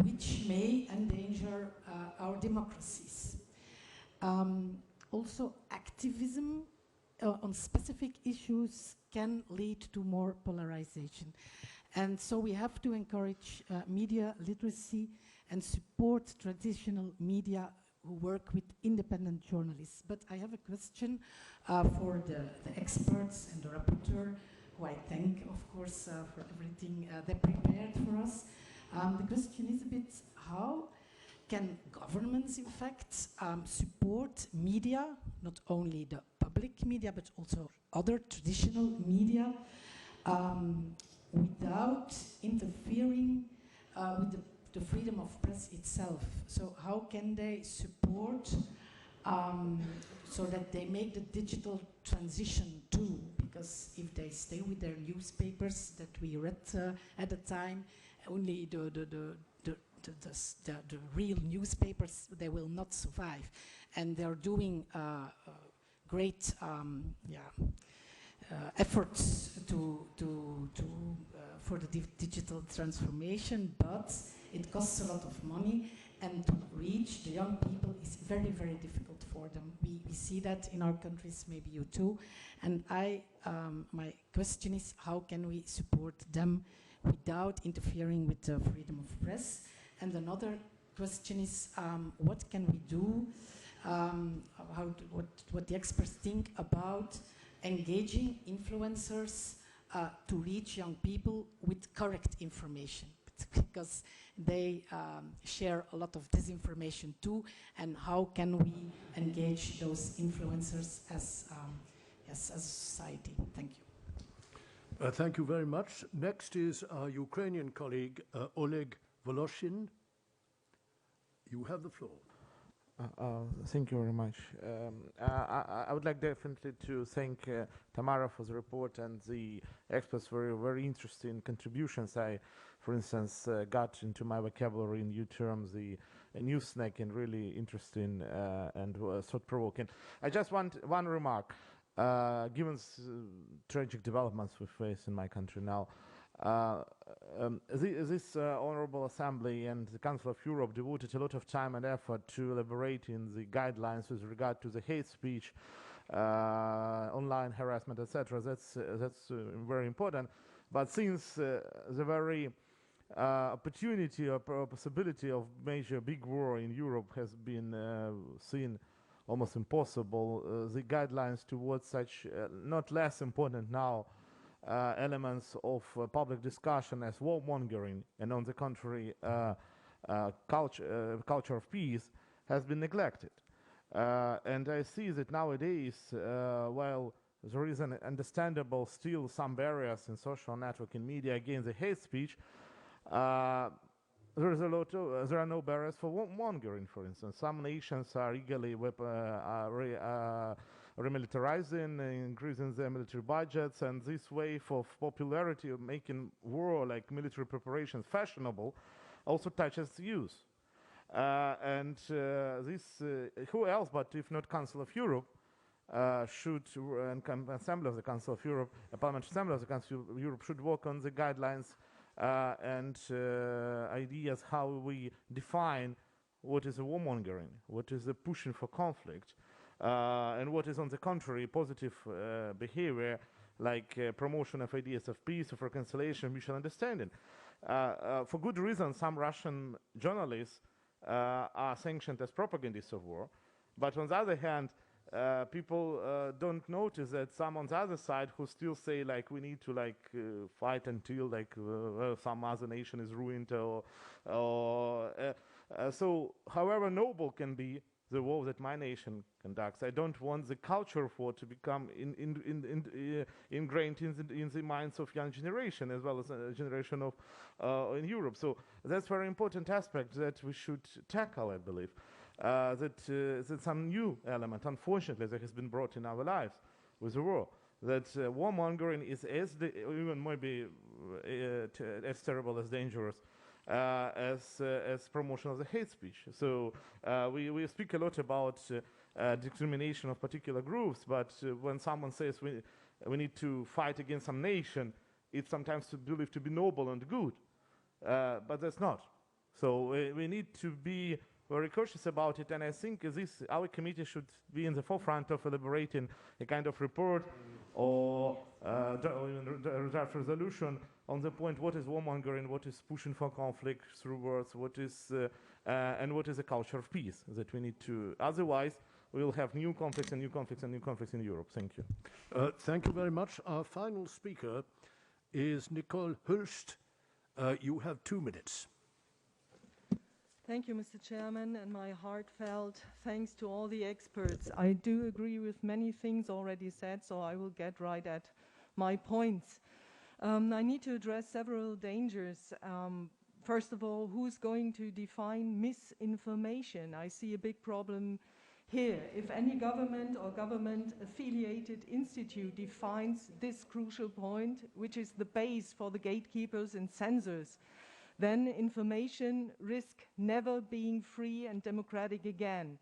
which may endanger our democracies. Also, activism on specific issues can lead to more polarization. And so we have to encourage media literacy and support traditional media who work with independent journalists. But I have a question for the experts and the rapporteur, who I thank, of course, for everything they prepared for us. The question is a bit, how can governments, in fact, support media, not only the public media, but also other traditional media, with without interfering with the freedom of press itself. So how can they support so that they make the digital transition too? Because if they stay with their newspapers that we read at the time, only the real newspapers, they will not survive. And they're doing great efforts for the digital transformation, but it costs a lot of money, and to reach the young people is very, very difficult for them. We see that in our countries, maybe you too. And my question is, how can we support them without interfering with the freedom of press? And another question is, what can we do? What the experts think about engaging influencers to reach young people with correct information, because they share a lot of disinformation too, and how can we engage those influencers as a society? Thank you. Thank you very much. Next is our Ukrainian colleague, Oleg Voloshin. You have the floor. Thank you very much. I would like definitely to thank Tamara for the report and the experts for very interesting contributions. I, for instance, got into my vocabulary in new terms the news snack, and really interesting and thought-provoking. I just want one remark. Given tragic developments we face in my country now, this Honorable Assembly and the Council of Europe devoted a lot of time and effort to elaborating the guidelines with regard to the hate speech, online harassment, etc. That's very important. But since the very opportunity or possibility of major big war in Europe has been seen almost impossible, the guidelines towards such not less important now elements of public discussion as warmongering and, on the contrary, culture of peace has been neglected. And I see that nowadays, while there is an understandable still some barriers in social networking media against the hate speech, there are no barriers for warmongering, for instance. Some nations are eagerly remilitarizing, increasing their military budgets, and this wave of popularity of making war, like military preparations, fashionable, also touches youth. And who else but if not Council of Europe should, and Assembly of the Council of Europe, Parliamentary Assembly of the Council of Europe should work on the guidelines and ideas how we define what is a warmongering, what is a pushing for conflict, and what is, on the contrary, positive behavior, like promotion of ideas of peace, of reconciliation, mutual understanding. For good reason, some Russian journalists are sanctioned as propagandists of war, but on the other hand, people don't notice that some on the other side who still say, like, we need to fight until some other nation is ruined, so however noble can be the war that my nation conducts, I don't want the culture of war to become ingrained in the minds of young generation, as well as a generation of in Europe. So that's a very important aspect that we should tackle, I believe. That some new element, unfortunately, that has been brought in our lives with the war. That warmongering is even maybe as terrible, as dangerous as promotion of the hate speech. So we speak a lot about discrimination of particular groups, but when someone says we need to fight against some nation, it's sometimes believed to be noble and good, but that's not. So we need to be very cautious about it, and I think our committee should be in the forefront of elaborating a kind of report or draft resolution on the point what is warmongering, what is pushing for conflict through words, what is and what is a culture of peace that we need to. Otherwise, we will have new conflicts and new conflicts and new conflicts in Europe. Thank you. Thank you very much. Our final speaker is Nicole Hulst. You have 2 minutes. Thank you, Mr. Chairman, and my heartfelt thanks to all the experts. I do agree with many things already said, so I will get right at my points. I need to address several dangers. First of all, who's going to define misinformation? I see a big problem here. If any government or government-affiliated institute defines this crucial point, which is the base for the gatekeepers and censors, then information risks never being free and democratic again.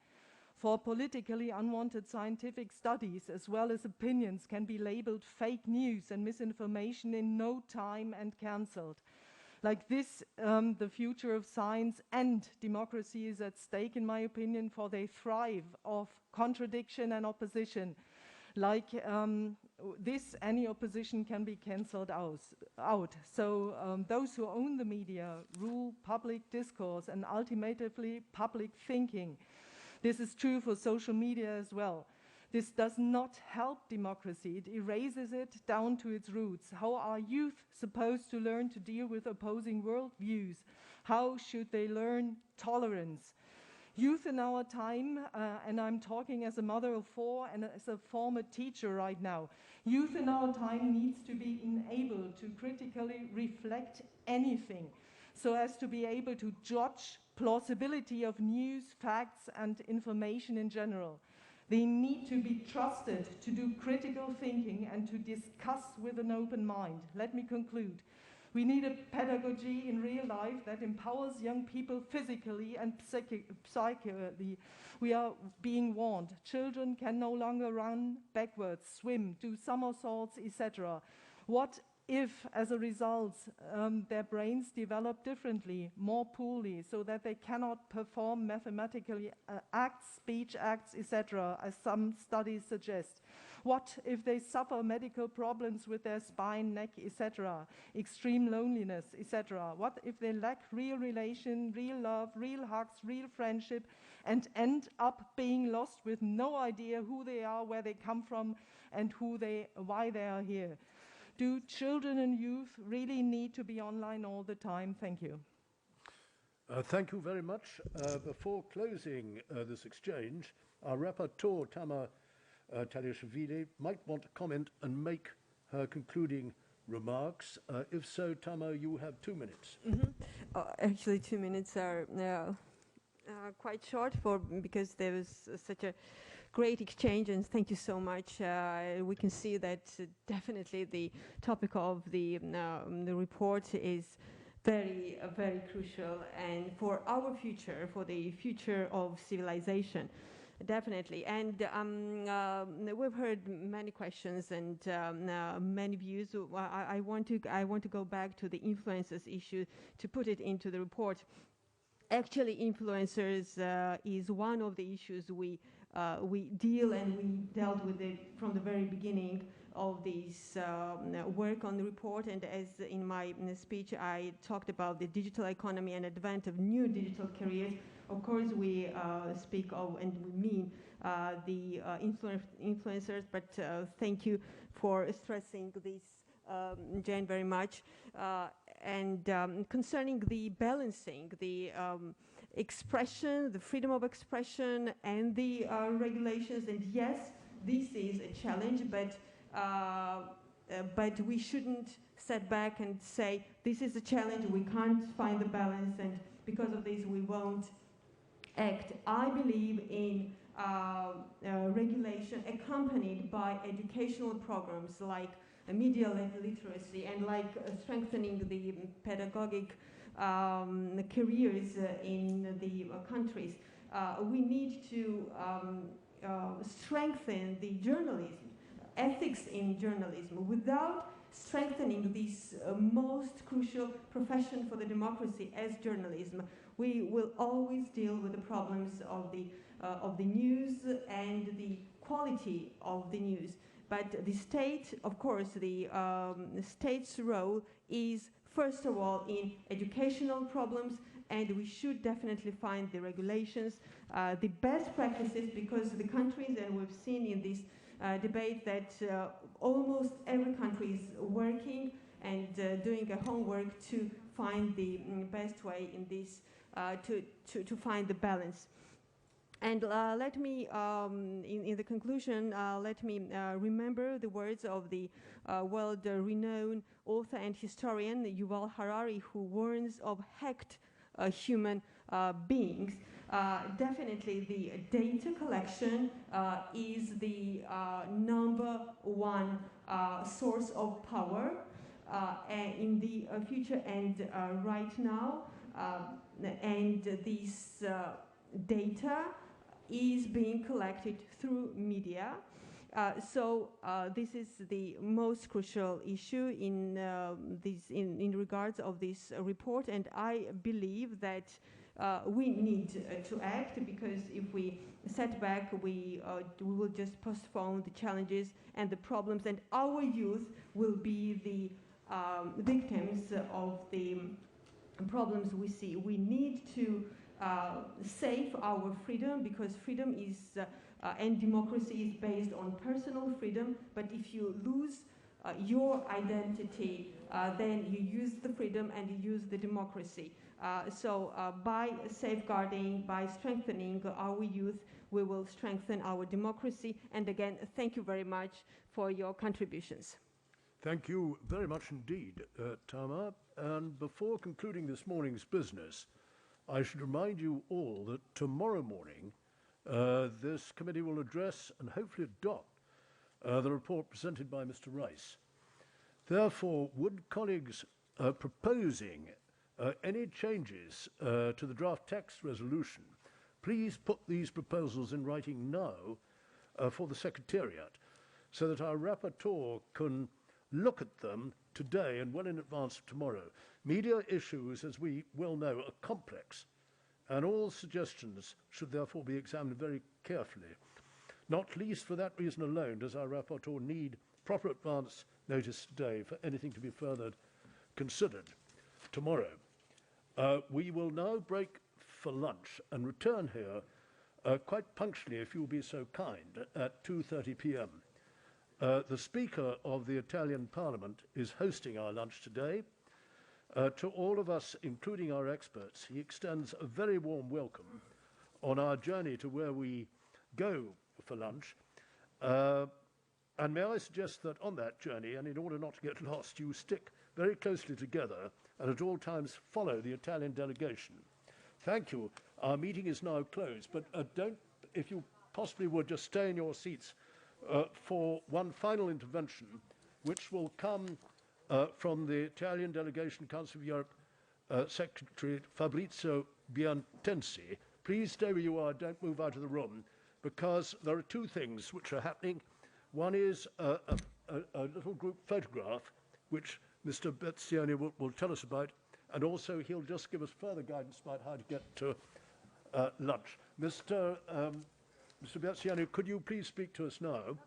For politically unwanted scientific studies as well as opinions can be labeled fake news and misinformation in no time and cancelled. Like this, the future of science and democracy is at stake, in my opinion, for they thrive of contradiction and opposition. Like this, any opposition can be cancelled out. So those who own the media rule public discourse and ultimately public thinking. This is true for social media as well. This does not help democracy. It erases it down to its roots. How are youth supposed to learn to deal with opposing worldviews? How should they learn tolerance? Youth in our time, and I'm talking as a mother of 4 and as a former teacher right now, youth in our time needs to be enabled to critically reflect anything so as to be able to judge plausibility of news, facts, and information in general. They need to be trusted to do critical thinking and to discuss with an open mind. Let me conclude. We need a pedagogy in real life that empowers young people physically and psychically. We are being warned. Children can no longer run backwards, swim, do somersaults, etc. What if, as a result, their brains develop differently, more poorly, so that they cannot perform mathematically acts, speech acts, etc., as some studies suggest? What if they suffer medical problems with their spine, neck, etc., extreme loneliness, etc.? What if they lack real relation, real love, real hugs, real friendship, and end up being lost with no idea who they are, where they come from, and why they are here? Do children and youth really need to be online all the time? Thank you. Thank you very much. Before closing this exchange, our rapporteur, Tamar Taliashvili, might want to comment and make her concluding remarks. If so, Tamar, you have 2 minutes. Actually, 2 minutes are quite short because there was such a great exchange, and thank you so much. We can see that definitely the topic of the report is very, very crucial, and for our future, for the future of civilization, definitely. And we've heard many questions and many views. I want to go back to the influencers issue to put it into the report. Actually, influencers is one of the issues we deal, and we dealt with it from the very beginning of this work on the report. And as in my speech, I talked about the digital economy and advent of new digital careers. Of course, we speak of and we mean the influencers, but thank you for stressing this, Jane, very much. And concerning the balancing, the expression, the freedom of expression, and the regulations, and yes, this is a challenge, but we shouldn't sit back and say, this is a challenge, we can't find the balance, and because of this we won't act. I believe in regulation accompanied by educational programs like media literacy and like strengthening the pedagogic careers in the countries. We need to strengthen the journalism, ethics in journalism. Without strengthening this most crucial profession for the democracy as journalism, we will always deal with the problems of the news and the quality of the news. But the state, of course, the state's role is, first of all, in educational problems, and we should definitely find the regulations, the best practices, because the countries, and we've seen in this debate that almost every country is working and doing a homework to find the best way in this, to find the balance. And let me, in the conclusion, let me remember the words of the world-renowned author and historian Yuval Harari, who warns of hacked human beings. Definitely the data collection is the number one source of power in the future and right now. And this data is being collected through media. So this is the most crucial issue in regards of this report, and I believe that we need to act, because if we set back, we will just postpone the challenges and the problems, and our youth will be the victims of the problems we see. We need to save our freedom, because freedom is and democracy is based on personal freedom. But if you lose your identity, then you use the freedom and you use the democracy. So by safeguarding, by strengthening our youth, we will strengthen our democracy. And again, thank you very much for your contributions. Thank you very much indeed, Tama. And before concluding this morning's business, I should remind you all that tomorrow morning this committee will address and hopefully adopt the report presented by Mr. Rice. Therefore, would colleagues proposing any changes to the draft text resolution please put these proposals in writing now for the Secretariat, so that our rapporteur can look at them today and well in advance of tomorrow. Media issues, as we well know, are complex, and all suggestions should therefore be examined very carefully. Not least for that reason alone does our rapporteur need proper advance notice today for anything to be further considered tomorrow. We will now break for lunch and return here quite punctually, if you'll be so kind, at 2:30 p.m. The Speaker of the Italian Parliament is hosting our lunch today. To all of us, including our experts, he extends a very warm welcome on our journey to where we go for lunch. And may I suggest that on that journey, and in order not to get lost, you stick very closely together and at all times follow the Italian delegation. Thank you. Our meeting is now closed, but don't, if you possibly would, just stay in your seats for one final intervention, which will come from the Italian Delegation Council of Europe Secretary Fabrizio Biantensi. Please stay where you are, don't move out of the room, because there are two things which are happening. One is a little group photograph, which Mr. Bezzioni will tell us about, and also he'll just give us further guidance about how to get to lunch. Mr. Bezzioni, could you please speak to us now?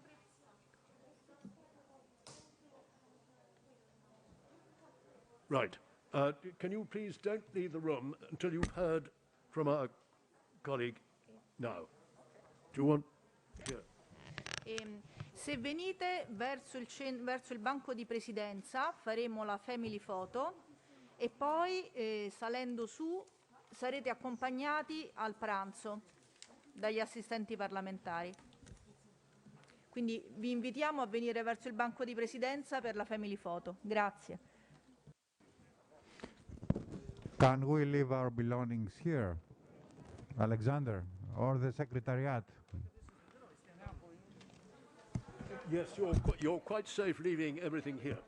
Right. Can you please don't leave the room until you've heard from our colleague now. Do you want? Here. Se venite verso il banco di presidenza faremo la family photo e poi salendo su sarete accompagnati al pranzo dagli assistenti parlamentari. Quindi vi invitiamo a venire verso il banco di presidenza per la family photo. Grazie. Can we leave our belongings here, Alexander, or the Secretariat? Yes, you're quite safe leaving everything here.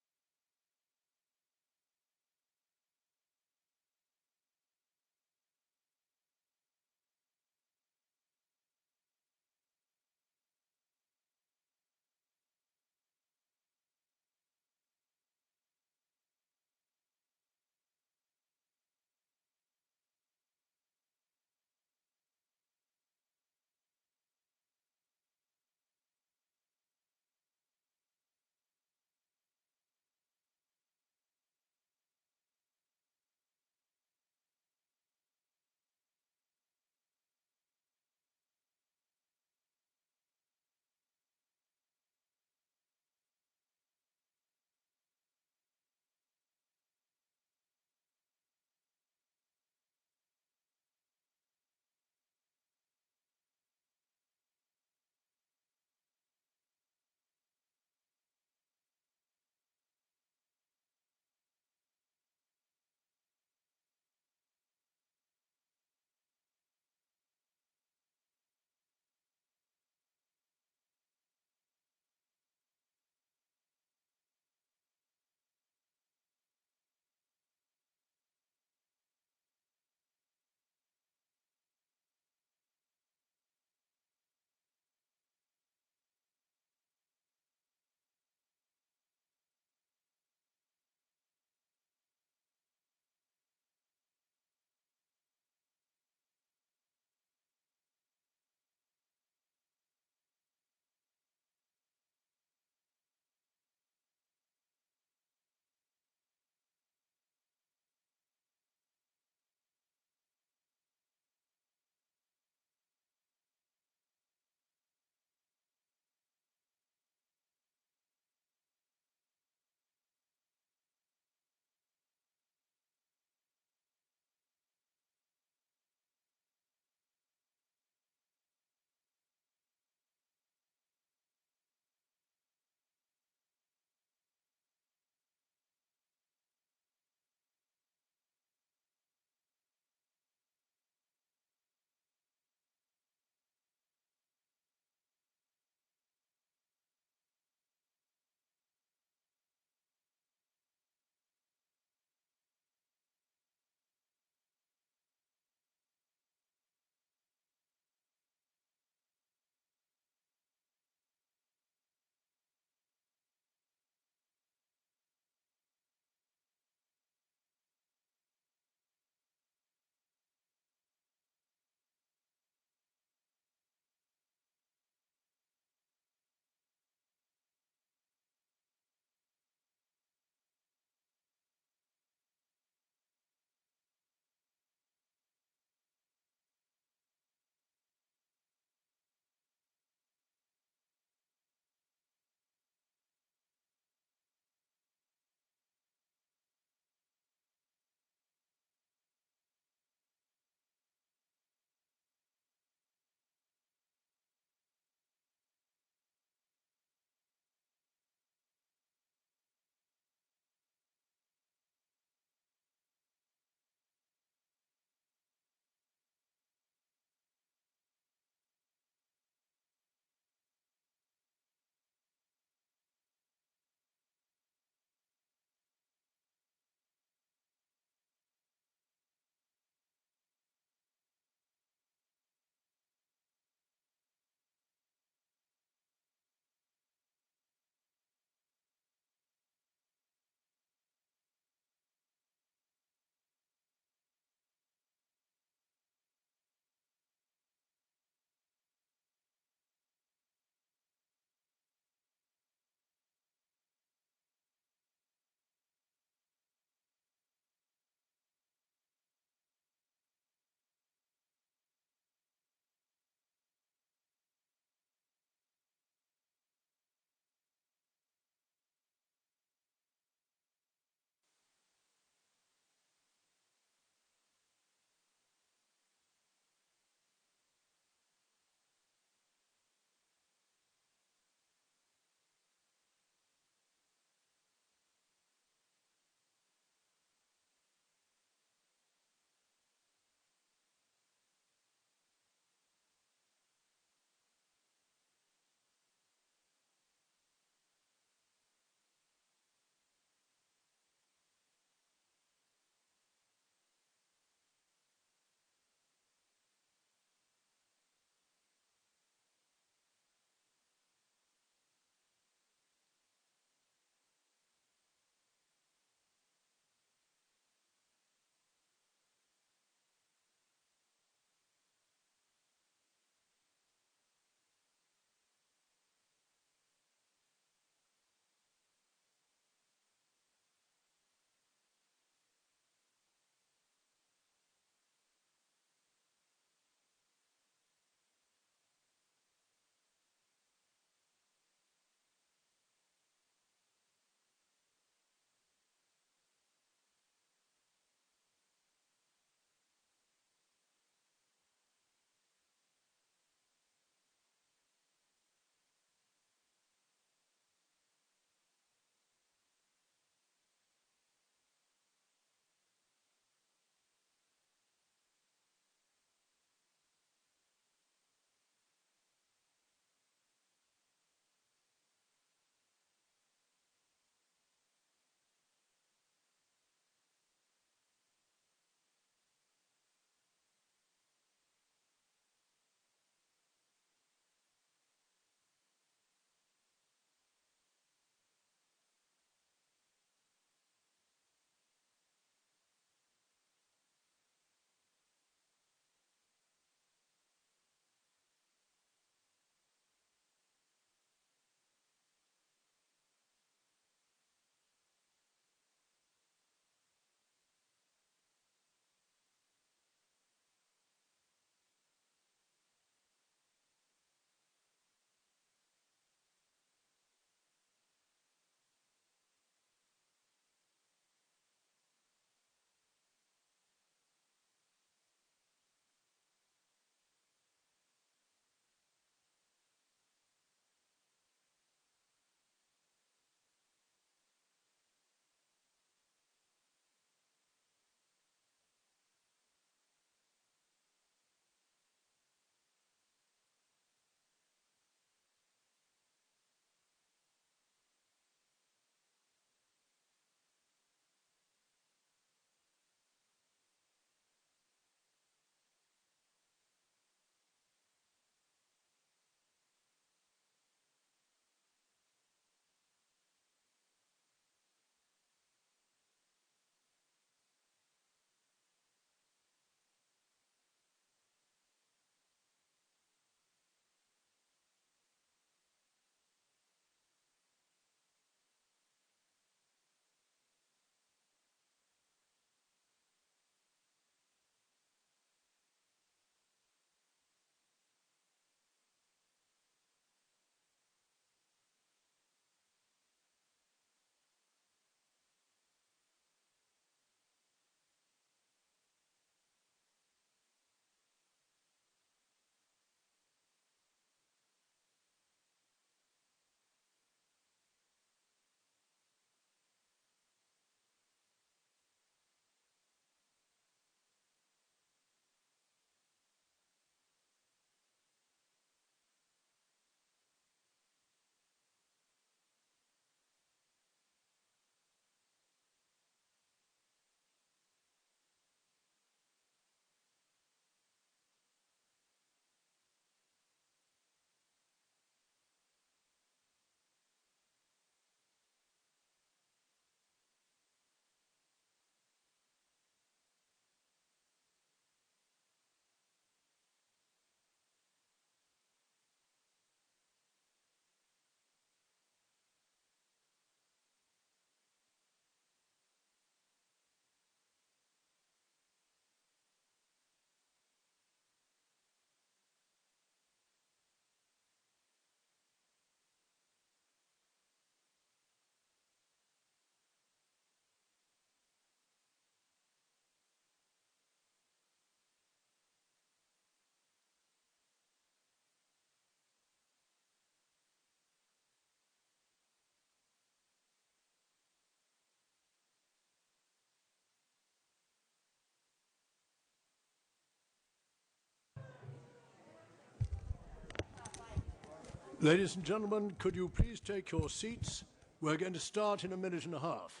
Ladies and gentlemen, could you please take your seats? We're going to start in a minute and a half.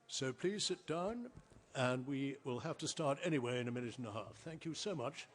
So please sit down, and we will have to start anyway in a minute and a half. Thank you so much.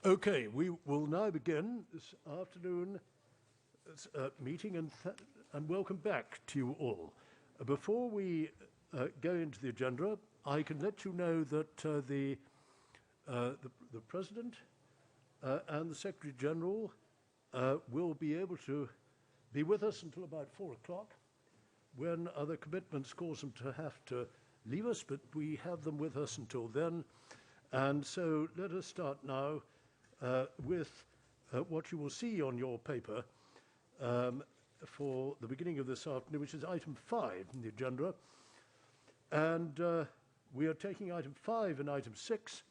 Okay, we will now begin this afternoon meeting, and welcome back to you all. Before we go into the agenda, I can let you know that the President and the Secretary General will be able to be with us until about 4 o'clock, when other commitments cause them to have to leave us, but we have them with us until then. And so let us start now with what you will see on your paper for the beginning of this afternoon, which is item 5 in the agenda. And we are taking item 5 and item 6,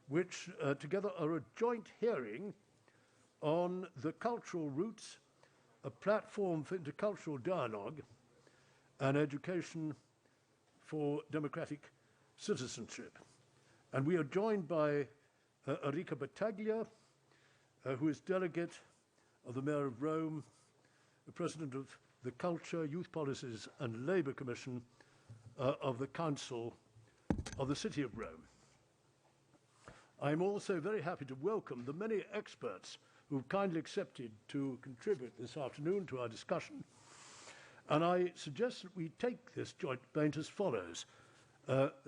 which together are a joint hearing on the cultural roots, a platform for intercultural dialogue and education for democratic citizenship. And we are joined by Enrica Battaglia, who is delegate of the Mayor of Rome, the President of the Culture, Youth Policies and Labour Commission of the Council of the City of Rome. I'm also very happy to welcome the many experts who've kindly accepted to contribute this afternoon to our discussion. And I suggest that we take this joint debate as follows.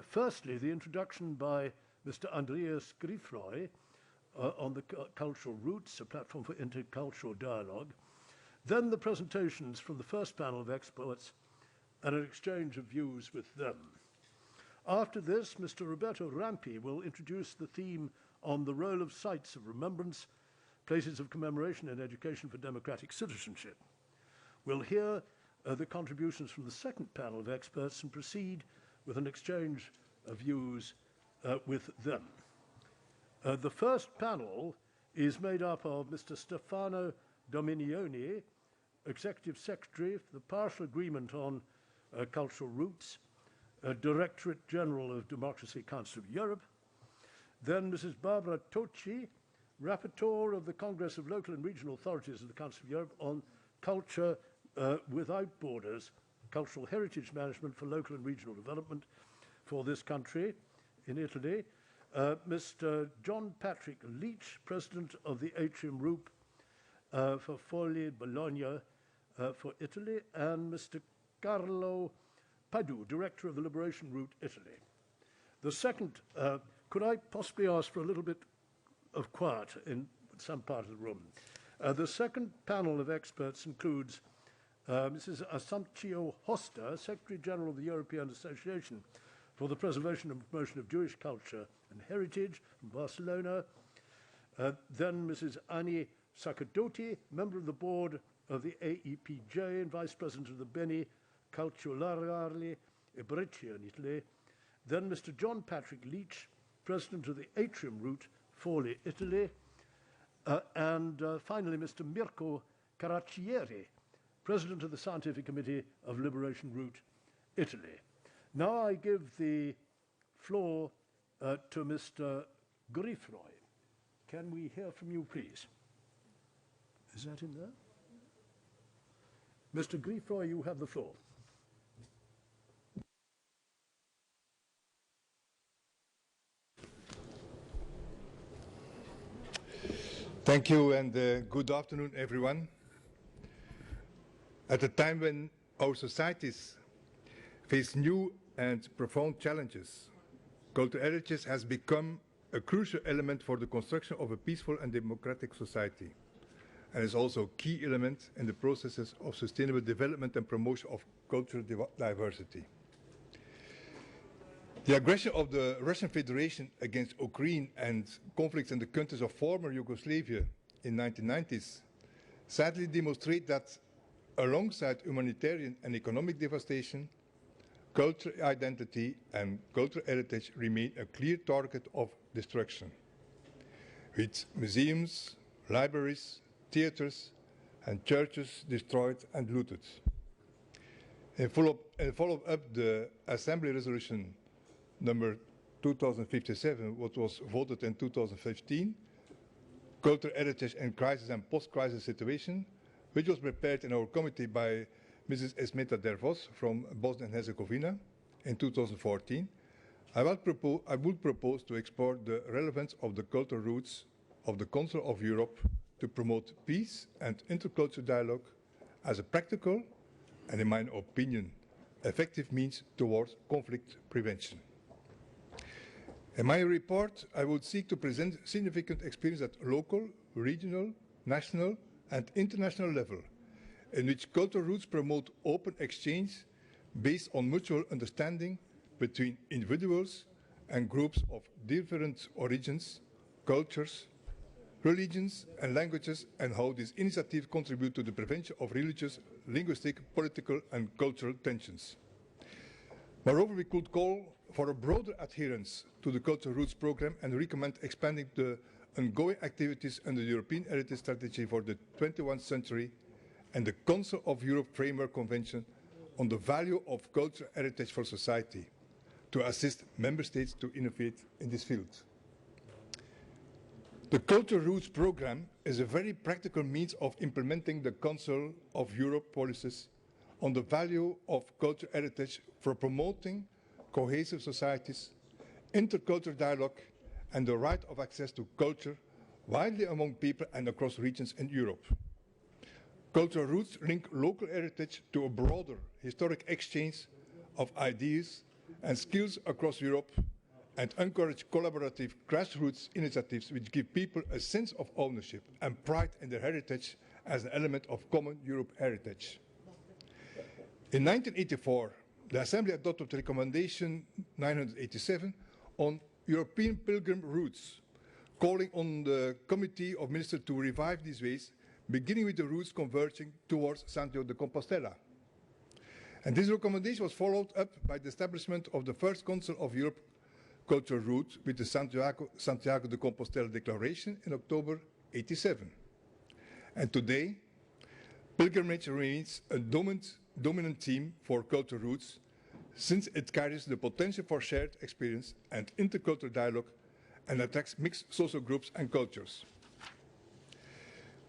Firstly, the introduction by Mr. Andreas Grifroy on the cultural roots, a platform for intercultural dialogue. Then the presentations from the first panel of experts and an exchange of views with them. After this, Mr. Roberto Rampi will introduce the theme on the role of sites of remembrance, places of commemoration in education for democratic citizenship. We'll hear the contributions from the second panel of experts and proceed with an exchange of views with them. The first panel is made up of Mr. Stefano Dominioni, Executive Secretary for the Partial Agreement on Cultural Roots, Directorate General of Democracy Council of Europe. Then Mrs. Barbara Tocci, Rapporteur of the Congress of Local and Regional Authorities of the Council of Europe on Culture Without Borders, Cultural Heritage Management for Local and Regional Development for this country in Italy. Mr. John Patrick Leach, President of the Atrium Group for Foglie Bologna for Italy, and Mr. Carlo Padu, Director of the Liberation Route Italy. The second, could I possibly ask for a little bit of quiet in some part of the room? The second panel of experts includes Mrs. Assumpcio Hosta, Secretary General of the European Association for the Preservation and Promotion of Jewish Culture and Heritage from Barcelona. Then Mrs. Annie Sacerdoti, Member of the Board of the AEPJ and Vice President of the Beni Culturali e Breccia in Italy. Then Mr. John Patrick Leach, President of the Atrium Route, Forlì, Italy. And finally, Mr. Mirko Caraccieri, President of the Scientific Committee of Liberation Route, Italy. Now I give the floor to Mr. Grifroy. Can we hear from you, please? Is that in there? Mr. Grifroy, you have the floor. Thank you, and good afternoon, everyone. At a time when our societies face new and profound challenges, cultural heritage has become a crucial element for the construction of a peaceful and democratic society, and is also a key element in the processes of sustainable development and promotion of cultural diversity. The aggression of the Russian Federation against Ukraine and conflicts in the countries of former Yugoslavia in the 1990s sadly demonstrate that alongside humanitarian and economic devastation, cultural identity and cultural heritage remain a clear target of destruction, with museums, libraries, theatres and churches destroyed and looted. In follow-up, the Assembly resolution number 2057, what was voted in 2015, Cultural Heritage in Crisis and Post-Crisis Situation, which was prepared in our committee by Mrs. Esmeta Dervos from Bosnia and Herzegovina in 2014, I would propose to explore the relevance of the cultural roots of the Council of Europe to promote peace and intercultural dialogue as a practical and, in my opinion, effective means towards conflict prevention. In my report, I would seek to present significant experience at local, regional, national and international level, in which cultural roots promote open exchange based on mutual understanding between individuals and groups of different origins, cultures, religions and languages, and how these initiatives contribute to the prevention of religious, linguistic, political and cultural tensions. Moreover, we could call for a broader adherence to the Cultural Roots Programme and recommend expanding the ongoing activities under the European Heritage Strategy for the 21st century and the Council of Europe Framework Convention on the value of cultural heritage for society to assist member states to innovate in this field. The Cultural Roots Programme is a very practical means of implementing the Council of Europe policies on the value of cultural heritage for promoting cohesive societies, intercultural dialogue, and the right of access to culture widely among people and across regions in Europe. Cultural roots link local heritage to a broader historic exchange of ideas and skills across Europe and encourage collaborative grassroots initiatives which give people a sense of ownership and pride in their heritage as an element of common Europe heritage. In 1984, the Assembly adopted Recommendation 987 on European pilgrim routes, calling on the Committee of Ministers to revive these ways, beginning with the routes converging towards Santiago de Compostela. And this recommendation was followed up by the establishment of the first Council of Europe cultural route with the Santiago de Compostela Declaration in October 1987. And today, pilgrimage remains a dominant theme for cultural routes, since it carries the potential for shared experience and intercultural dialogue and attracts mixed social groups and cultures.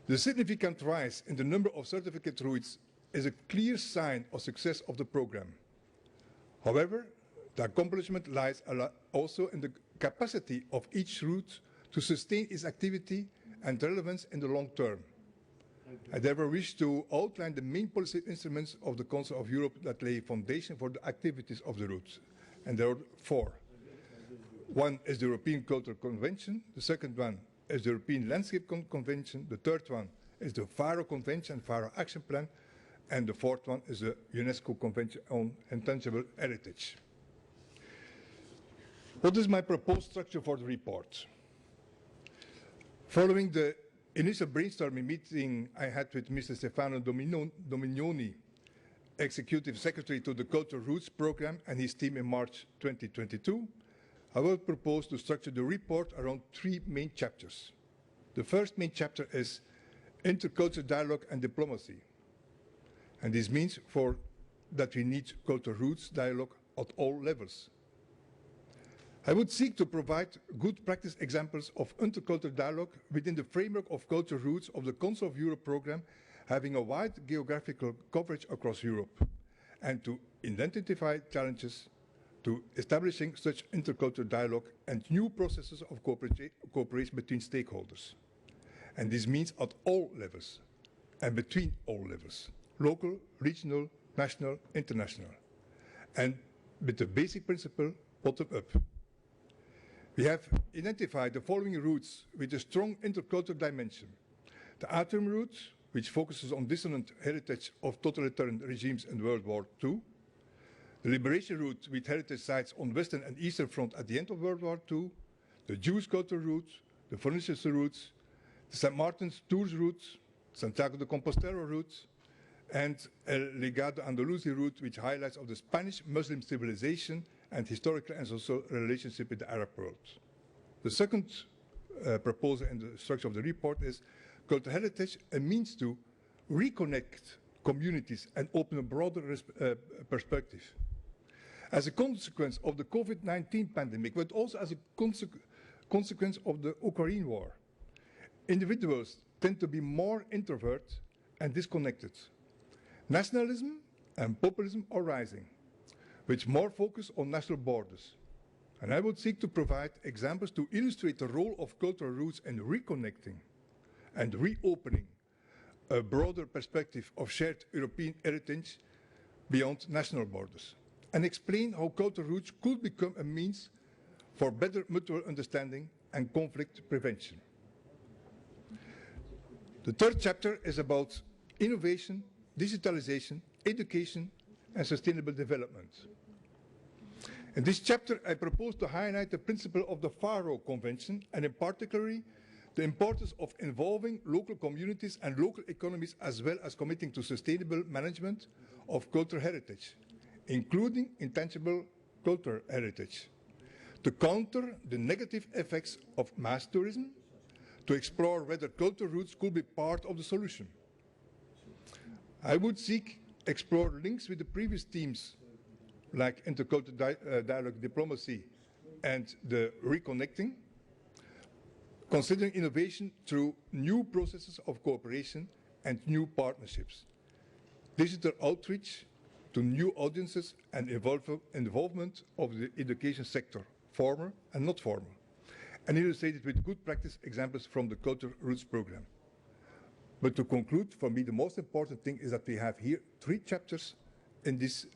The significant rise in the number of certificate routes is a clear sign of success of the program. However, the accomplishment lies also in the capacity of each route to sustain its activity and relevance in the long term. I therefore wish to outline the main policy instruments of the Council of Europe that lay foundation for the activities of the route. And there are four. One is the European Cultural Convention, the second one is the European Landscape Convention, the third one is the Faro Convention and Faro Action Plan, and the fourth one is the UNESCO Convention on Intangible Heritage. What is my proposed structure for the report? Following the initial brainstorming meeting I had with Mr. Stefano Dominioni, Executive Secretary to the Cultural Roots Programme, and his team in March 2022, I will propose to structure the report around three main chapters. The first main chapter is intercultural dialogue and diplomacy. And this means that we need cultural roots dialogue at all levels. I would seek to provide good practice examples of intercultural dialogue within the framework of cultural roots of the Council of Europe programme, having a wide geographical coverage across Europe, and to identify challenges to establishing such intercultural dialogue and new processes of cooperation between stakeholders. And this means at all levels and between all levels, local, regional, national, international, and with the basic principle bottom up. We have identified the following routes with a strong intercultural dimension. The Atrium route, which focuses on dissonant heritage of totalitarian regimes in World War II. the liberation route with heritage sites on Western and Eastern Front at the end of World War II, the Jewish culture route, the furniture routes, the St. Martin's Tours route, Santiago de Compostela route, and El Legado Andalusi route, which highlights of the Spanish Muslim civilization and historical and social relationship with the Arab world. The second proposal in the structure of the report is cultural heritage, a means to reconnect communities and open a broader perspective. As a consequence of the COVID-19 pandemic, but also as a consequence of the Ukraine war, individuals tend to be more introvert and disconnected. Nationalism and populism are rising, with more focus on national borders. And I would seek to provide examples to illustrate the role of cultural roots in reconnecting and reopening a broader perspective of shared European heritage beyond national borders, and explain how cultural roots could become a means for better mutual understanding and conflict prevention. The third chapter is about innovation, digitalization, education, and sustainable development. In this chapter, I propose to highlight the principle of the Faro Convention, and in particular, the importance of involving local communities and local economies, as well as committing to sustainable management of cultural heritage, including intangible cultural heritage, to counter the negative effects of mass tourism, to explore whether cultural roots could be part of the solution. I would explore links with the previous themes, like intercultural dialogue diplomacy and the reconnecting, considering innovation through new processes of cooperation and new partnerships, digital outreach to new audiences, and involvement of the education sector, formal and not formal, and illustrated with good practice examples from the Cultural Roots program. But to conclude, for me the most important thing is that we have here 3 chapters in this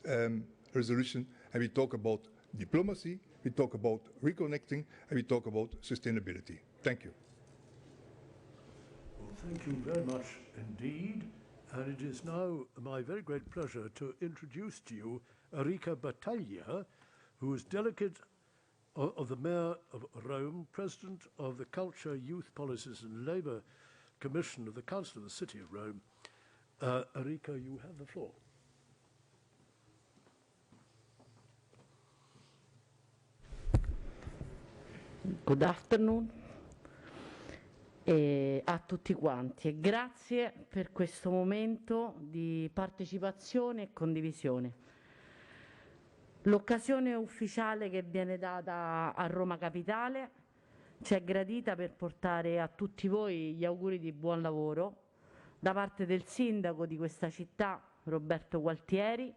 resolution, and we talk about diplomacy, we talk about reconnecting, and we talk about sustainability. Thank you. Well, thank you very much indeed. And it is now my very great pleasure to introduce to you Erika Battaglia, who is delegate of the Mayor of Rome, President of the Culture, Youth Policies and Labour Commission of the Council of the City of Rome. Erika, you have the floor. Good afternoon a tutti quanti e grazie per questo momento di partecipazione e condivisione. L'occasione ufficiale che viene data a Roma Capitale ci è gradita per portare a tutti voi gli auguri di buon lavoro da parte del sindaco di questa città, Roberto Gualtieri,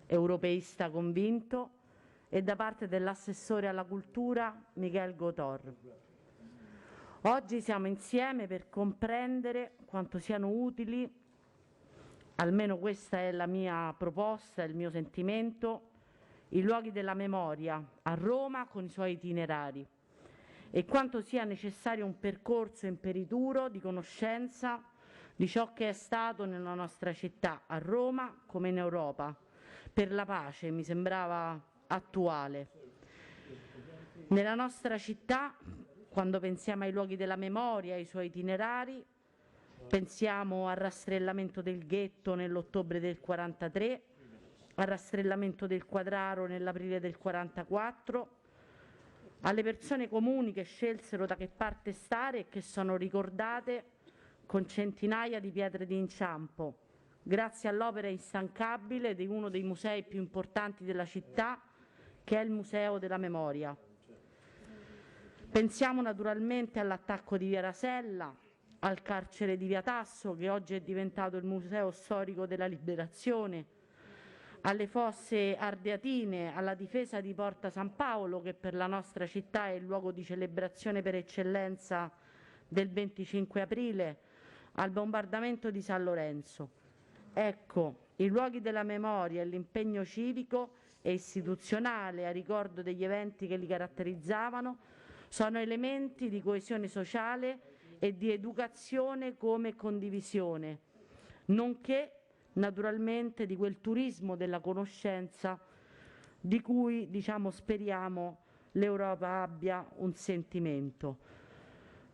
europeista convinto, e da parte dell'assessore alla cultura Michel Gotor. Oggi siamo insieme per comprendere quanto siano utili, almeno questa è la mia proposta, il mio sentimento, i luoghi della memoria a Roma con i suoi itinerari e quanto sia necessario un percorso imperituro di conoscenza di ciò che è stato nella nostra città, a Roma come in Europa, per la pace, mi sembrava attuale. Nella nostra città, quando pensiamo ai luoghi della memoria, ai suoi itinerari, pensiamo al rastrellamento del ghetto nell'ottobre del 43, al rastrellamento del Quadraro nell'aprile del 44, alle persone comuni che scelsero da che parte stare e che sono ricordate con centinaia di pietre d'inciampo, grazie all'opera instancabile di uno dei musei più importanti della città, che è il Museo della Memoria. Pensiamo naturalmente all'attacco di Via Rasella, al carcere di Via Tasso, che oggi è diventato il Museo Storico della Liberazione, alle fosse ardeatine, alla difesa di Porta San Paolo, che per la nostra città è il luogo di celebrazione per eccellenza del 25 aprile, al bombardamento di San Lorenzo. Ecco, i luoghi della memoria e l'impegno civico e istituzionale a ricordo degli eventi che li caratterizzavano sono elementi di coesione sociale e di educazione come condivisione, nonché naturalmente di quel turismo della conoscenza di cui, speriamo l'Europa abbia un sentimento.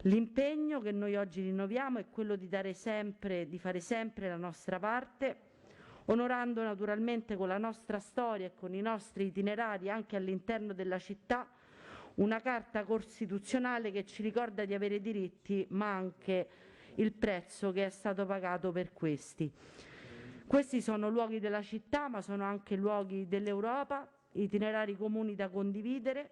L'impegno che noi oggi rinnoviamo è quello di fare sempre la nostra parte, onorando naturalmente con la nostra storia e con i nostri itinerari anche all'interno della città una carta costituzionale che ci ricorda di avere diritti, ma anche il prezzo che è stato pagato per questi. Questi sono luoghi della città, ma sono anche luoghi dell'Europa, itinerari comuni da condividere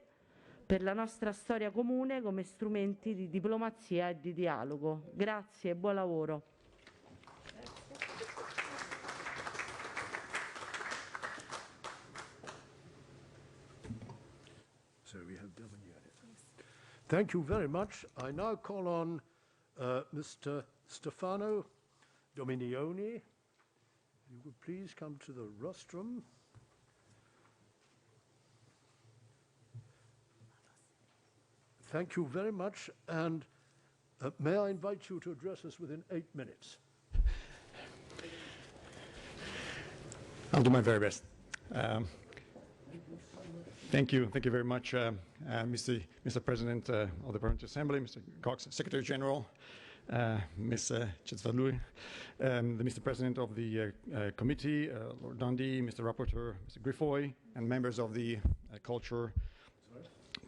per la nostra storia comune come strumenti di diplomazia e di dialogo. Grazie e buon lavoro. So we have Thank you very much. I now call on Mr. Stefano Dominioni. You would please come to the rostrum. Thank you very much, and may I invite you to address us within 8 minutes. I'll do my very best. Thank you very much, Mr. President of the Parliamentary Assembly, Mr. Cox, Secretary General, Ms. Chetzvalui, the Mr. President of the Committee, Lord Dundee, Mr. Rapporteur, Mr. Griffoy, and members of the Culture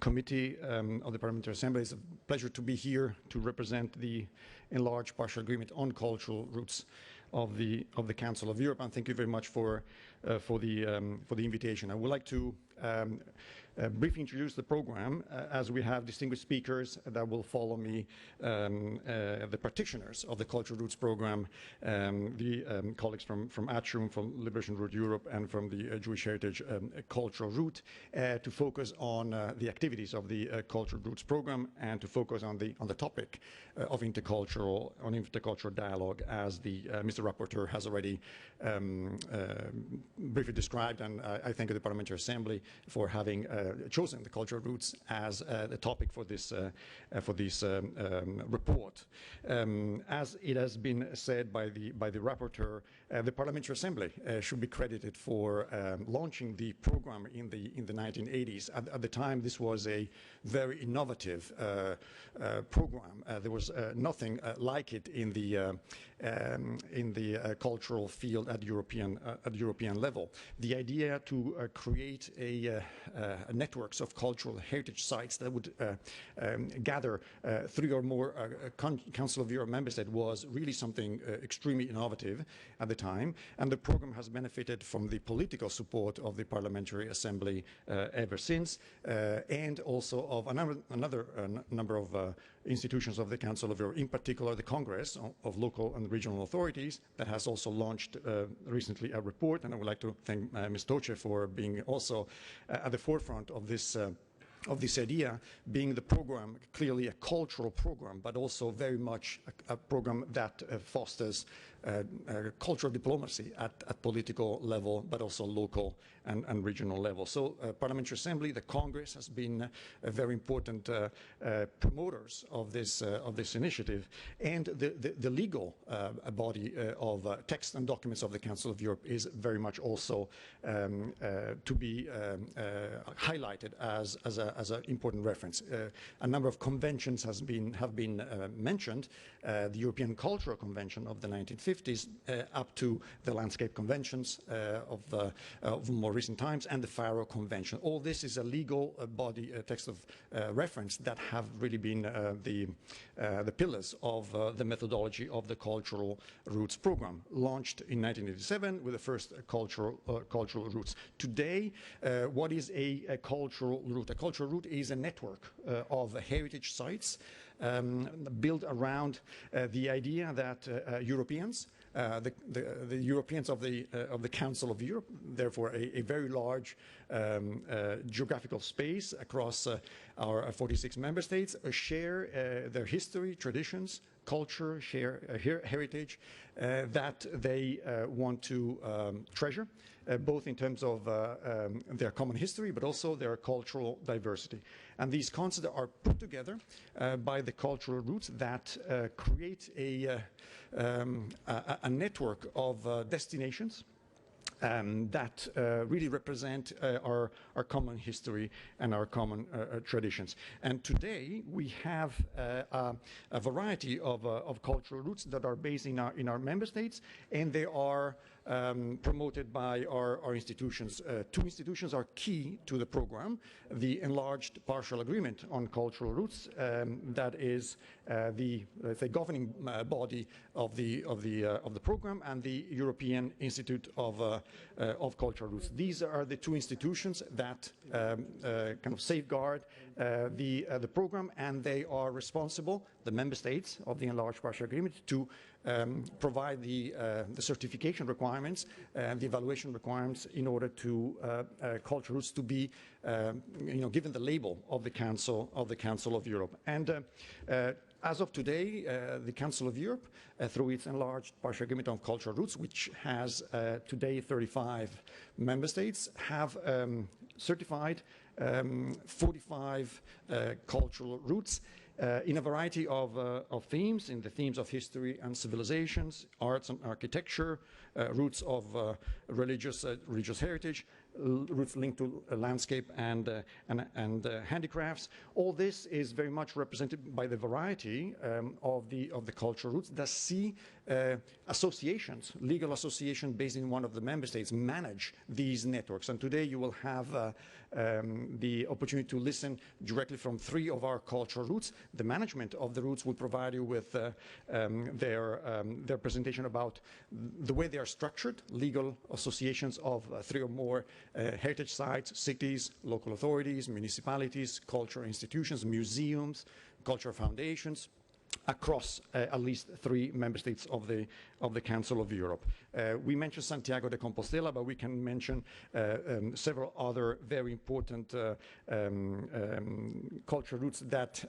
Committee of the Parliamentary Assembly. It's a pleasure to be here to represent the enlarged partial agreement on cultural routes of the Council of Europe, and thank you very much for the invitation. I would like to briefly introduce the program as we have distinguished speakers that will follow me, the practitioners of the Cultural Routes program, the colleagues from Aprono, from Liberation Route Europe, and from the Jewish Heritage Cultural Route, to focus on the activities of the Cultural Routes program and to focus on the topic of intercultural dialogue, as the Mr. Rapporteur has already briefly described, and I thank the Parliamentary Assembly for having chosen the cultural routes as the topic for this report. As it has been said by the rapporteur, the Parliamentary Assembly should be credited for launching the program in the 1980s. At the time, this was a very innovative program. There was nothing like it in the cultural field at European level. The idea to create networks of cultural heritage sites that would gather 3 or more Council of Europe member states was really something extremely innovative at the time, and the program has benefited from the political support of the Parliamentary Assembly ever since, and also of another number of institutions of the Council of Europe, in particular the Congress of Local and Regional Authorities, that has also launched recently a report, and I would like to thank Ms. Toce for being also at the forefront of this idea, being the program clearly a cultural program, but also very much a program that fosters cultural diplomacy at political level, but also local and regional level. So Parliamentary Assembly, the Congress, has been very important promoters of this initiative, and the legal body of texts and documents of the Council of Europe is very much also to be highlighted as an important reference. A number of conventions have been mentioned, the European Cultural Convention of the 1950s up to the landscape conventions of more recent times, and the Faro Convention. All this is a legal body text of reference that have really been the pillars of the methodology of the Cultural Routes program, launched in 1987 with the first cultural routes. Today, what is a cultural route? A cultural route is a network of heritage sites built around the idea that Europeans, the Europeans of the Council of Europe, therefore a very large geographical space across our 46 member states, share their history, traditions, culture, heritage that they want to treasure, both in terms of their common history, but also their cultural diversity. And these concepts are put together by the cultural routes that create a network of destinations that really represent our common history and our common traditions. And today we have a variety of cultural routes that are based in our member states, and they are promoted by our institutions. Two institutions are key to the program: the enlarged partial agreement on cultural routes, that is the governing body of the program, and the European Institute of Cultural Routes. These are the two institutions that kind of safeguard the program, and they are responsible, the member states of the enlarged partial agreement, to provide the certification requirements and the evaluation requirements in order to cultural routes to be given the label of the Council of Europe. And as of today, the Council of Europe, through its enlarged partial agreement on cultural routes, which has today 35 member states, have certified 45 cultural routes in a variety of themes, in the themes of history and civilizations, arts and architecture, routes of religious heritage, routes linked to landscape and handicrafts. All this is very much represented by the variety of the cultural routes that see associations, legal associations based in one of the member states, manage these networks. And today you will have the opportunity to listen directly from 3 of our cultural routes. The management of the routes will provide you with their presentation about the way they are structured, legal associations of 3 or more heritage sites, cities, local authorities, municipalities, cultural institutions, museums, cultural foundations, across at least 3 member states of the Council of Europe. We mentioned Santiago de Compostela, but we can mention several other very important cultural routes that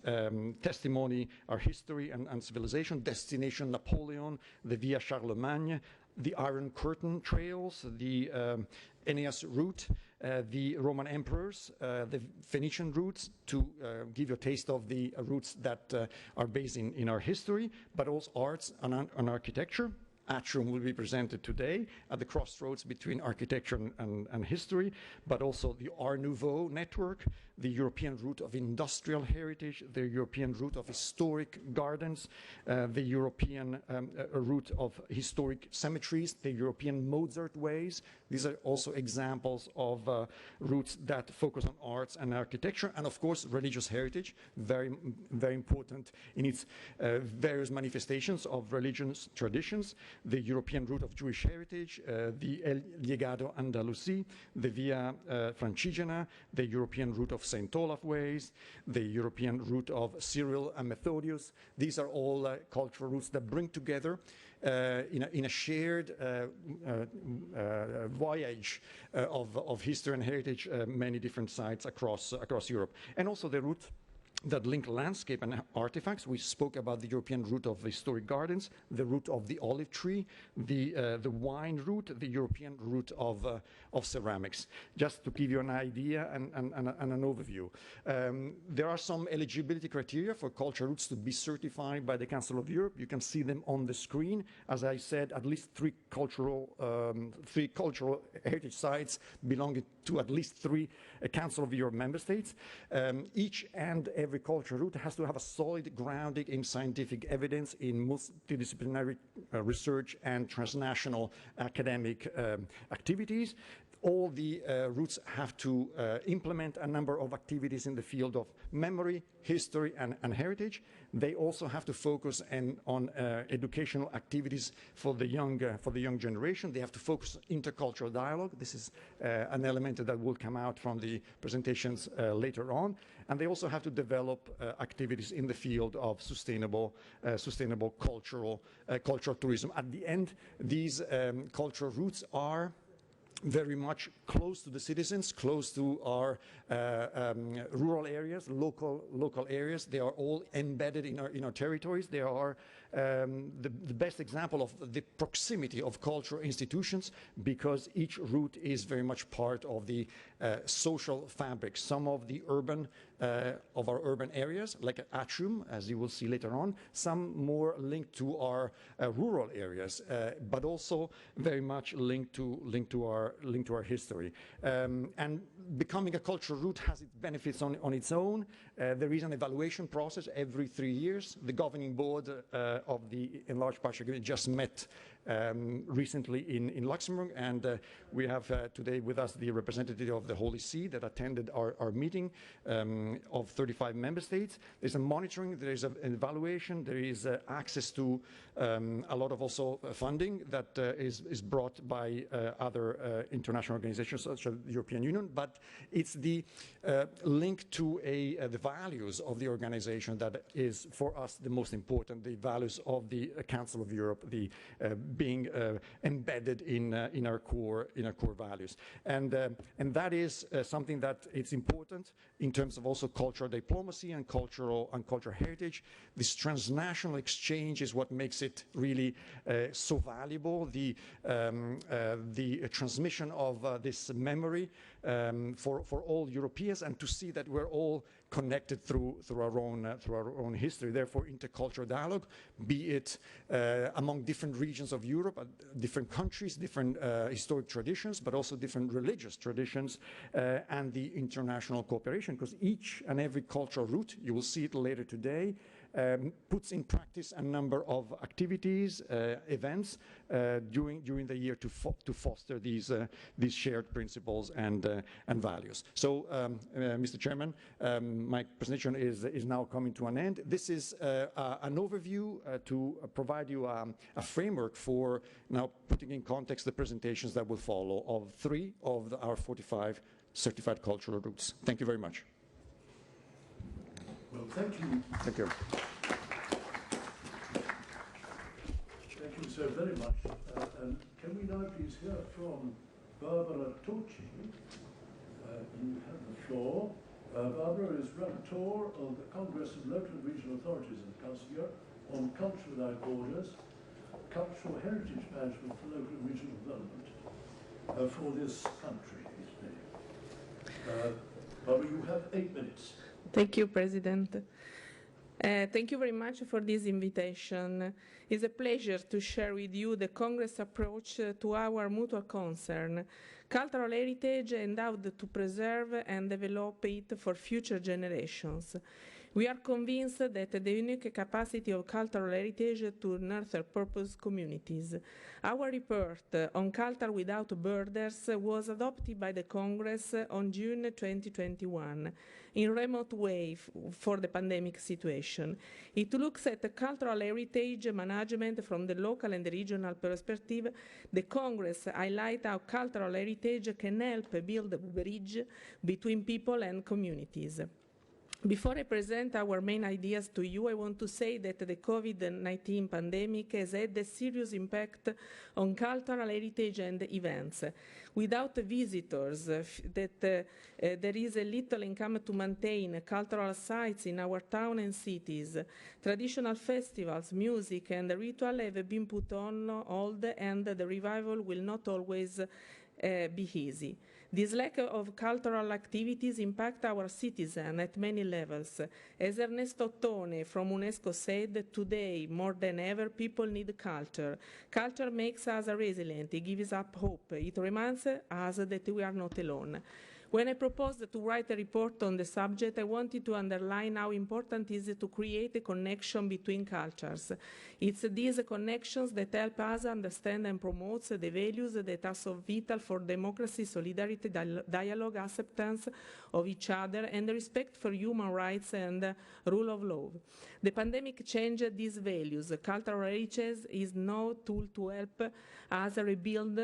testimony our history and civilization: Destination Napoleon, the Via Charlemagne, the Iron Curtain trails, the Aeneas route, the Roman emperors, the Phoenician routes, to give you a taste of the routes that are based in our history, but also arts and architecture. Atrium will be presented today at the crossroads between architecture and history, but also the Art Nouveau network, the European route of industrial heritage, the European route of historic gardens, the European route of historic cemeteries, the European Mozart ways. These are also examples of routes that focus on arts and architecture, and of course religious heritage, very, very important in its various manifestations of religious traditions. The European route of Jewish heritage, the El Legado Andalusi, the Via Francigena, the European route of St. Olaf ways, the European route of Cyril and Methodius. These are all cultural routes that bring together in a shared voyage of history and heritage many different sites across Europe. And also the route that link landscape and artifacts. We spoke about the European route of historic gardens, the route of the olive tree, the wine route, the European route of ceramics. Just to give you an idea and an overview. There are some eligibility criteria for cultural routes to be certified by the Council of Europe. You can see them on the screen. As I said, at least 3 cultural heritage sites belonging to at least 3 Council of Europe member states. Each and every cultural route has to have a solid grounding in scientific evidence, in multidisciplinary research and transnational academic activities. All the routes have to implement a number of activities in the field of memory, history, and heritage. They also have to focus on educational activities for the young generation. They have to focus on intercultural dialogue. This is an element that will come out from the presentations later on. And they also have to develop activities in the field of sustainable cultural tourism. At the end, these cultural routes are very much close to the citizens, close to our rural areas, local areas. They are all embedded in our territories. They are the best example of the proximity of cultural institutions, because each route is very much part of the social fabric. Some of the of our urban areas, like Atrium, as you will see later on, some more linked to our rural areas, but also very much linked to our history. And becoming a cultural route has its benefits on its own. There is an evaluation process every 3 years. The governing board of the Enlarged Partnership Agreement just met recently in Luxembourg, and we have today with us the representative of the Holy See that attended our meeting of 35 member states. There's a monitoring, there is an evaluation, there is access to a lot of also funding that is brought by other international organizations such as the European Union, but it's the link to the values of the organization that is for us the most important, the values of the Council of Europe, the being embedded in our core values, and that is something that it's important in terms of also cultural diplomacy and cultural heritage. This transnational exchange is what makes it really so valuable. The transmission of this memory for all Europeans, and to see that we're all connected through our own history. Therefore, intercultural dialogue, be it among different regions of Europe, different countries, different historic traditions, but also different religious traditions, and the international cooperation, because each and every cultural route, you will see it later today, puts in practice a number of activities, events during the year to foster these shared principles and values. So, Mr. Chairman, my presentation is now coming to an end. This is an overview to provide you a framework for now putting in context the presentations that will follow of 3 of our 45 certified cultural routes. Thank you very much. Well, thank you. Thank you. Thank you so very much. And can we now please hear from Barbara Tocci? You have the floor. Barbara is Rapporteur of the Congress of Local and Regional Authorities of the Council of Europe on Culture Without Borders, Cultural Heritage Management for Local and Regional Development for this country. Barbara, you have 8 minutes. Thank you, President. Thank you very much for this invitation. It's a pleasure to share with you the Congress approach to our mutual concern, cultural heritage, and how to preserve and develop it for future generations. We are convinced that the unique capacity of cultural heritage to nurture purpose communities. Our report on Culture Without Borders was adopted by the Congress on June 2021 in remote way for the pandemic situation. It looks at the cultural heritage management from the local and the regional perspective. The Congress highlights how cultural heritage can help build a bridge between people and communities. Before I present our main ideas to you, I want to say that the COVID-19 pandemic has had a serious impact on cultural heritage and events. Without visitors, there is a little income to maintain cultural sites in our towns and cities. Traditional festivals, music, and ritual have been put on hold, and the revival will not always be easy. This lack of cultural activities impact our citizens at many levels. As Ernesto Ottone from UNESCO said, today, more than ever, people need culture. Culture makes us resilient, it gives us hope, it reminds us that we are not alone. When I proposed to write a report on the subject, I wanted to underline how important it is to create a connection between cultures. It's these connections that help us understand and promote the values that are so vital for democracy, solidarity, dialogue, acceptance of each other, and respect for human rights and rule of law. The pandemic changed these values. Cultural heritage is no tool to help us rebuild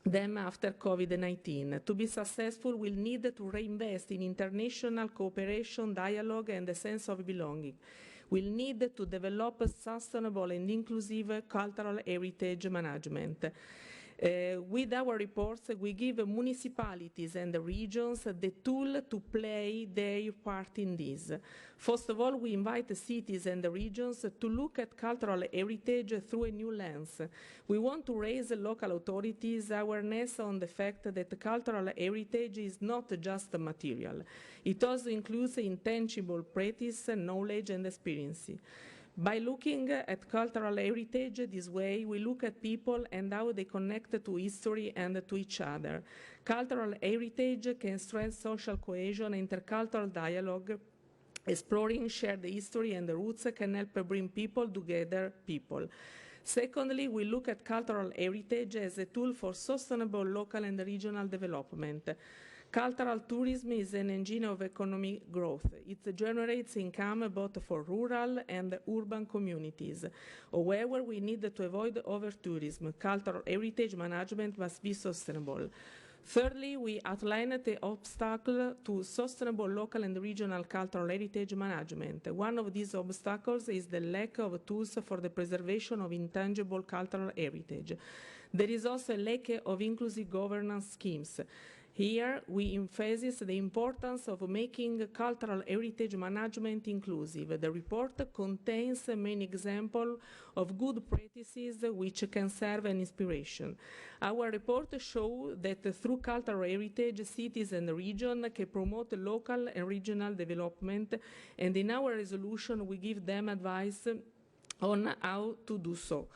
them after COVID-19. To be successful, we'll need to reinvest in international cooperation, dialogue, and a sense of belonging. We'll need to develop sustainable and inclusive cultural heritage management. With our reports, we give municipalities and the regions the tool to play their part in this. First of all, we invite the cities and the regions to look at cultural heritage through a new lens. We want to raise local authorities' awareness on the fact that cultural heritage is not just material. It also includes intangible practice, knowledge, and experience. By looking at cultural heritage this way, we look at people and how they connect to history and to each other. Cultural heritage can strengthen social cohesion and intercultural dialogue. Exploring shared history and the roots can help bring people together. Secondly, we look at cultural heritage as a tool for sustainable local and regional development. Cultural tourism is an engine of economic growth. It generates income both for rural and urban communities. However, we need to avoid over-tourism. Cultural heritage management must be sustainable. Thirdly, we outline the obstacle to sustainable local and regional cultural heritage management. One of these obstacles is the lack of tools for the preservation of intangible cultural heritage. There is also a lack of inclusive governance schemes. Here, we emphasize the importance of making cultural heritage management inclusive. The report contains many examples of good practices which can serve an inspiration. Our report shows that through cultural heritage, cities and regions can promote local and regional development, and in our resolution, we give them advice on how to do so.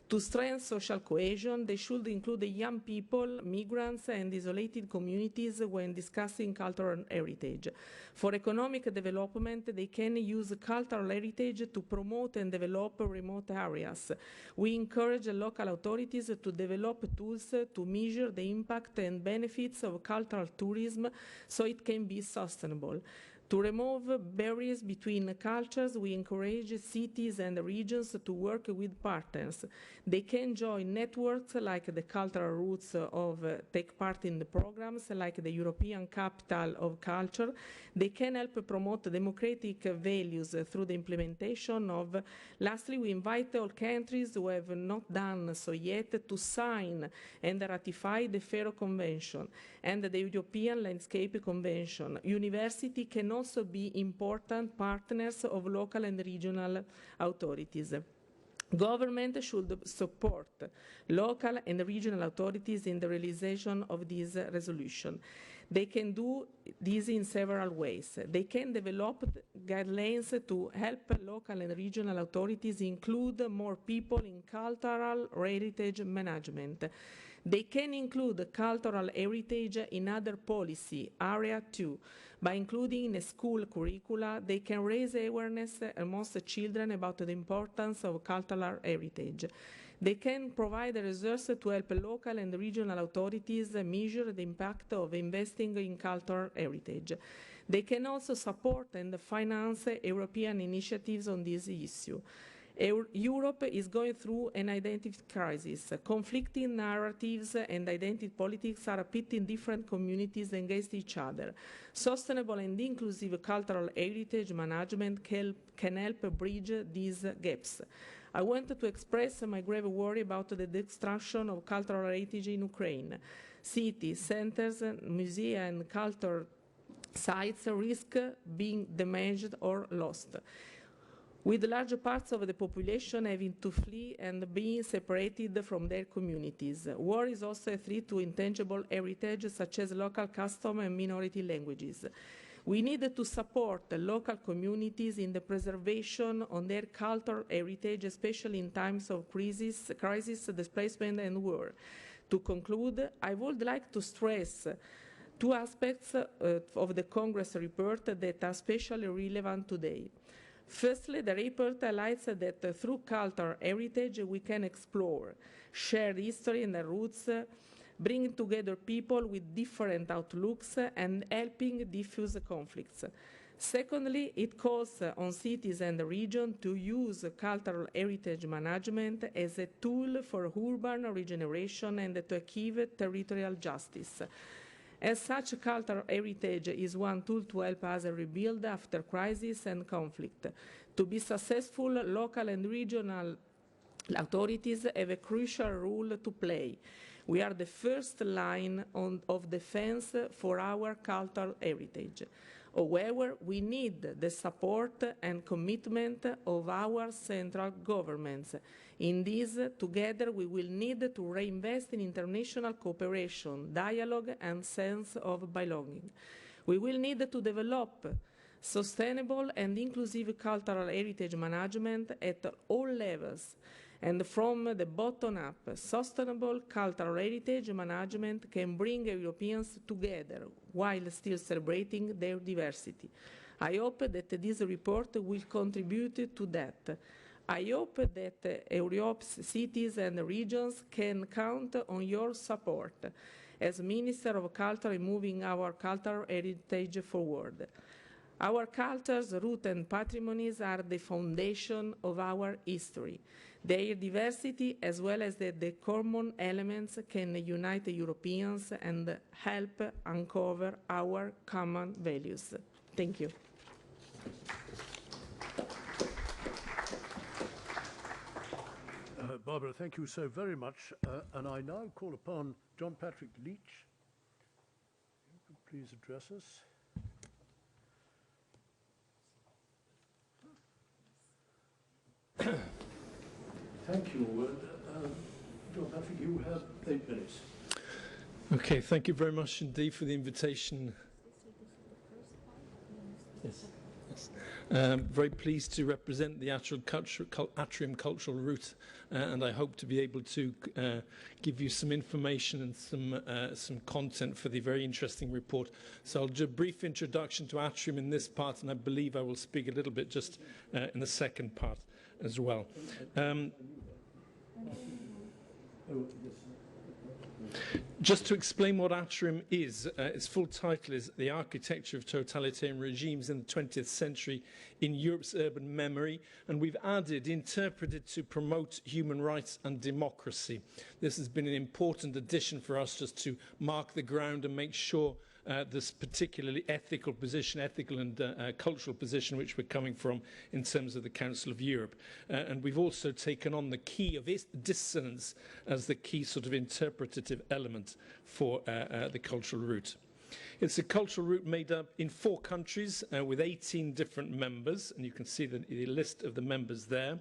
To strengthen social cohesion, they should include the young people, migrants, and isolated communities when discussing cultural heritage. For economic development, they can use cultural heritage to promote and develop remote areas. We encourage local authorities to develop tools to measure the impact and benefits of cultural tourism so it can be sustainable. To remove barriers between cultures, we encourage cities and regions to work with partners. They can join networks like the Cultural Roots take part in the programs like the European Capital of Culture. They can help promote democratic values through the implementation of. Lastly, we invite all countries who have not done so yet to sign and ratify the FARO Convention and the European Landscape Convention. University can also be important partners of local and regional authorities. Government should support local and regional authorities in the realization of this resolution. They can do this in several ways. They can develop guidelines to help local and regional authorities include more people in cultural heritage management. They can include cultural heritage in other policy area too. By including in a school curricula, they can raise awareness amongst children about the importance of cultural heritage. They can provide resources to help local and regional authorities measure the impact of investing in cultural heritage. They can also support and finance European initiatives on this issue. Europe is going through an identity crisis. Conflicting narratives and identity politics are pitting different communities against each other. Sustainable and inclusive cultural heritage management can help bridge these gaps. I want to express my grave worry about the destruction of cultural heritage in Ukraine. Cities, centers, museums, and cultural sites risk being damaged or lost, with large parts of the population having to flee and being separated from their communities. War is also a threat to intangible heritage such as local custom and minority languages. We need to support the local communities in the preservation of their cultural heritage, especially in times of crisis, displacement, and war. To conclude, I would like to stress two aspects of the Congress report that are especially relevant today. Firstly, the report highlights that through cultural heritage we can explore shared history and roots, bringing together people with different outlooks and helping diffuse conflicts. Secondly, it calls on cities and the region to use cultural heritage management as a tool for urban regeneration and to achieve territorial justice. As such, cultural heritage is one tool to help us rebuild after crisis and conflict. To be successful, local and regional authorities have a crucial role to play. We are the first line of defense for our cultural heritage. However, we need the support and commitment of our central governments. In this, together, we will need to reinvest in international cooperation, dialogue, and sense of belonging. We will need to develop sustainable and inclusive cultural heritage management at all levels. And from the bottom up, sustainable cultural heritage management can bring Europeans together while still celebrating their diversity. I hope that this report will contribute to that. I hope that Europe's cities and regions can count on your support as Minister of Culture in moving our cultural heritage forward. Our culture's roots and patrimonies are the foundation of our history. Their diversity, as well as the common elements, can unite Europeans and help uncover our common values. Thank you. Barbara, thank you so very much. And I now call upon John Patrick Leach. Please address us. Thank you. John Patrick, you have 8 minutes. Okay, thank you very much indeed for the invitation. Yes. Very pleased to represent the Atrium Cultural Route, and I hope to be able to give you some information and some content for the very interesting report. So I'll do a brief introduction to Atrium in this part, and I believe I will speak a little bit just in the second part as well. Just to explain what Atrium is, its full title is The Architecture of Totalitarian Regimes in the 20th Century in Europe's Urban Memory, and we've added, interpreted to promote human rights and democracy. This has been an important addition for us just to mark the ground and make sure this particularly ethical position, ethical and cultural position which we're coming from in terms of the Council of Europe. And we've also taken on the key of dissonance as the key sort of interpretative element for the cultural route. It's a cultural route made up in 4 countries with 18 different members, and you can see the list of the members there.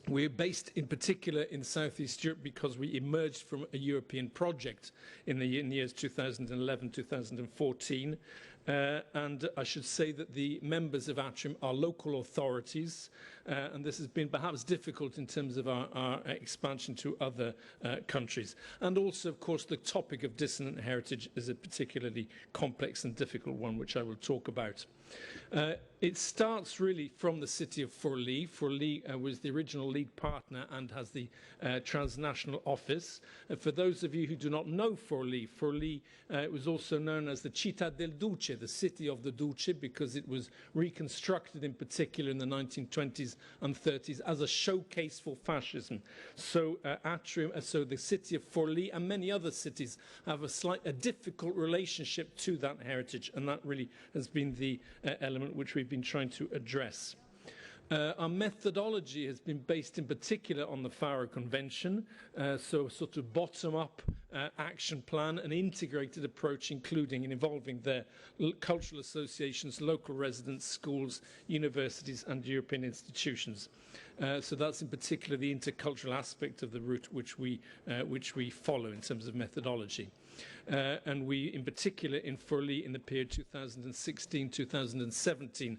We're based in particular in Southeast Europe because we emerged from a European project in the years 2011-2014. And I should say that the members of Atrium are local authorities, and this has been perhaps difficult in terms of our expansion to other countries. And also, of course, the topic of dissonant heritage is a particularly complex and difficult one, which I will talk about. It starts really from the city of Forlì. Forlì was the original lead partner and has the transnational office. For those of you who do not know Forlì, Forlì was also known as the Città del Duce, the city of the Duce, because it was reconstructed in particular in the 1920s and 30s as a showcase for fascism. So Atrium, so the city of Forlì and many other cities have a difficult relationship to that heritage, and that really has been the element which we've been trying to address. Our methodology has been based in particular on the Faro Convention, so a sort of bottom-up action plan, an integrated approach including and involving their cultural associations, local residents, schools, universities and European institutions. So that's in particular the intercultural aspect of the route which we follow in terms of methodology. And we, in particular, in Forlì, in the period 2016-2017,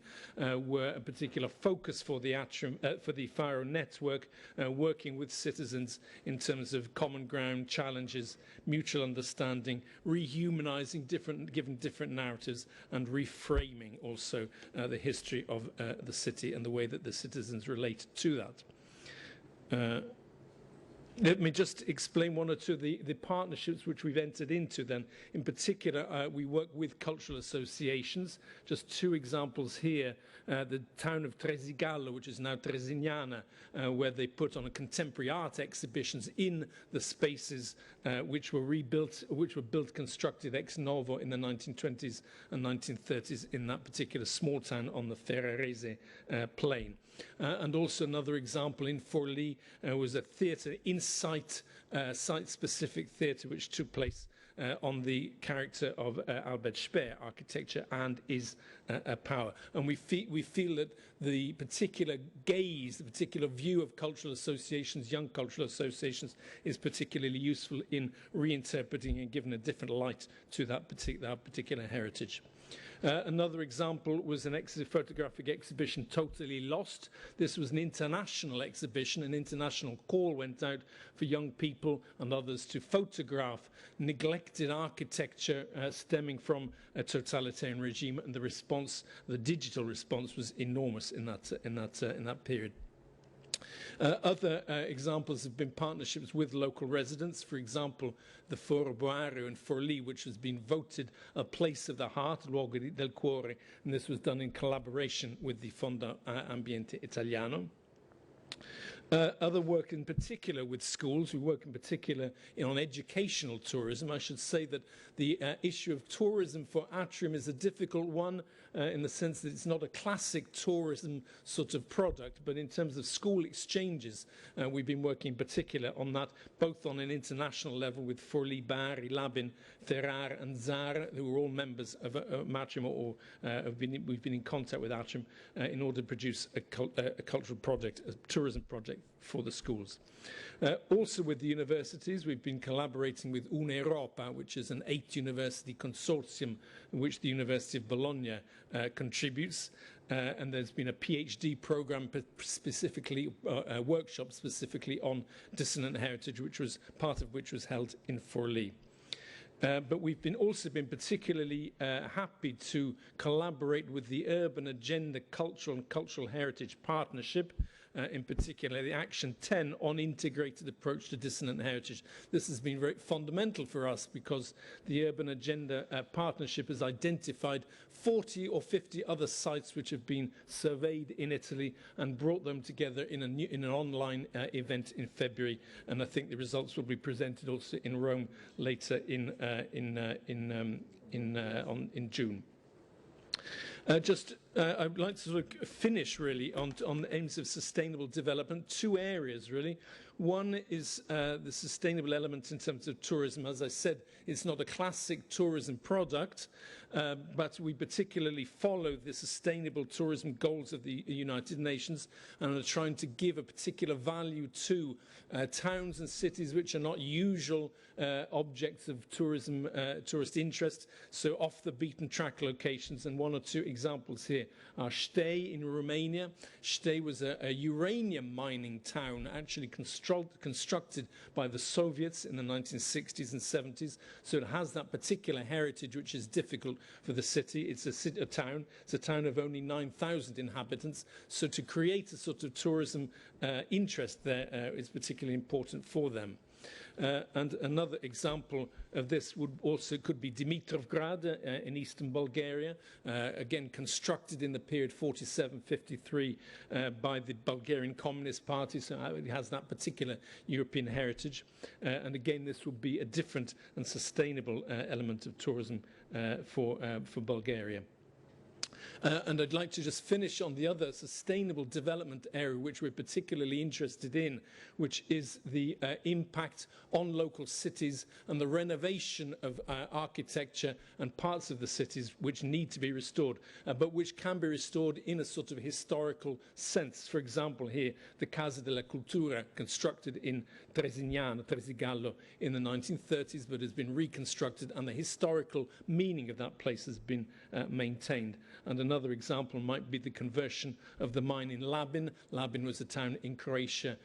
were a particular focus for the Atrium, for the Faro network, working with citizens in terms of common ground, challenges, mutual understanding, rehumanizing giving different narratives, and reframing also the history of the city and the way that the citizens relate to that. Let me just explain one or two of the partnerships which we've entered into then. In particular, we work with cultural associations. Just 2 examples here. The town of Tresigallo, which is now Tresignana, where they put on a contemporary art exhibitions in the spaces which were constructed ex novo in the 1920s and 1930s in that particular small town on the Ferrarese plain. And also another example in Forlì was a theatre in site-specific theatre which took place on the character of Albert Speer, architecture and is a power. And we feel that the particular gaze, the particular view of cultural associations, young cultural associations, is particularly useful in reinterpreting and giving a different light to that particular heritage. Another example was an photographic exhibition, Totally Lost. This was an international exhibition. An international call went out for young people and others to photograph neglected architecture stemming from a totalitarian regime, and the response, the digital response, was enormous in that period. Other examples have been partnerships with local residents. For example, the Foro Boario in Forlì, which has been voted a place of the heart, luogo del cuore, and this was done in collaboration with the Fondo Ambiente Italiano. Other work in particular with schools. We work in particular on educational tourism. I should say that the issue of tourism for Atrium is a difficult one in the sense that it's not a classic tourism sort of product, but in terms of school exchanges, we've been working in particular on that, both on an international level with Forlì, Bari, Labin, Ferrara and Zara, who are all members of Atrium, or we've been in contact with Atrium in order to produce a cultural project, a tourism project for the schools. Also with the universities, we've been collaborating with Un'Europa, which is an 8-university consortium in which the University of Bologna contributes. And there's been a PhD program specifically, a workshop specifically on dissonant heritage, which was part of which was held in Forlì. But we've also been particularly happy to collaborate with the Urban Agenda Cultural and Cultural Heritage Partnership, in particular the Action 10 on integrated approach to dissonant heritage. This has been very fundamental for us because the Urban Agenda Partnership has identified 40 or 50 other sites which have been surveyed in Italy and brought them together in an online event in February. And I think the results will be presented also in Rome later in June. I'd like to sort of finish really on the aims of sustainable development. Two areas really. One is the sustainable element in terms of tourism. As I said, it's not a classic tourism product, but we particularly follow the sustainable tourism goals of the United Nations and are trying to give a particular value to towns and cities which are not usual objects of tourism, tourist interest, so off the beaten track locations. And one or two examples here are Stei in Romania. Stei was a uranium mining town actually constructed by the Soviets in the 1960s and 70s, so it has that particular heritage which is difficult for the city. It's a town. It's a town of only 9,000 inhabitants, so to create a sort of tourism interest there is particularly important for them. And another example of this could be Dimitrovgrad in eastern Bulgaria, again constructed in the period 47-53 by the Bulgarian Communist Party, so it has that particular European heritage. And again, this will be a different and sustainable element of tourism for Bulgaria. And I'd like to just finish on the other sustainable development area which we're particularly interested in, which is the impact on local cities and the renovation of architecture and parts of the cities which need to be restored, but which can be restored in a sort of historical sense. For example, here, the Casa della Cultura, constructed in Tresignano, Tresigallo in the 1930s, but has been reconstructed, and the historical meaning of that place has been maintained. And another example might be the conversion of the mine in Labin. Labin was a town in Croatia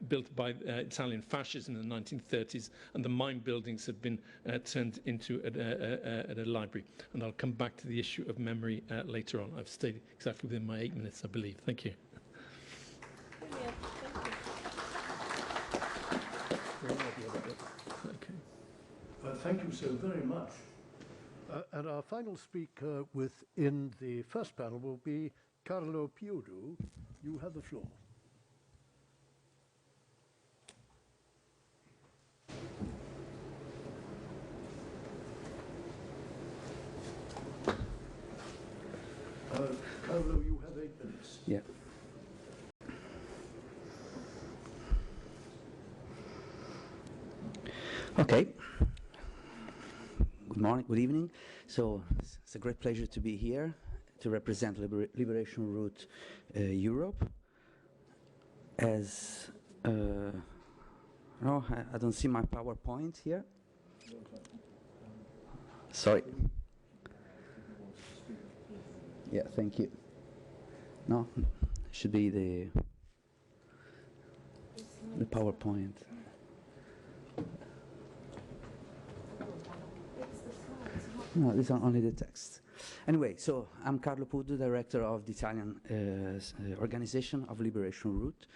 built by Italian fascists in the 1930s, and the mine buildings have been turned into a library. And I'll come back to the issue of memory later on. I've stayed exactly within my 8 minutes, I believe. Thank you. Thank you so very much. And our final speaker within the first panel will be Carlo Piodu. You have the floor. Carlo, you have 8 minutes. Yeah. Okay. Good morning, good evening. So it's a great pleasure to be here to represent Liberation Route Europe. As no, I don't see my PowerPoint here. Sorry. Yeah, thank you. No, should be the PowerPoint. No, these are only the text. Anyway, so I'm Carlo Puddu, director of the Italian organization of Liberation Route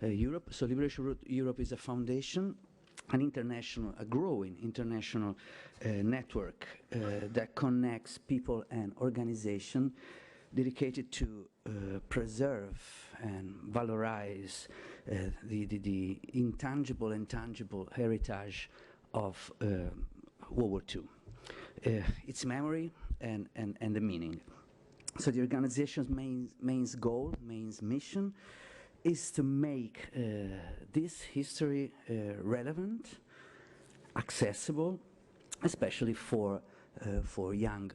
Europe. So Liberation Route Europe is a foundation, a growing international network that connects people and organizations dedicated to preserve and valorize the intangible and tangible heritage of World War II. Its memory and the meaning. So the organization's main goal, main mission, is to make this history relevant, accessible, especially for young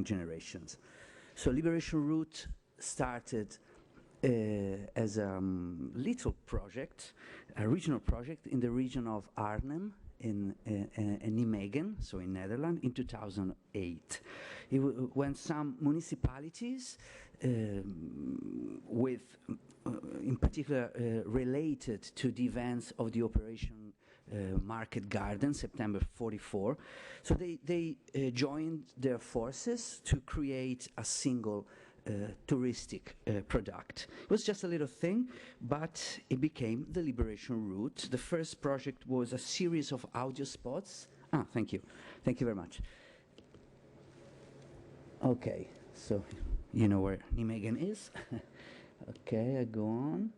generations. So Liberation Route started as a little project, a regional project in the region of Arnhem, in Nijmegen, so in Netherlands, in 2008. When some municipalities, in particular related to the events of the Operation Market Garden, September 44, so they joined their forces to create a single touristic product. It was just a little thing, but it became the Liberation Route. The first project was a series of audio spots. Ah, thank you. Thank you very much. Okay, so you know where Nijmegen is. Okay, I go on.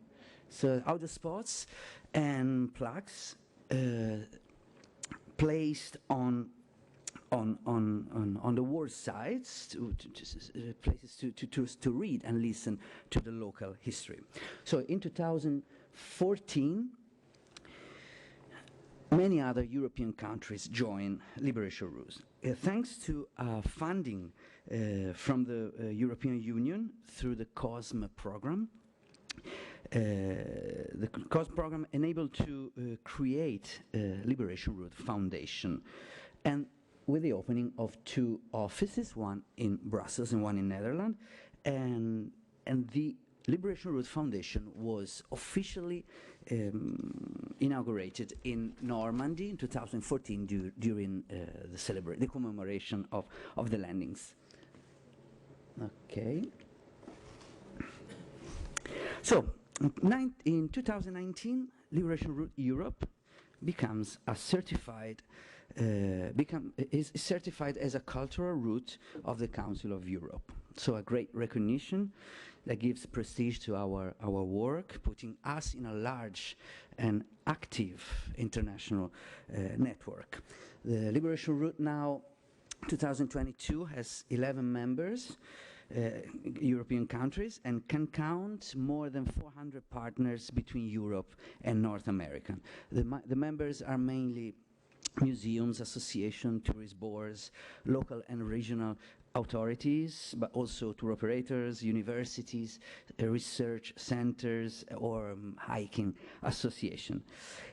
So audio spots and plugs placed on the wall sides, places to read and listen to the local history. So in 2014, many other European countries joined Liberation Route. Thanks to funding from the European Union through the COSME program, the COSME program enabled to create Liberation Route Foundation, and with the opening of 2 offices, one in Brussels and one in Netherlands, and the Liberation Route Foundation was officially inaugurated in Normandy in 2014 during the commemoration of the landings. Okay. So in 2019, Liberation Route Europe becomes a certified is certified as a cultural route of the Council of Europe. So a great recognition that gives prestige to our work, putting us in a large and active international network. The Liberation Route now, 2022, has 11 members, European countries, and can count more than 400 partners between Europe and North America. The members are mainly museums, associations, tourist boards, local and regional authorities, but also tour operators, universities, research centers, or hiking association.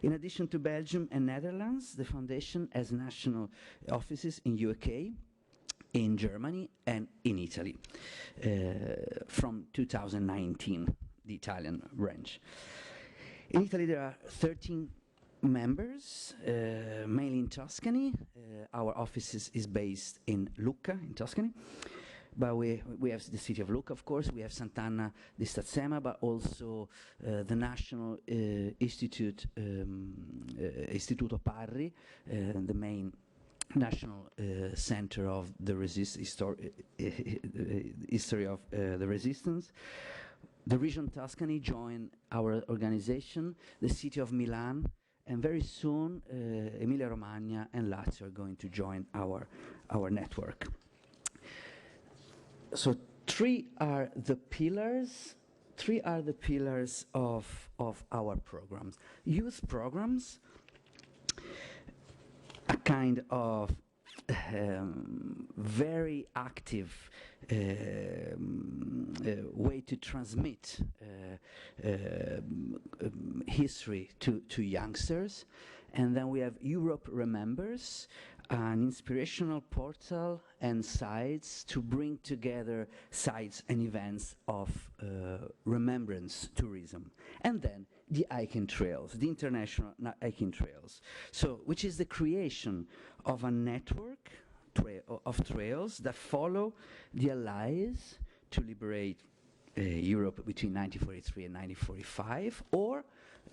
In addition to Belgium and Netherlands, the foundation has national offices in UK, in Germany, and in Italy from 2019, the Italian branch. In Italy, there are 13 members, mainly in Tuscany. Our office is based in Lucca, in Tuscany. But we have the city of Lucca, of course. We have Sant'Anna di Stazzema, but also the National Institute, Istituto Parri, the main national center of the history of the resistance. The region Tuscany joined our organization, the city of Milan, and very soon Emilia-Romagna and Lazio are going to join our network. So three are the pillars of our programs. Youth programs kind of very active way to transmit history to youngsters. And then we have Europe Remembers, an inspirational portal and sites to bring together sites and events of remembrance tourism. And then the hiking trails, the international hiking trails. So, which is the creation of a network of trails that follow the Allies to liberate Europe between 1943 and 1945, or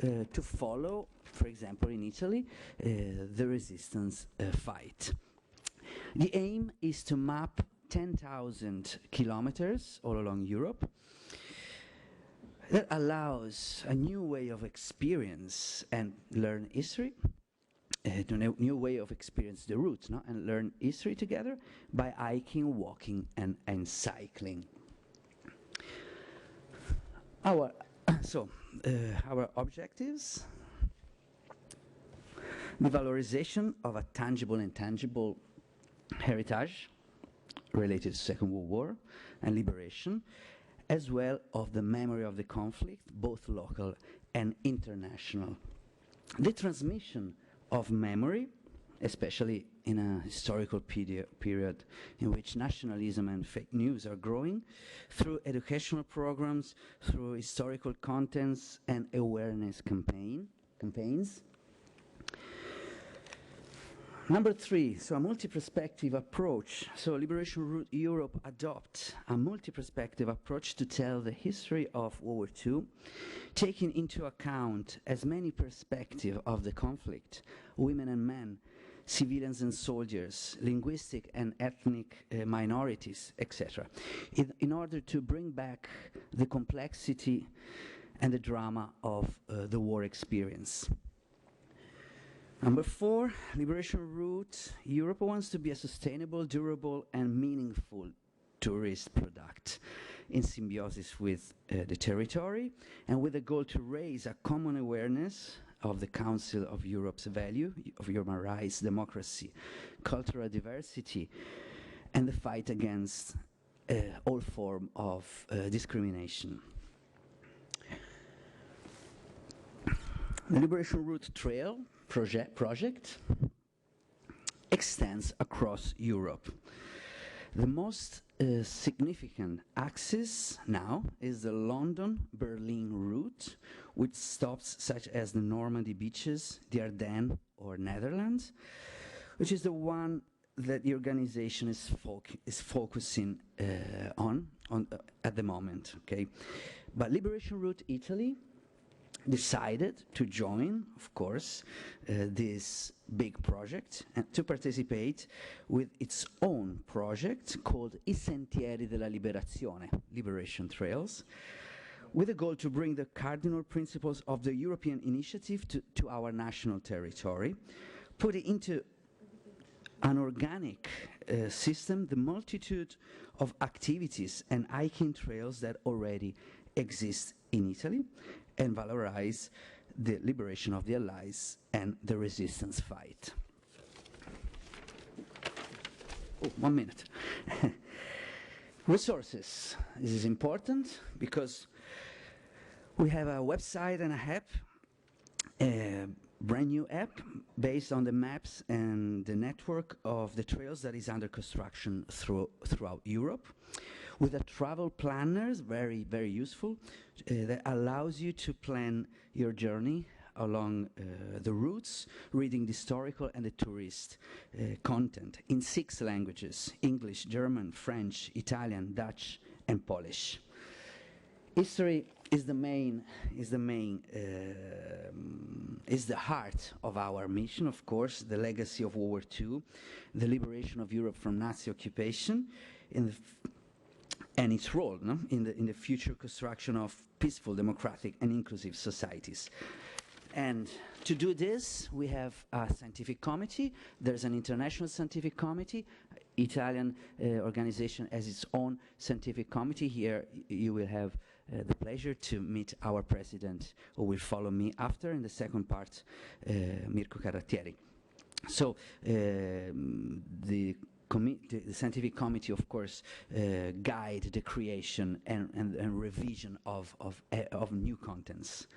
to follow, for example, in Italy, the resistance fight. The aim is to map 10,000 kilometers all along Europe. That allows a new way of experience and learn history, new way of experience the route, no? And learn history together by hiking, walking, and cycling. Our objectives: the valorization of a tangible and intangible heritage related to the Second World War and liberation, as well of the memory of the conflict, both local and international. The transmission of memory, especially in a historical period in which nationalism and fake news are growing, through educational programs, through historical contents and awareness campaigns. Number 3, so a multi-perspective approach. So Liberation Route Europe adopt a multi-perspective approach to tell the history of World War II, taking into account as many perspectives of the conflict, women and men, civilians and soldiers, linguistic and ethnic minorities, etc., in order to bring back the complexity and the drama of the war experience. Number 4, Liberation Route Europe wants to be a sustainable, durable, and meaningful tourist product in symbiosis with the territory, and with a goal to raise a common awareness of the Council of Europe's value of human rights, democracy, cultural diversity, and the fight against all form of discrimination. The Liberation Route Trail project extends across Europe. The most significant axis now is the London-Berlin route, with stops such as the Normandy beaches, the Ardennes or Netherlands, which is the one that the organization is focusing on at the moment. Okay, but Liberation Route Italy decided to join, of course, this big project and to participate with its own project called I Sentieri della Liberazione, Liberation Trails, with a goal to bring the cardinal principles of the European initiative to our national territory, put it into an organic system, the multitude of activities and hiking trails that already exist in Italy, and valorize the liberation of the Allies and the resistance fight. Oh, 1 minute. Resources. This is important because we have a website and a app, a brand new app based on the maps and the network of the trails that is under construction throughout Europe, with a travel planner, very, very useful, that allows you to plan your journey along the routes, reading the historical and the tourist content in 6 languages: English, German, French, Italian, Dutch, and Polish. History is the heart of our mission, of course, the legacy of World War II, the liberation of Europe from Nazi occupation, and its role in the future construction of peaceful, democratic, and inclusive societies. And to do this, we have a scientific committee. There's an international scientific committee. Italian organization has its own scientific committee. Here you will have the pleasure to meet our president, who will follow me after in the second part, Mirko Carrattieri. So the scientific committee, of course, guide the creation and revision of new contents.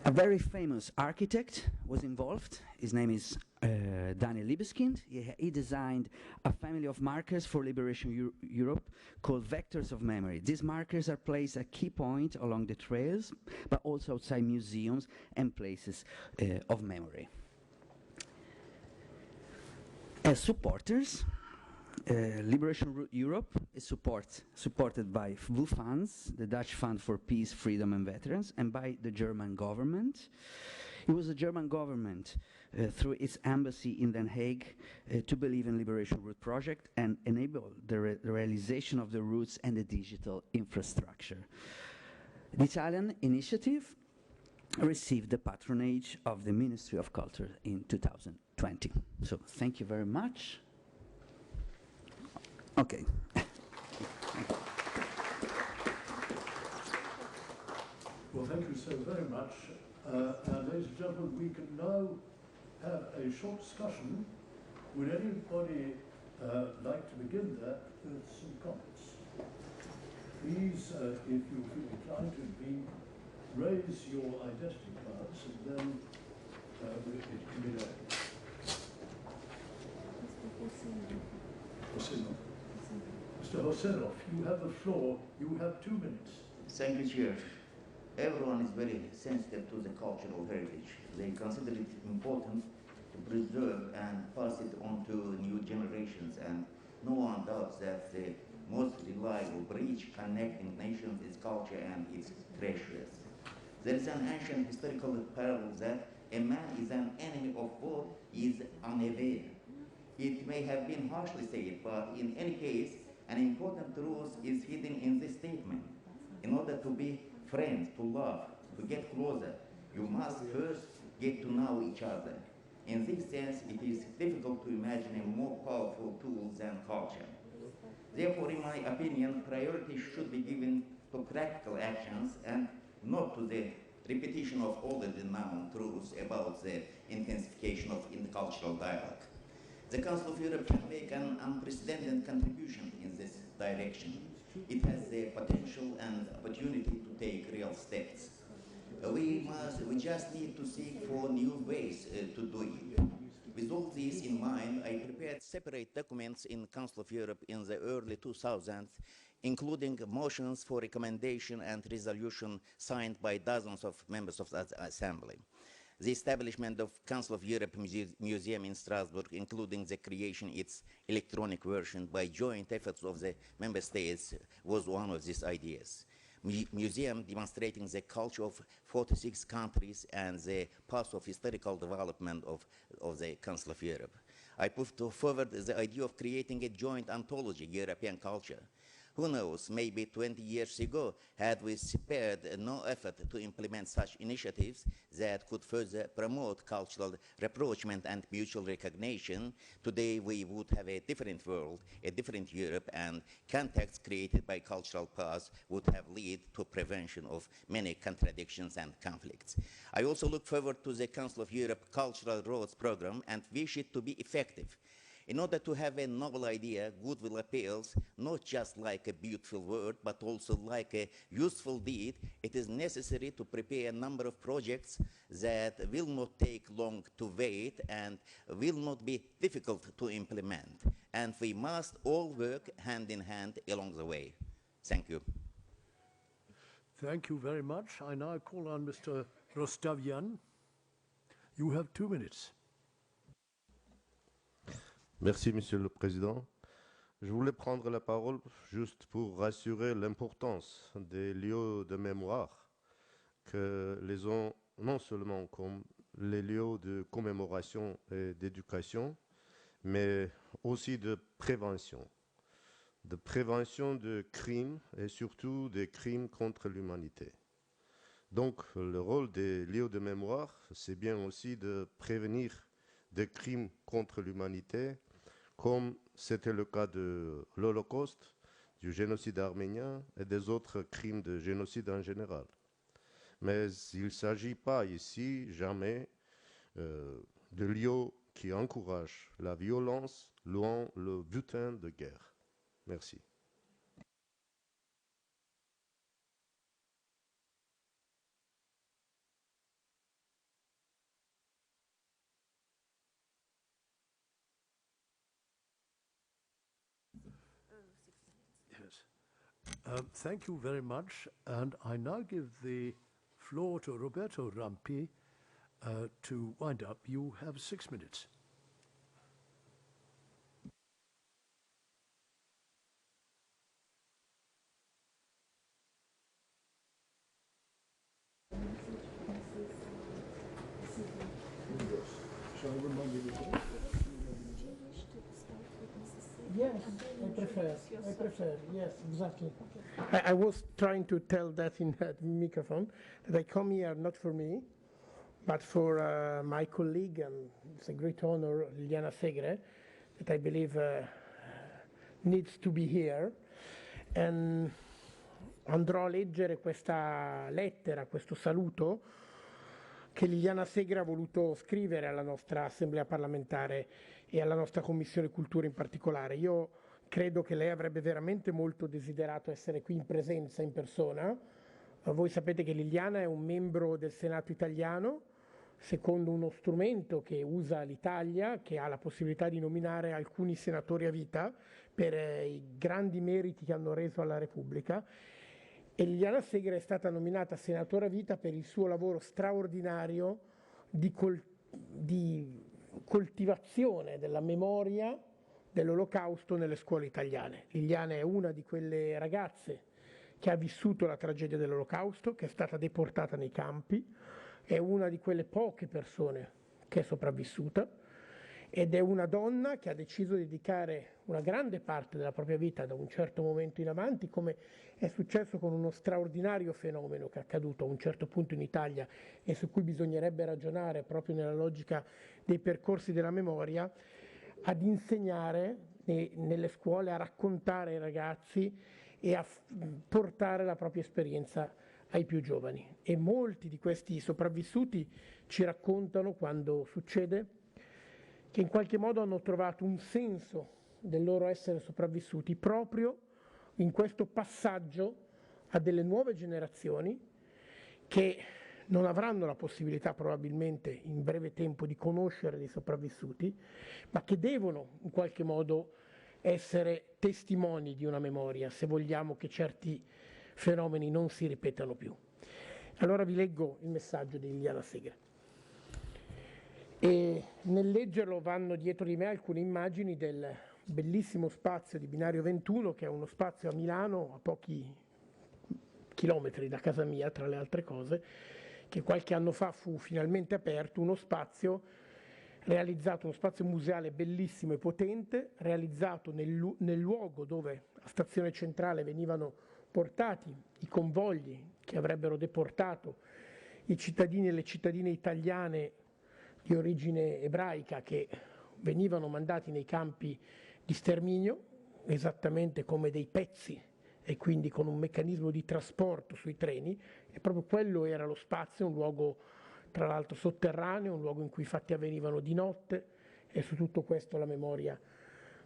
A very famous architect was involved. His name is Daniel Libeskind. He designed a family of markers for Liberation Europe called vectors of memory. These markers are placed at key points along the trails, but also outside museums and places of memory. As supporters, Liberation Europe is supported by VU funds, the Dutch Fund for Peace, Freedom and Veterans, and by the German government. It was the German government, through its embassy in Den Haag, to believe in Liberation Route project and enable the realization of the routes and the digital infrastructure. The Italian initiative received the patronage of the Ministry of Culture in 2020. So thank you very much. Okay. Well, thank you so very much. Ladies and gentlemen, we can now have a short discussion. Would anybody like to begin that with some comments? Please, if you feel inclined to be, raise your identity cards and then it can be done. Mr. Hosenov, you have the floor. You have 2 minutes. Thank you, Chair. Everyone is very sensitive to the cultural heritage. They consider it important to preserve and pass it on to new generations, and no one doubts that the most reliable bridge connecting nations is culture and its treasures. There is an ancient historical parable that a man is an enemy of what is unaware. It may have been harshly said, but in any case, an important truth is hidden in this statement. In order to be friends, to love, to get closer, you must first get to know each other. In this sense, it is difficult to imagine a more powerful tool than culture. Therefore, in my opinion, priority should be given to practical actions and not to the repetition of already known truths about the intensification of intercultural dialogue. The Council of Europe can make an unprecedented contribution in this direction. It has the potential and opportunity to take real steps. We just need to seek for new ways to do it. With all this in mind, I prepared separate documents in Council of Europe in the early 2000s, including motions for recommendation and resolution signed by dozens of members of the Assembly. The establishment of Council of Europe Museum in Strasbourg, including the creation of its electronic version by joint efforts of the member states, was one of these ideas. Museum demonstrating the culture of 46 countries and the path of historical development of the Council of Europe. I put forward the idea of creating a joint anthology, European culture. Who knows, maybe 20 years ago, had we spared no effort to implement such initiatives that could further promote cultural rapprochement and mutual recognition, today we would have a different world, a different Europe, and contexts created by cultural paths would have led to prevention of many contradictions and conflicts. I also look forward to the Council of Europe Cultural Roads program and wish it to be effective. In order to have a novel idea, goodwill appeals not just like a beautiful word, but also like a useful deed. It is necessary to prepare a number of projects that will not take long to wait and will not be difficult to implement. And we must all work hand in hand along the way. Thank you. Thank you very much. I now call on Mr. Rostavian. You have 2 minutes. Merci, Monsieur le Président. Je voulais prendre la parole juste pour rassurer l'importance des lieux de mémoire, que les ont non seulement comme les lieux de commémoration et d'éducation, mais aussi de prévention de crimes et surtout des crimes contre l'humanité. Donc, le rôle des lieux de mémoire, c'est bien aussi de prévenir des crimes contre l'humanité, comme c'était le cas de l'Holocauste, du génocide arménien et des autres crimes de génocide en général. Mais il ne s'agit pas ici jamais de lieux qui encouragent la violence, loin le butin de guerre. Merci. Yes. Thank you very much. And I now give the floor to Roberto Rampi to wind up. You have 6 minutes. Yes, I prefer, yes, exactly. I was trying to tell that in that microphone, that I come here not for me, but for my colleague, and it's a great honor, Liliana Segre, that I believe needs to be here. And andrò a leggere questa lettera, questo saluto, che Liliana Segre ha voluto scrivere alla nostra Assemblea parlamentare e alla nostra Commissione Cultura in particolare. Io credo che lei avrebbe veramente molto desiderato essere qui in presenza, in persona. Voi sapete che Liliana è un membro del Senato italiano, secondo uno strumento che usa l'Italia, che ha la possibilità di nominare alcuni senatori a vita per i grandi meriti che hanno reso alla Repubblica. E Liliana Segre è stata nominata senatore a vita per il suo lavoro straordinario di coltivazione della memoria dell'Olocausto nelle scuole italiane. Liliana è una di quelle ragazze che ha vissuto la tragedia dell'Olocausto, che è stata deportata nei campi, è una di quelle poche persone che è sopravvissuta ed è una donna che ha deciso di dedicare una grande parte della propria vita da un certo momento in avanti, come è successo con uno straordinario fenomeno che è accaduto a un certo punto in Italia e su cui bisognerebbe ragionare proprio nella logica dei percorsi della memoria, ad insegnare nelle scuole, a raccontare ai ragazzi e a portare la propria esperienza ai più giovani. E molti di questi sopravvissuti ci raccontano, quando succede, che in qualche modo hanno trovato un senso del loro essere sopravvissuti proprio in questo passaggio a delle nuove generazioni che non avranno la possibilità probabilmente in breve tempo di conoscere dei sopravvissuti, ma che devono in qualche modo essere testimoni di una memoria, se vogliamo che certi fenomeni non si ripetano più. Allora vi leggo il messaggio di Liliana Segre. E nel leggerlo vanno dietro di me alcune immagini del bellissimo spazio di Binario 21, che è uno spazio a Milano, a pochi chilometri da casa mia, tra le altre cose, che qualche anno fa fu finalmente aperto, uno spazio realizzato, uno spazio museale bellissimo e potente, realizzato nel luogo dove a Stazione Centrale venivano portati i convogli che avrebbero deportato i cittadini e le cittadine italiane di origine ebraica che venivano mandati nei campi di sterminio, esattamente come dei pezzi e quindi con un meccanismo di trasporto sui treni, e proprio quello era lo spazio, un luogo tra l'altro sotterraneo, un luogo in cui i fatti avvenivano di notte, e su tutto questo la memoria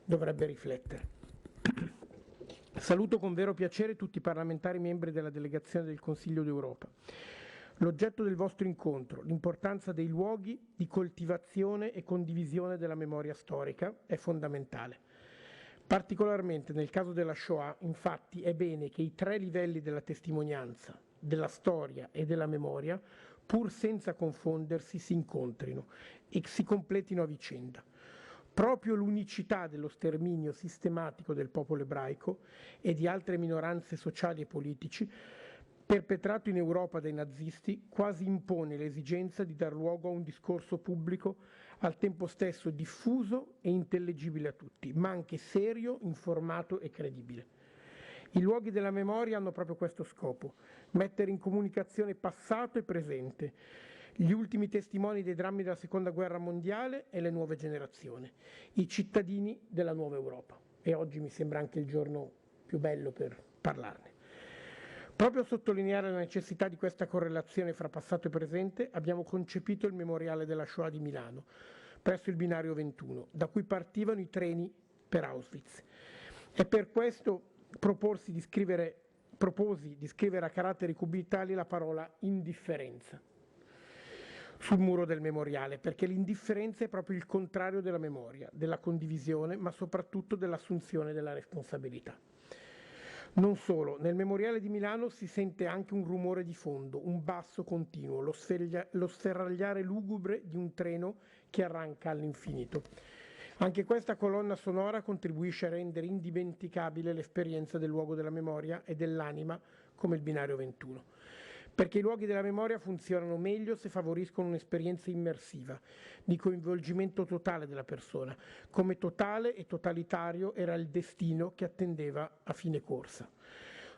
dovrebbe riflettere. Saluto con vero piacere tutti i parlamentari membri della delegazione del Consiglio d'Europa. L'oggetto del vostro incontro, l'importanza dei luoghi di coltivazione e condivisione della memoria storica è fondamentale. Particolarmente nel caso della Shoah, infatti, è bene che i tre livelli della testimonianza, della storia e della memoria, pur senza confondersi, si incontrino e si completino a vicenda. Proprio l'unicità dello sterminio sistematico del popolo ebraico e di altre minoranze sociali e politici, perpetrato in Europa dai nazisti, quasi impone l'esigenza di dar luogo a un discorso pubblico al tempo stesso diffuso e intellegibile a tutti, ma anche serio, informato e credibile. I luoghi della memoria hanno proprio questo scopo: mettere in comunicazione passato e presente, gli ultimi testimoni dei drammi della Seconda Guerra Mondiale e le nuove generazioni, i cittadini della nuova Europa. E oggi mi sembra anche il giorno più bello per parlarne. Proprio a sottolineare la necessità di questa correlazione fra passato e presente, abbiamo concepito il memoriale della Shoah di Milano, presso il binario 21, da cui partivano i treni per Auschwitz. E per questo proposi di scrivere a caratteri cubitali la parola indifferenza sul muro del memoriale, perché l'indifferenza è proprio il contrario della memoria, della condivisione, ma soprattutto dell'assunzione della responsabilità. Non solo, nel memoriale di Milano si sente anche un rumore di fondo, un basso continuo, lo sferragliare lugubre di un treno che arranca all'infinito. Anche questa colonna sonora contribuisce a rendere indimenticabile l'esperienza del luogo della memoria e dell'anima come il binario 21. Perché i luoghi della memoria funzionano meglio se favoriscono un'esperienza immersiva, di coinvolgimento totale della persona, come totale e totalitario era il destino che attendeva a fine corsa.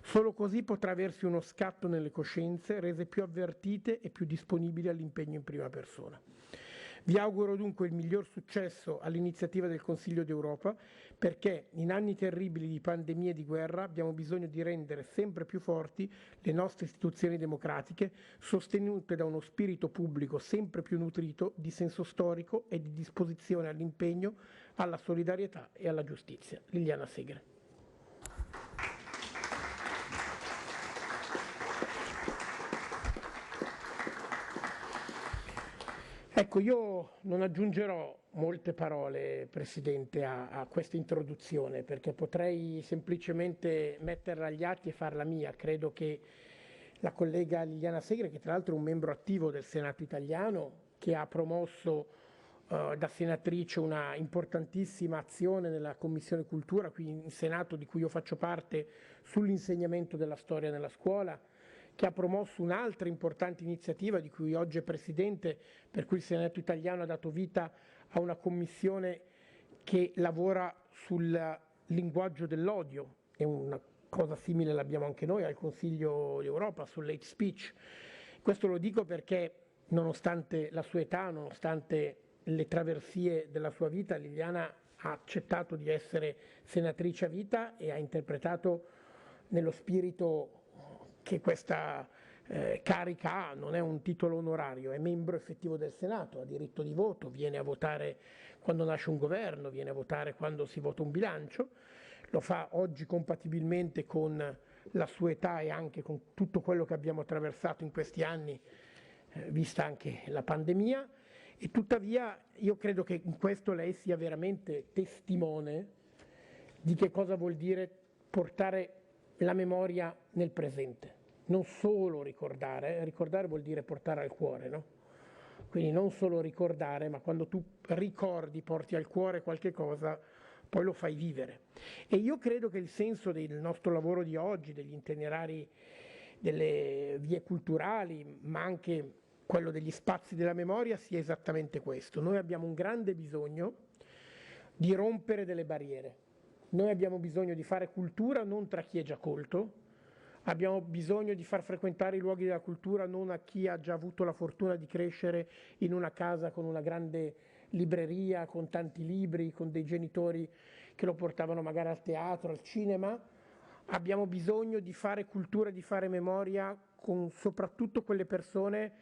Solo così potrà aversi uno scatto nelle coscienze, rese più avvertite e più disponibili all'impegno in prima persona. Vi auguro dunque il miglior successo all'iniziativa del Consiglio d'Europa, perché in anni terribili di pandemia e di guerra abbiamo bisogno di rendere sempre più forti le nostre istituzioni democratiche, sostenute da uno spirito pubblico sempre più nutrito di senso storico e di disposizione all'impegno, alla solidarietà e alla giustizia. Liliana Segre. Ecco, io non aggiungerò molte parole, Presidente, a questa introduzione, perché potrei semplicemente metterla agli atti e farla mia. Credo che la collega Liliana Segre, che tra l'altro è un membro attivo del Senato italiano, che ha promosso da senatrice una importantissima azione nella Commissione Cultura, qui in Senato, di cui io faccio parte, sull'insegnamento della storia nella scuola, che ha promosso un'altra importante iniziativa di cui oggi è Presidente, per cui il Senato italiano ha dato vita a una commissione che lavora sul linguaggio dell'odio, e una cosa simile l'abbiamo anche noi al Consiglio d'Europa sull'hate speech. Questo lo dico perché nonostante la sua età, nonostante le traversie della sua vita, Liliana ha accettato di essere senatrice a vita e ha interpretato nello spirito che questa carica ha, non è un titolo onorario, è membro effettivo del Senato, ha diritto di voto, viene a votare quando nasce un governo, viene a votare quando si vota un bilancio, lo fa oggi compatibilmente con la sua età e anche con tutto quello che abbiamo attraversato in questi anni, vista anche la pandemia, e tuttavia io credo che in questo lei sia veramente testimone di che cosa vuol dire portare la memoria nel presente. Non solo ricordare, ricordare vuol dire portare al cuore, no? Quindi non solo ricordare, ma quando tu ricordi, porti al cuore qualche cosa, poi lo fai vivere. E io credo che il senso del nostro lavoro di oggi, degli itinerari, delle vie culturali, ma anche quello degli spazi della memoria, sia esattamente questo. Noi abbiamo un grande bisogno di rompere delle barriere. Noi abbiamo bisogno di fare cultura non tra chi è già colto, abbiamo bisogno di far frequentare i luoghi della cultura non a chi ha già avuto la fortuna di crescere in una casa con una grande libreria, con tanti libri, con dei genitori che lo portavano magari al teatro, al cinema. Abbiamo bisogno di fare cultura, di fare memoria con soprattutto quelle persone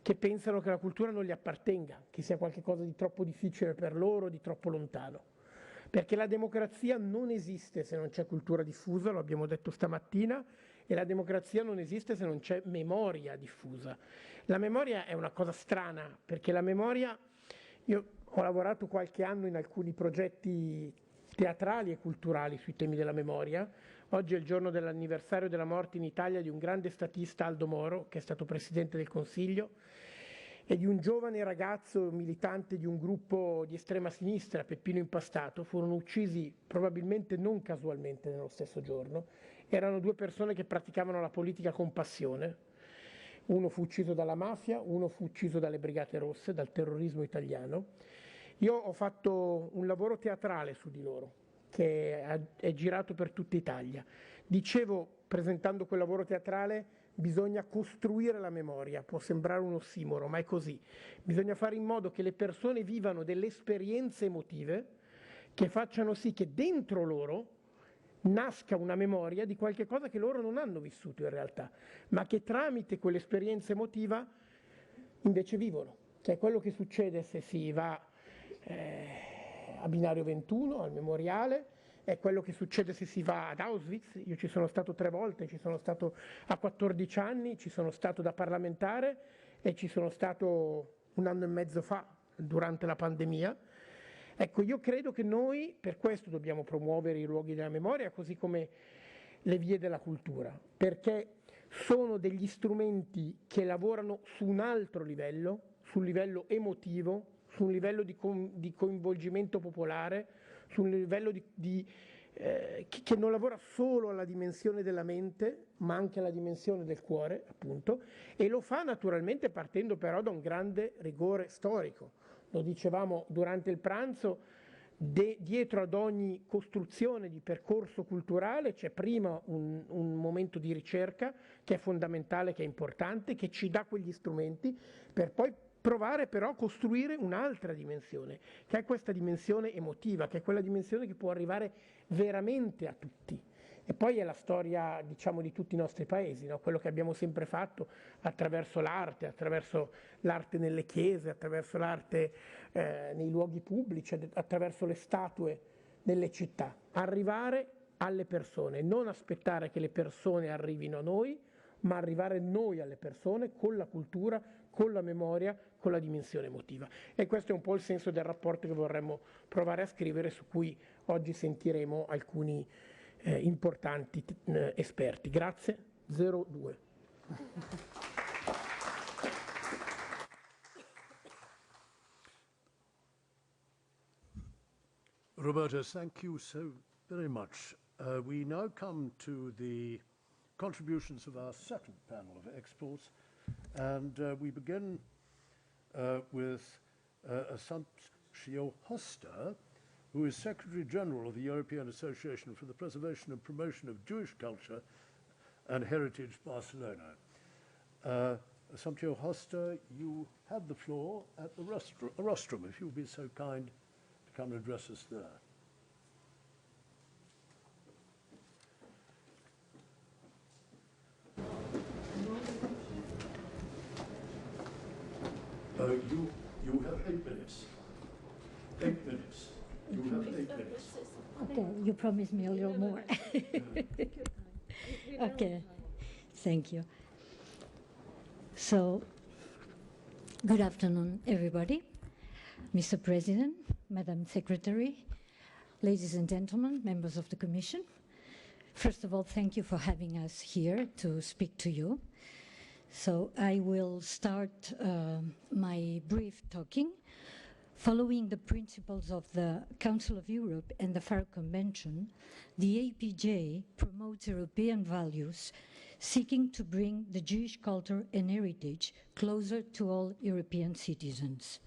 che pensano che la cultura non gli appartenga, che sia qualcosa di troppo difficile per loro, di troppo lontano. Perché la democrazia non esiste se non c'è cultura diffusa, lo abbiamo detto stamattina, e la democrazia non esiste se non c'è memoria diffusa. La memoria è una cosa strana, perché la memoria, io ho lavorato qualche anno in alcuni progetti teatrali e culturali sui temi della memoria. Oggi è il giorno dell'anniversario della morte in Italia di un grande statista, Aldo Moro, che è stato Presidente del Consiglio, e di un giovane ragazzo militante di un gruppo di estrema sinistra, Peppino Impastato. Furono uccisi probabilmente non casualmente nello stesso giorno. Erano due persone che praticavano la politica con passione. Uno fu ucciso dalla mafia, uno fu ucciso dalle Brigate Rosse, dal terrorismo italiano. Io ho fatto un lavoro teatrale su di loro, che è girato per tutta Italia. Dicevo, presentando quel lavoro teatrale, bisogna costruire la memoria, può sembrare un ossimoro, ma è così. Bisogna fare in modo che le persone vivano delle esperienze emotive che facciano sì che dentro loro nasca una memoria di qualche cosa che loro non hanno vissuto in realtà, ma che tramite quell'esperienza emotiva invece vivono, che è quello che succede se si va a Binario 21, al memoriale, è quello che succede se si va ad Auschwitz. Io ci sono stato 3 volte, ci sono stato a 14 anni, ci sono stato da parlamentare e ci sono stato 1 anno e mezzo fa durante la pandemia. Ecco, io credo che noi per questo dobbiamo promuovere i luoghi della memoria, così come le vie della cultura, perché sono degli strumenti che lavorano su un altro livello, sul livello emotivo, su un livello di coinvolgimento popolare, su un livello che non lavora solo alla dimensione della mente, ma anche alla dimensione del cuore, appunto, e lo fa naturalmente partendo però da un grande rigore storico. Lo dicevamo durante il pranzo, dietro ad ogni costruzione di percorso culturale c'è prima un momento di ricerca che è fondamentale, che è importante, che ci dà quegli strumenti per poi provare però a costruire un'altra dimensione, che è questa dimensione emotiva, che è quella dimensione che può arrivare veramente a tutti. E poi è la storia, diciamo, di tutti i nostri paesi, no? Quello che abbiamo sempre fatto attraverso l'arte nelle chiese, attraverso l'arte nei luoghi pubblici, attraverso le statue nelle città. Arrivare alle persone, non aspettare che le persone arrivino a noi, ma arrivare noi alle persone con la cultura, con la memoria, con la dimensione emotiva. E questo è un po' il senso del rapporto che vorremmo provare a scrivere, su cui oggi sentiremo alcuni importanti esperti. Grazie. 02. Roberta, thank you so very much. We now come to the contributions of our second panel of experts, and we begin with Assumption Hoster, who is Secretary General of the European Association for the Preservation and Promotion of Jewish Culture and Heritage, Barcelona. Assumption Hoster, you have the floor at the rostrum, if you would be so kind to come and address us there. You have 8 minutes. 8 minutes. You have 8 minutes. Okay, you promised me a little more. Okay, thank you. So, good afternoon, everybody. Mr. President, Madam Secretary, ladies and gentlemen, members of the Commission. First of all, thank you for having us here to speak to you. So I will start my brief talking. Following the principles of the Council of Europe and the FARC Convention, the APJ promotes European values, seeking to bring the Jewish culture and heritage closer to all European citizens.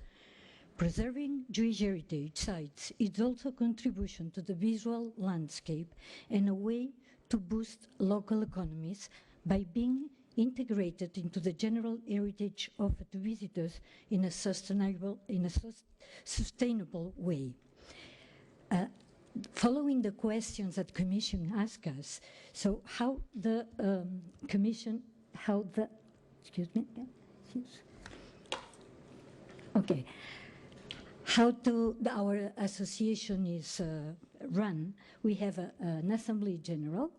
Preserving Jewish heritage sites is also a contribution to the visual landscape and a way to boost local economies by being integrated into the general heritage of the visitors in a sustainable way. Following the questions that Commission asked us, so how the Commission, excuse me, okay, how our association is run. We have an Assembly General,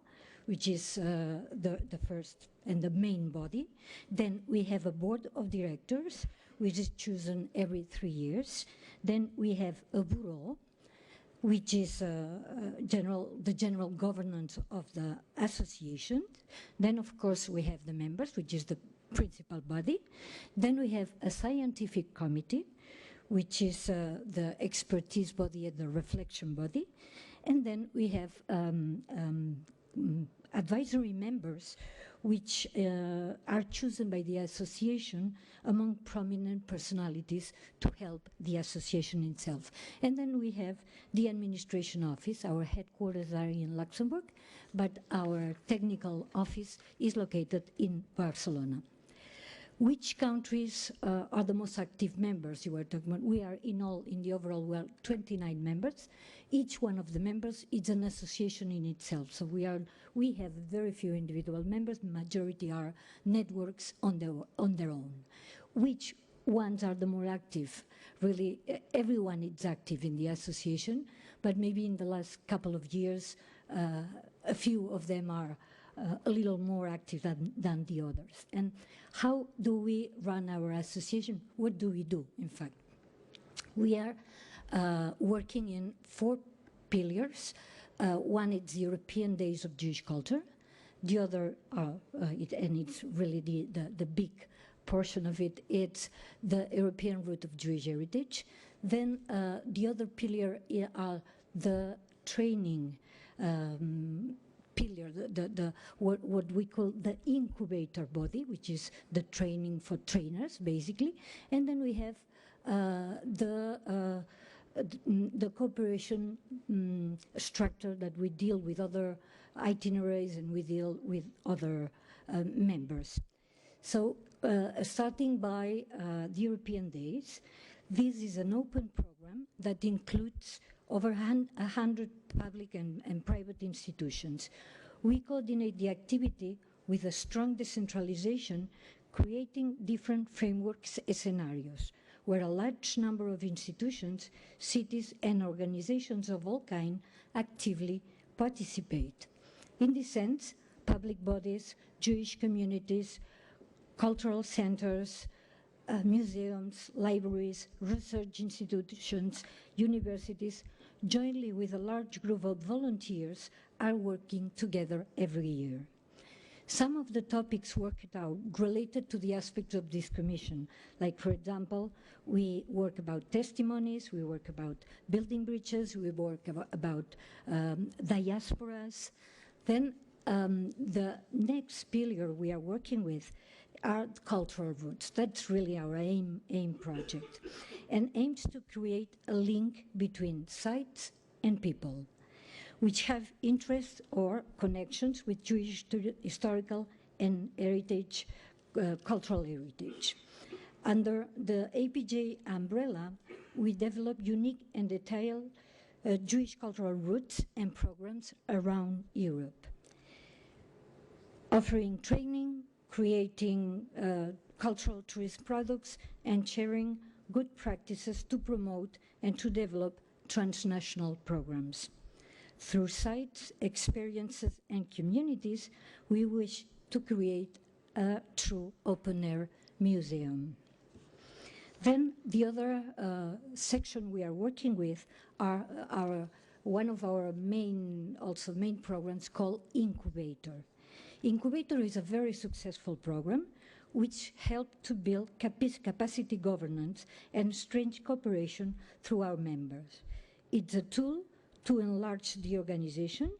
which is the first and the main body. Then we have a board of directors, which is chosen every 3 years. Then we have a bureau, which is the general governance of the association. Then, of course, we have the members, which is the principal body. Then we have a scientific committee, which is the expertise body and the reflection body. And then we have advisory members, which are chosen by the association among prominent personalities to help the association itself. And then we have the administration office. Our headquarters are in Luxembourg, but our technical office is located in Barcelona. Which countries are the most active members you were talking about? We are in the overall world 29 members. Each one of the members is an association in itself. So we have very few individual members. The majority are networks on their own. Which ones are the more active? Really, everyone is active in the association, but maybe in the last couple of years, a few of them are a little more active than the others. And how do we run our association? What do we do, in fact? We are working in 4 pillars. One is the European Days of Jewish Culture. The other, and it's really the big portion of it, it's the European Root of Jewish Heritage. Then the other pillar are the training pillar, what we call the incubator body, which is the training for trainers, basically. And then we have the cooperation structure that we deal with other itineraries and we deal with other members. So starting by the European Days, this is an open program that includes over 100 public and private institutions. We coordinate the activity with a strong decentralization, creating different frameworks and scenarios, where a large number of institutions, cities, and organizations of all kinds actively participate. In this sense, public bodies, Jewish communities, cultural centers, museums, libraries, research institutions, universities, jointly with a large group of volunteers, are working together every year. Some of the topics worked out related to the aspects of this commission, like, for example, we work about testimonies, we work about building bridges, we work about diasporas. Then the next pillar we are working with are cultural roots. That's really our aim project, and aims to create a link between sites and people, which have interests or connections with Jewish historical and heritage, cultural heritage. Under the APJ umbrella, we develop unique and detailed Jewish cultural routes and programs around Europe, offering training, creating cultural tourist products, and sharing good practices to promote and to develop transnational programs. Through sites, experiences, and communities, we wish to create a true open-air museum. Then the other section we are working with are one of our main programs called Incubator. Incubator is a very successful program which helped to build capacity governance and strengthen cooperation through our members. It's a tool to enlarge the organization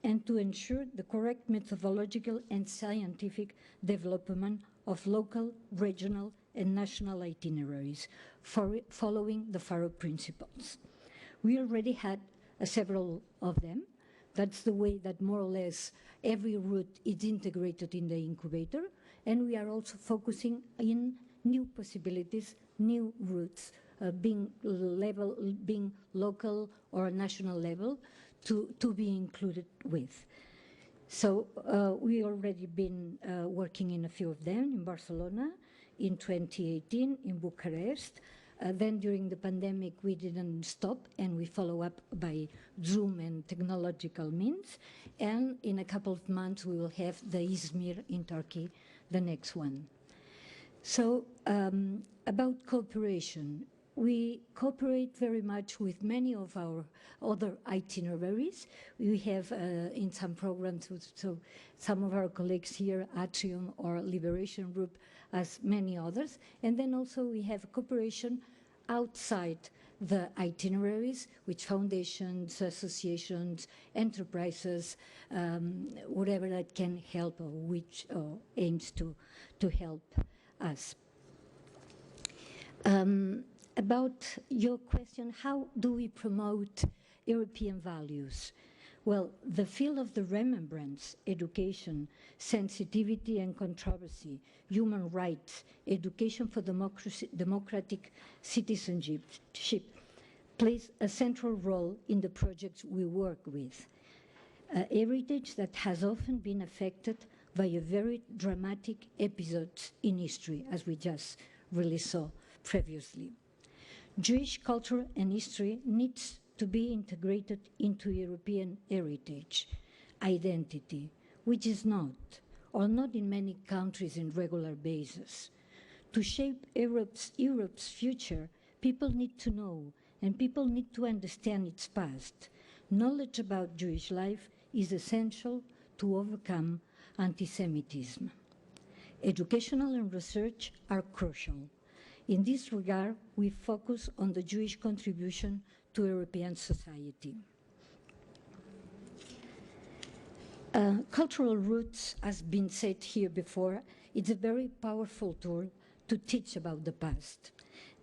and to ensure the correct methodological and scientific development of local, regional, and national itineraries following the Faro principles. We already had several of them. That's the way that more or less every route is integrated in the incubator, and we are also focusing in new possibilities, new routes, being local or national level to be included with. So we already been working in a few of them in Barcelona, in 2018, in Bucharest. Then during the pandemic, we didn't stop, and we follow up by Zoom and technological means. And in a couple of months, we will have the Izmir in Turkey, the next one. So about cooperation, we cooperate very much with many of our other itineraries. We have in some programs, so some of our colleagues here, Atrium or Liberation Group, as many others. And then also we have cooperation outside the itineraries, which foundations, associations, enterprises, whatever that can help or which aims to help us. About your question, how do we promote European values? Well, the field of the remembrance, education, sensitivity and controversy, human rights, education for democracy, democratic citizenship plays a central role in the projects we work with. Heritage that has often been affected by a very dramatic episodes in history, as we just really saw previously. Jewish culture and history needs to be integrated into European heritage, identity, which is not, or not in many countries in regular basis. To shape Europe's future, people need to know, and people need to understand its past. Knowledge about Jewish life is essential to overcome anti-Semitism. Educational and research are crucial. In this regard, we focus on the Jewish contribution to European society. Cultural roots, as been said here before, it's a very powerful tool to teach about the past.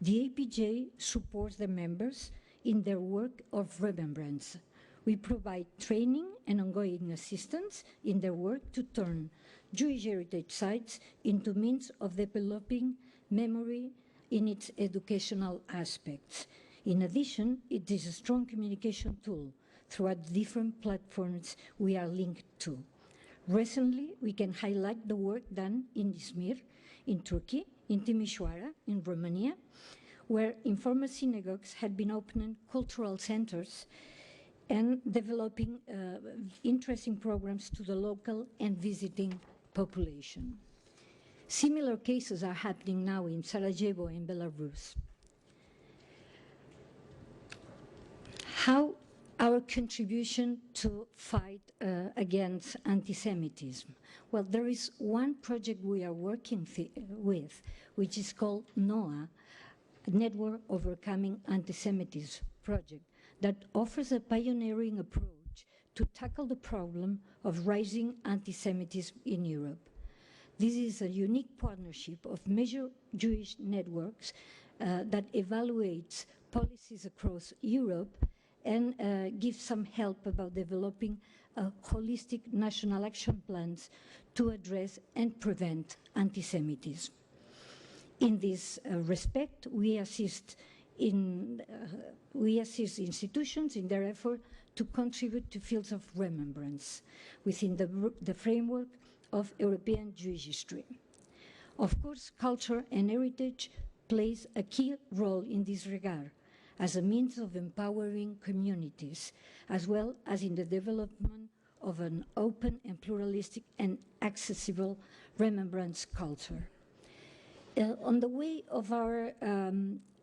The APJ supports the members in their work of remembrance. We provide training and ongoing assistance in their work to turn Jewish heritage sites into means of developing memory in its educational aspects. In addition, it is a strong communication tool throughout different platforms we are linked to. Recently, we can highlight the work done in Izmir, in Turkey, in Timișoara, in Romania, where in former synagogues had been opening cultural centers and developing interesting programs to the local and visiting population. Similar cases are happening now in Sarajevo in Belarus. How our contribution to fight against anti-Semitism? Well, there is one project we are working with, which is called NOAA, Network Overcoming Anti-Semitism Project, that offers a pioneering approach to tackle the problem of rising anti-Semitism in Europe. This is a unique partnership of major Jewish networks that evaluates policies across Europe and gives some help about developing holistic national action plans to address and prevent anti-Semitism. In this respect, we assist institutions in their effort to contribute to fields of remembrance within the framework of European Jewish history. Of course, culture and heritage plays a key role in this regard as a means of empowering communities, as well as in the development of an open and pluralistic and accessible remembrance culture. On the way of our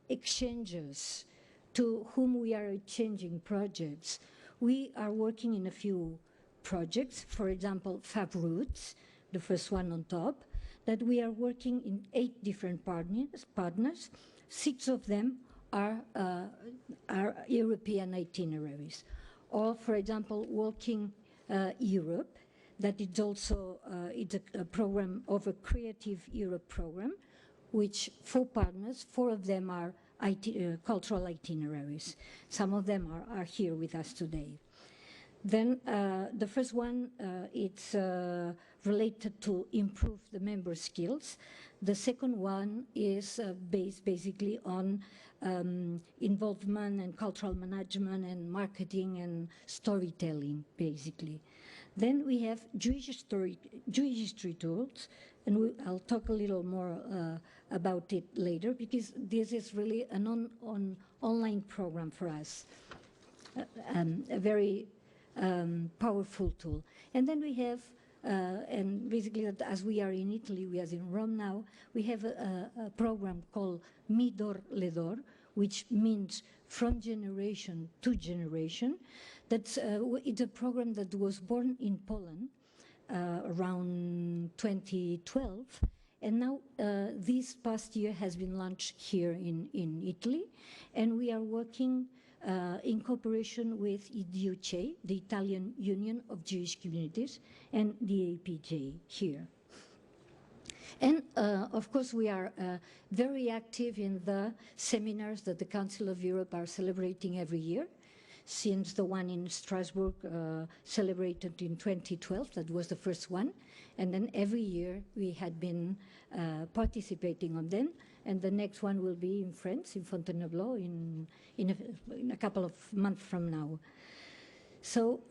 exchanges, to whom we are exchanging projects, we are working in a few projects, for example, Fab Roots, the first one on top, that we are working in 8 different partners. 6 of them are European itineraries. Or, for example, Walking Europe, that is also it's a program of a Creative Europe program, which 4 partners, 4 of them are cultural itineraries. Some of them are here with us today. Then the first one, it's related to improve the member skills. The second one is based basically on involvement and cultural management and marketing and storytelling, basically. Then we have Jewish history tools, and I'll talk a little more about it later, because this is really an online program for us, a very powerful tool. And then we have, and basically as we are in Italy, we are in Rome now, we have a program called Midor Ledor, which means from generation to generation. That's it's a program that was born in Poland around 2012, and now this past year has been launched here in Italy, and we are working in cooperation with IDUCE, the Italian Union of Jewish Communities, and the APJ here. And of course, we are very active in the seminars that the Council of Europe are celebrating every year. since the one in Strasbourg celebrated in 2012. That was the first one. And then every year we had been participating on them. And the next one will be in France, in Fontainebleau, in a couple of months from now. So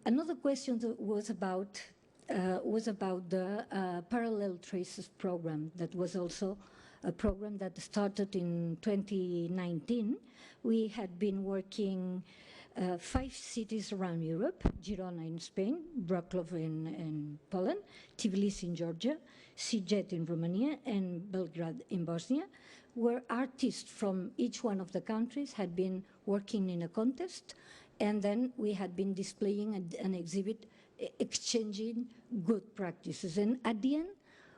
another question that was about the Parallel Traces program. That was also a program that started in 2019. We had been working 5 cities around Europe: Girona in Spain, Wrocław in Poland, Tbilisi in Georgia, Sighet in Romania, and Belgrade in Bosnia, where artists from each one of the countries had been working in a contest, and then we had been displaying an exhibit, exchanging good practices. And at the end,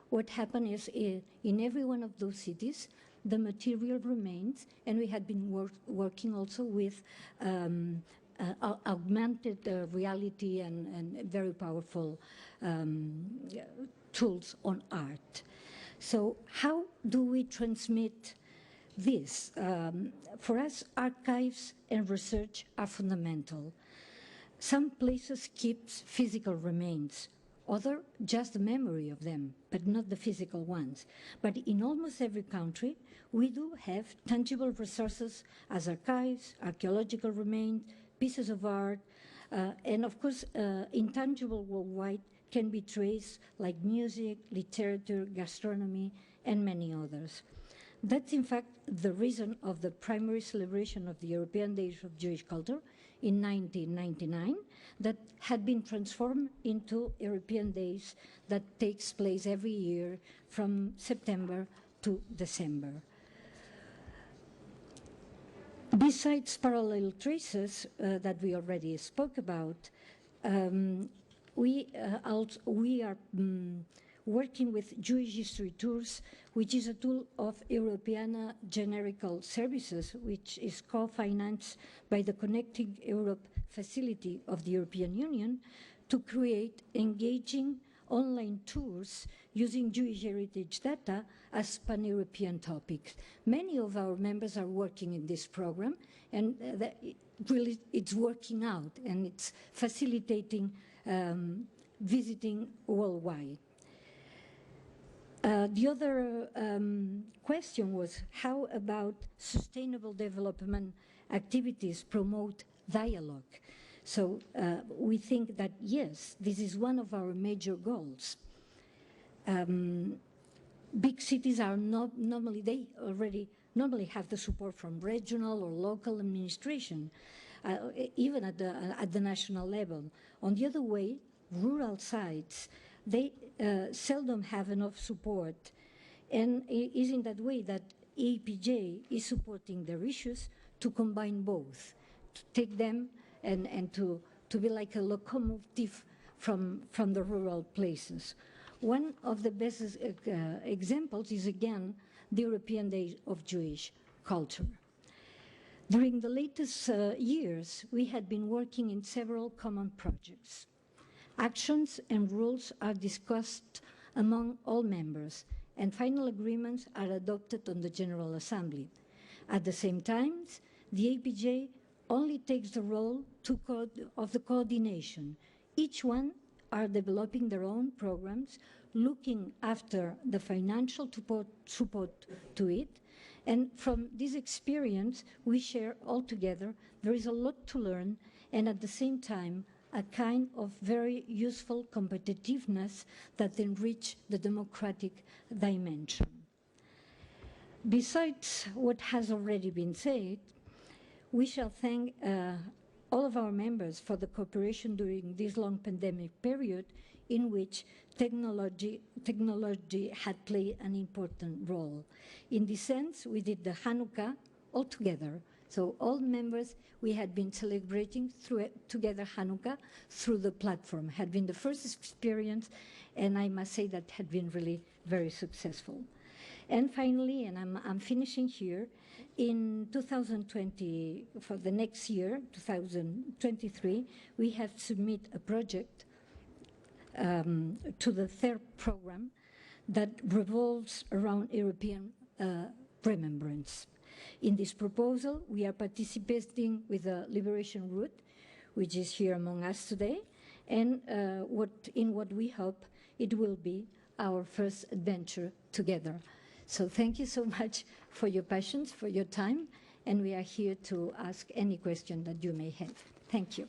what happened is in every one of those cities, the material remains, and we had been working also with augmented reality and very powerful tools on art. So how do we transmit this? For us, archives and research are fundamental. Some places keep physical remains, other just the memory of them, but not the physical ones. But in almost every country, we do have tangible resources as archives, archaeological remains, pieces of art, and of course, intangible worldwide can be traced like music, literature, gastronomy, and many others. That's in fact the reason of the primary celebration of the European Days of Jewish Culture in 1999 that had been transformed into European Days that takes place every year from September to December. Besides parallel traces that we already spoke about, we are working with Jewish History Tours, which is a tool of Europeana Generical Services, which is co-financed by the Connecting Europe facility of the European Union, to create engaging online tours using Jewish heritage data as pan-European topics. Many of our members are working in this program, and really it's working out, and it's facilitating visiting worldwide. The other question was, how about sustainable development activities promote dialogue? So we think that, yes, this is one of our major goals. Big cities are not normally, they already normally have the support from regional or local administration, even at the national level. On the other way, rural sites, they seldom have enough support, and it is in that way that APJ is supporting their issues to combine both, to take them and to be like a locomotive from the rural places. One of the best examples is, again, the European Day of Jewish Culture. During the latest years, we had been working in several common projects. Actions and rules are discussed among all members, and final agreements are adopted on the General Assembly. At the same time, the APJ only takes the role of the coordination. Each one are developing their own programs, looking after the financial support to it, and from this experience we share all together. There is a lot to learn, and at the same time a kind of very useful competitiveness that enrich the democratic dimension. Besides what has already been said, we shall thank all of our members for the cooperation during this long pandemic period in which technology had played an important role. In this sense, we did the Hanukkah all together. So all members, we had been celebrating together Hanukkah through the platform. Had been the first experience, and I must say that had been really very successful. And finally, and I'm finishing here, in 2020, for the next year, 2023, we have submitted a project to the third program that revolves around European remembrance. In this proposal, we are participating with the Liberation Route, which is here among us today, and what we hope it will be our first adventure together. So thank you so much for your patience, for your time, and we are here to ask any question that you may have. Thank you.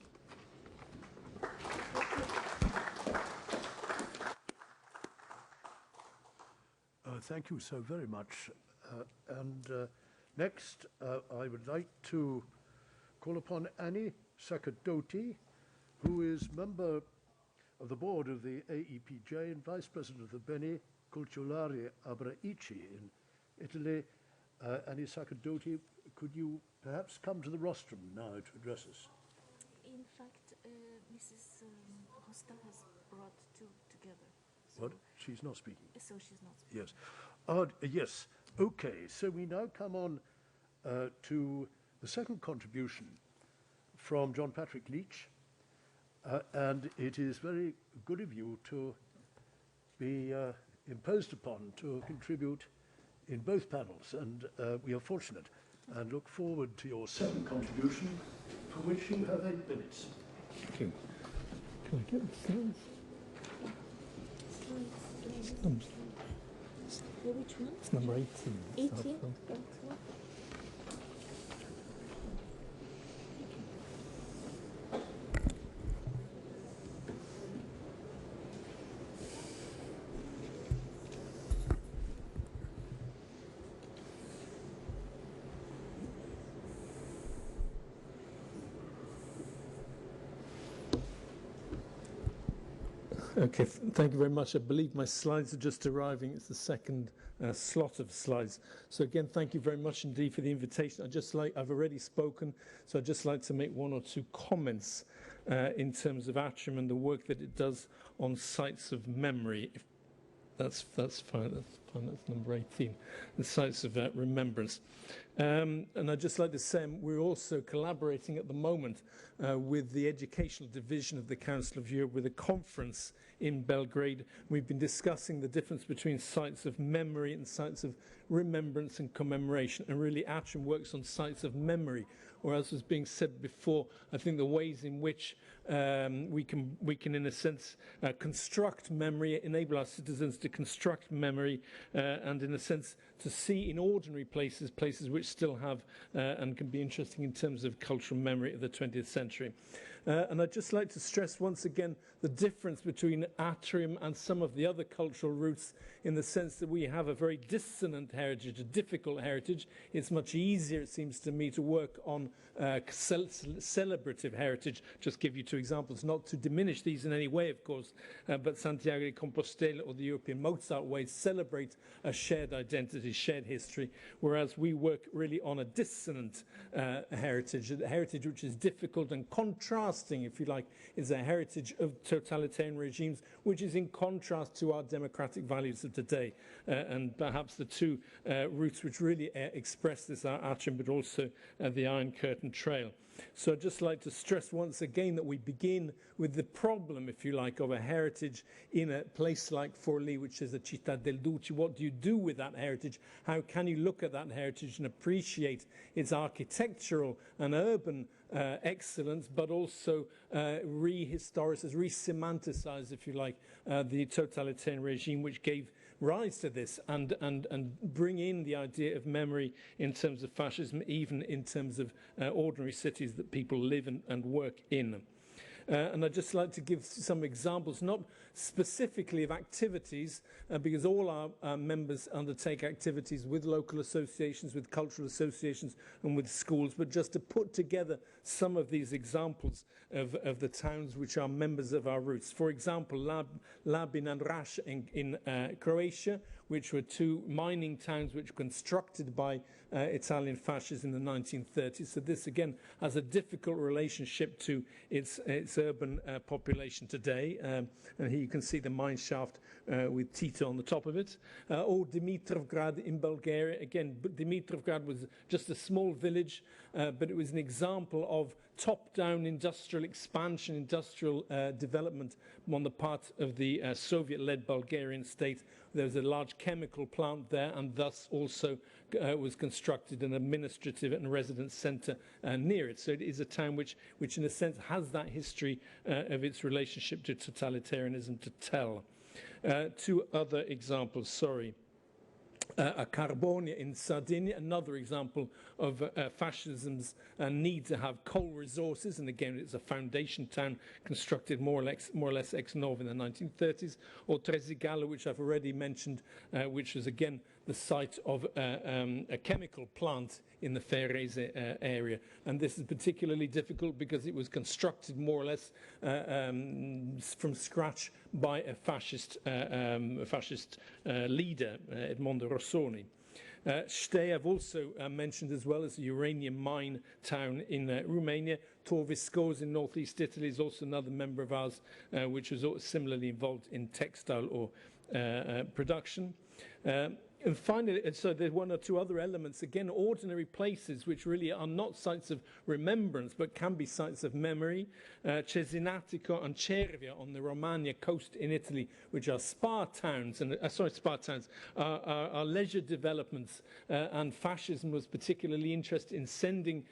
Thank you so very much. Next, I would like to call upon Annie Sacerdoti, who is member of the board of the AEPJ and vice president of the Beni Culturali Abraici in Italy. Annie Sacerdoti, could you perhaps come to the rostrum now to address us? In fact, Mrs. Costa has brought two together. So What? She's not speaking? So she's not speaking. Yes. Yes. Okay. So we now come on to the second contribution from John Patrick Leach. And it is very good of you to be imposed upon to contribute in both panels. And we are fortunate and look forward to your second contribution, for which you have 8 minutes. Thank you. Can I get the slides? Which one? It's number 18. 18? Okay, thank you very much. I believe my slides are just arriving. It's the second slot of slides. So again, thank you very much indeed for the invitation. I've already spoken, so I'd just like to make 1 or 2 comments in terms of Atrium and the work that it does on sites of memory. If that's fine. That's number 18, the sites of remembrance. And I'd just like to say we're also collaborating at the moment with the Educational Division of the Council of Europe with a conference in Belgrade. We've been discussing the difference between sites of memory and sites of remembrance and commemoration. And really, Atrium works on sites of memory, or as was being said before, I think the ways in which we can, in a sense, construct memory, enable our citizens to construct memory, and in a sense to see in ordinary places which still have and can be interesting in terms of cultural memory of the 20th century. And I'd just like to stress once again the difference between Atrium and some of the other cultural routes, in the sense that we have a very dissonant heritage, a difficult heritage. It's much easier, it seems to me, to work on celebrative heritage. Just give you 2 examples, not to diminish these in any way, of course, but Santiago de Compostela or the European Mozart way celebrate a shared identity, shared history, whereas we work really on a dissonant heritage, a heritage which is difficult and contrasting, if you like, is a heritage of totalitarian regimes, which is in contrast to our democratic values of today. And perhaps the 2 routes which really express this are Atrium, but also the Iron Curtain Trail. So I'd just like to stress once again that we begin with the problem, if you like, of a heritage in a place like Forlì, which is a Città del Duce. What do you do with that heritage? How can you look at that heritage and appreciate its architectural and urban excellence, but also re-historicize, re-semanticize, if you like, the totalitarian regime which gave rise to this, and bring in the idea of memory in terms of fascism, even in terms of ordinary cities that people live and work in. And I'd just like to give some examples, not specifically of activities, because all our members undertake activities with local associations, with cultural associations, and with schools, but just to put together some of these examples of the towns which are members of our roots. For example, Labin and Raš in Croatia, which were 2 mining towns which were constructed by Italian fascists in the 1930s. So this, again, has a difficult relationship to its urban population today. And here you can see the mine shaft with Tito on the top of it. Or Dimitrovgrad in Bulgaria. Again, Dimitrovgrad was just a small village, but it was an example of top-down industrial expansion, industrial development on the part of the Soviet-led Bulgarian state. There was a large chemical plant there, and thus also was constructed an administrative and residence centre near it. So it is a town which in a sense has that history of its relationship to totalitarianism to tell. Two other examples, sorry. Carbonia in Sardinia, another example of fascism's need to have coal resources, and again it's a foundation town constructed more or less ex novo in the 1930s, or Tresigalo, which I've already mentioned, which was again the site of a chemical plant in the Ferrese area. And this is particularly difficult because it was constructed more or less from scratch by a fascist leader, Edmondo Rossoni. Ste, I've also mentioned as well as a uranium mine town in Romania. Tor Viscosa in northeast Italy is also another member of ours, which was similarly involved in textile or production. And finally, so there's one or two other elements, again, ordinary places which really are not sites of remembrance, but can be sites of memory. Cesinatico and Cervia on the Romagna coast in Italy, which are spa towns, and are leisure developments, and fascism was particularly interested in sending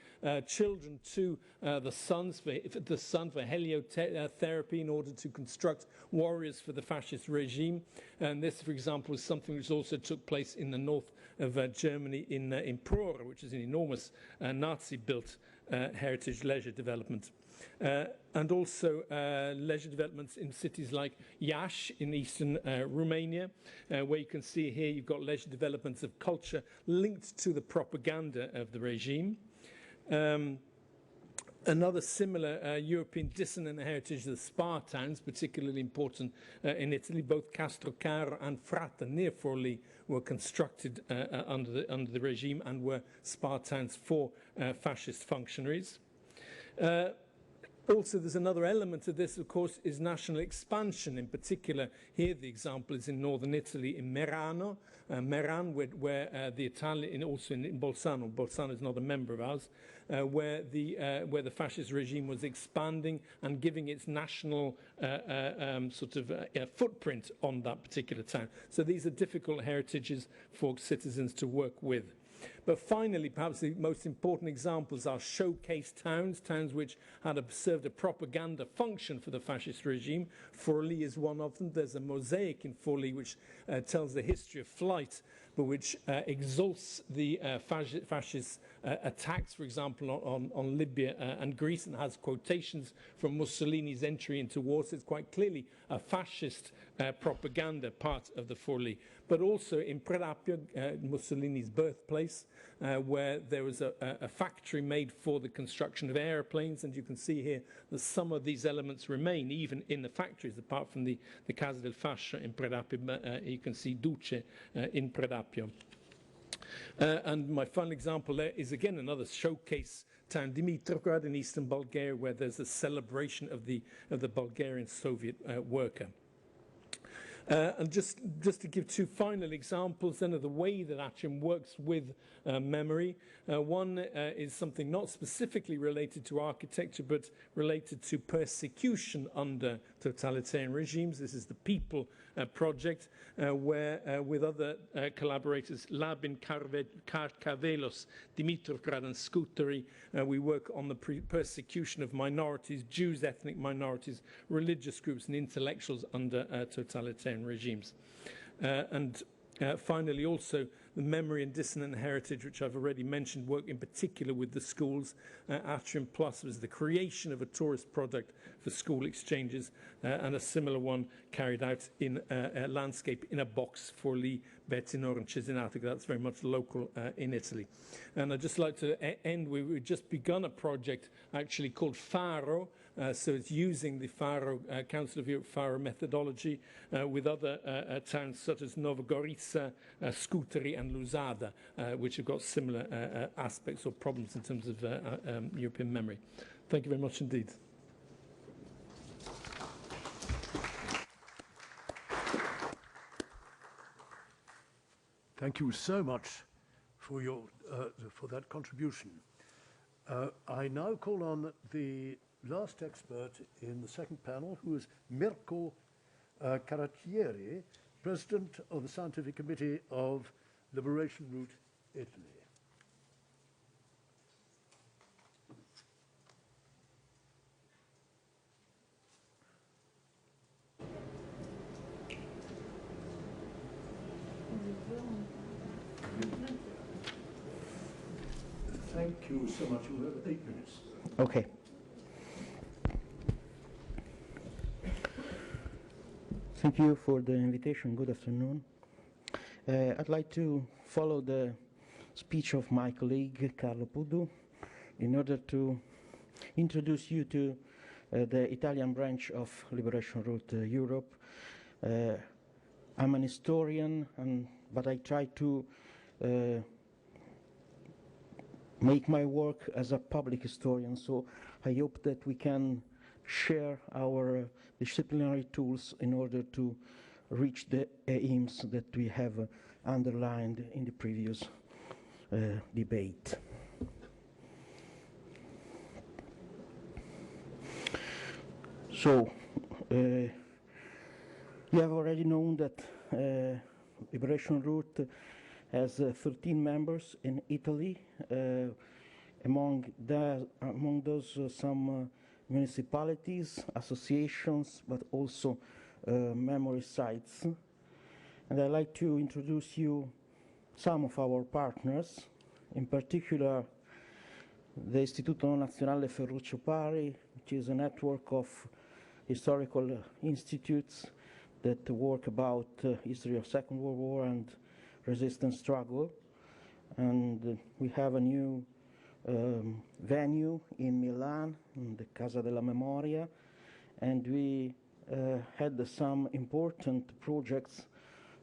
children to the sun for heliotherapy in order to construct warriors for the fascist regime. And this, for example, is something which also took place in the north of Germany in Prora, which is an enormous Nazi-built heritage leisure development. And also leisure developments in cities like Iași in eastern Romania, where you can see here you've got leisure developments of culture linked to the propaganda of the regime. Another similar European dissonant heritage, the spa towns, particularly important in Italy. Both Castrocaro and Fratta near Forlì were constructed under the regime and were spa towns for fascist functionaries. Also, there's another element of this, of course, is national expansion. In particular, here the example is in northern Italy, in Merano, Meran, where the Italian, also in Bolzano. Bolzano is not a member of ours, where the fascist regime was expanding and giving its national footprint on that particular town. So these are difficult heritages for citizens to work with. But finally, perhaps the most important examples are showcase towns, towns which had served a propaganda function for the fascist regime. Forlì is one of them. There's a mosaic in Forlì which tells the history of flight, but which exalts the fascist attacks, for example, on Libya and Greece, and has quotations from Mussolini's entry into war. So it's quite clearly a fascist propaganda part of the Forlì. But also in Predapio, Mussolini's birthplace, where there was a factory made for the construction of airplanes, and you can see here that some of these elements remain even in the factories, apart from the Casa del Fascio in Predapio. You can see Duce in Predapio. And my final example there is again another showcase town, Dimitrovgrad in eastern Bulgaria, where there's a celebration of the Bulgarian Soviet worker. And just to give two final examples then of the way that Atrim works with memory. One is something not specifically related to architecture, but related to persecution under totalitarian regimes. This is the People project, where with other collaborators, Labin, Karvelos, Dimitrovgrad and Skuteri, we work on the persecution of minorities, Jews, ethnic minorities, religious groups and intellectuals under totalitarian regimes. Finally, also the memory and dissonant heritage, which I've already mentioned, work in particular with the schools. Atrium Plus was the creation of a tourist product for school exchanges, and a similar one carried out in a landscape in a box for Forlì, Bettinor and Cesinatico. That's very much local in Italy. And I'd just like to end, we've just begun a project actually called Faro. So it's using the Faro, Council of Europe Faro methodology with other towns such as Novogorica, Scuteri and Lusada, which have got similar aspects or problems in terms of European memory. Thank you very much indeed. Thank you so much for your for that contribution. I now call on the last expert in the second panel, who is Mirko Caraccieri, President of the Scientific Committee of Liberation Route Italy. Thank you so much. You have 8 minutes. Okay. Thank you for the invitation. Good afternoon. I'd like to follow the speech of my colleague Carlo Pudu in order to introduce you to the Italian branch of Liberation Route Europe. I'm an historian, but I try to make my work as a public historian, so I hope that we can share our disciplinary tools in order to reach the aims that we have underlined in the previous debate. So, you have already known that Liberation Route has 13 members in Italy. Among those, some municipalities, associations, but also memory sites. And I'd like to introduce you some of our partners, in particular the Istituto Nazionale Ferruccio Pari, which is a network of historical institutes that work about history of Second World War and resistance struggle. And we have a new venue in Milan, in the Casa della Memoria, and we had some important projects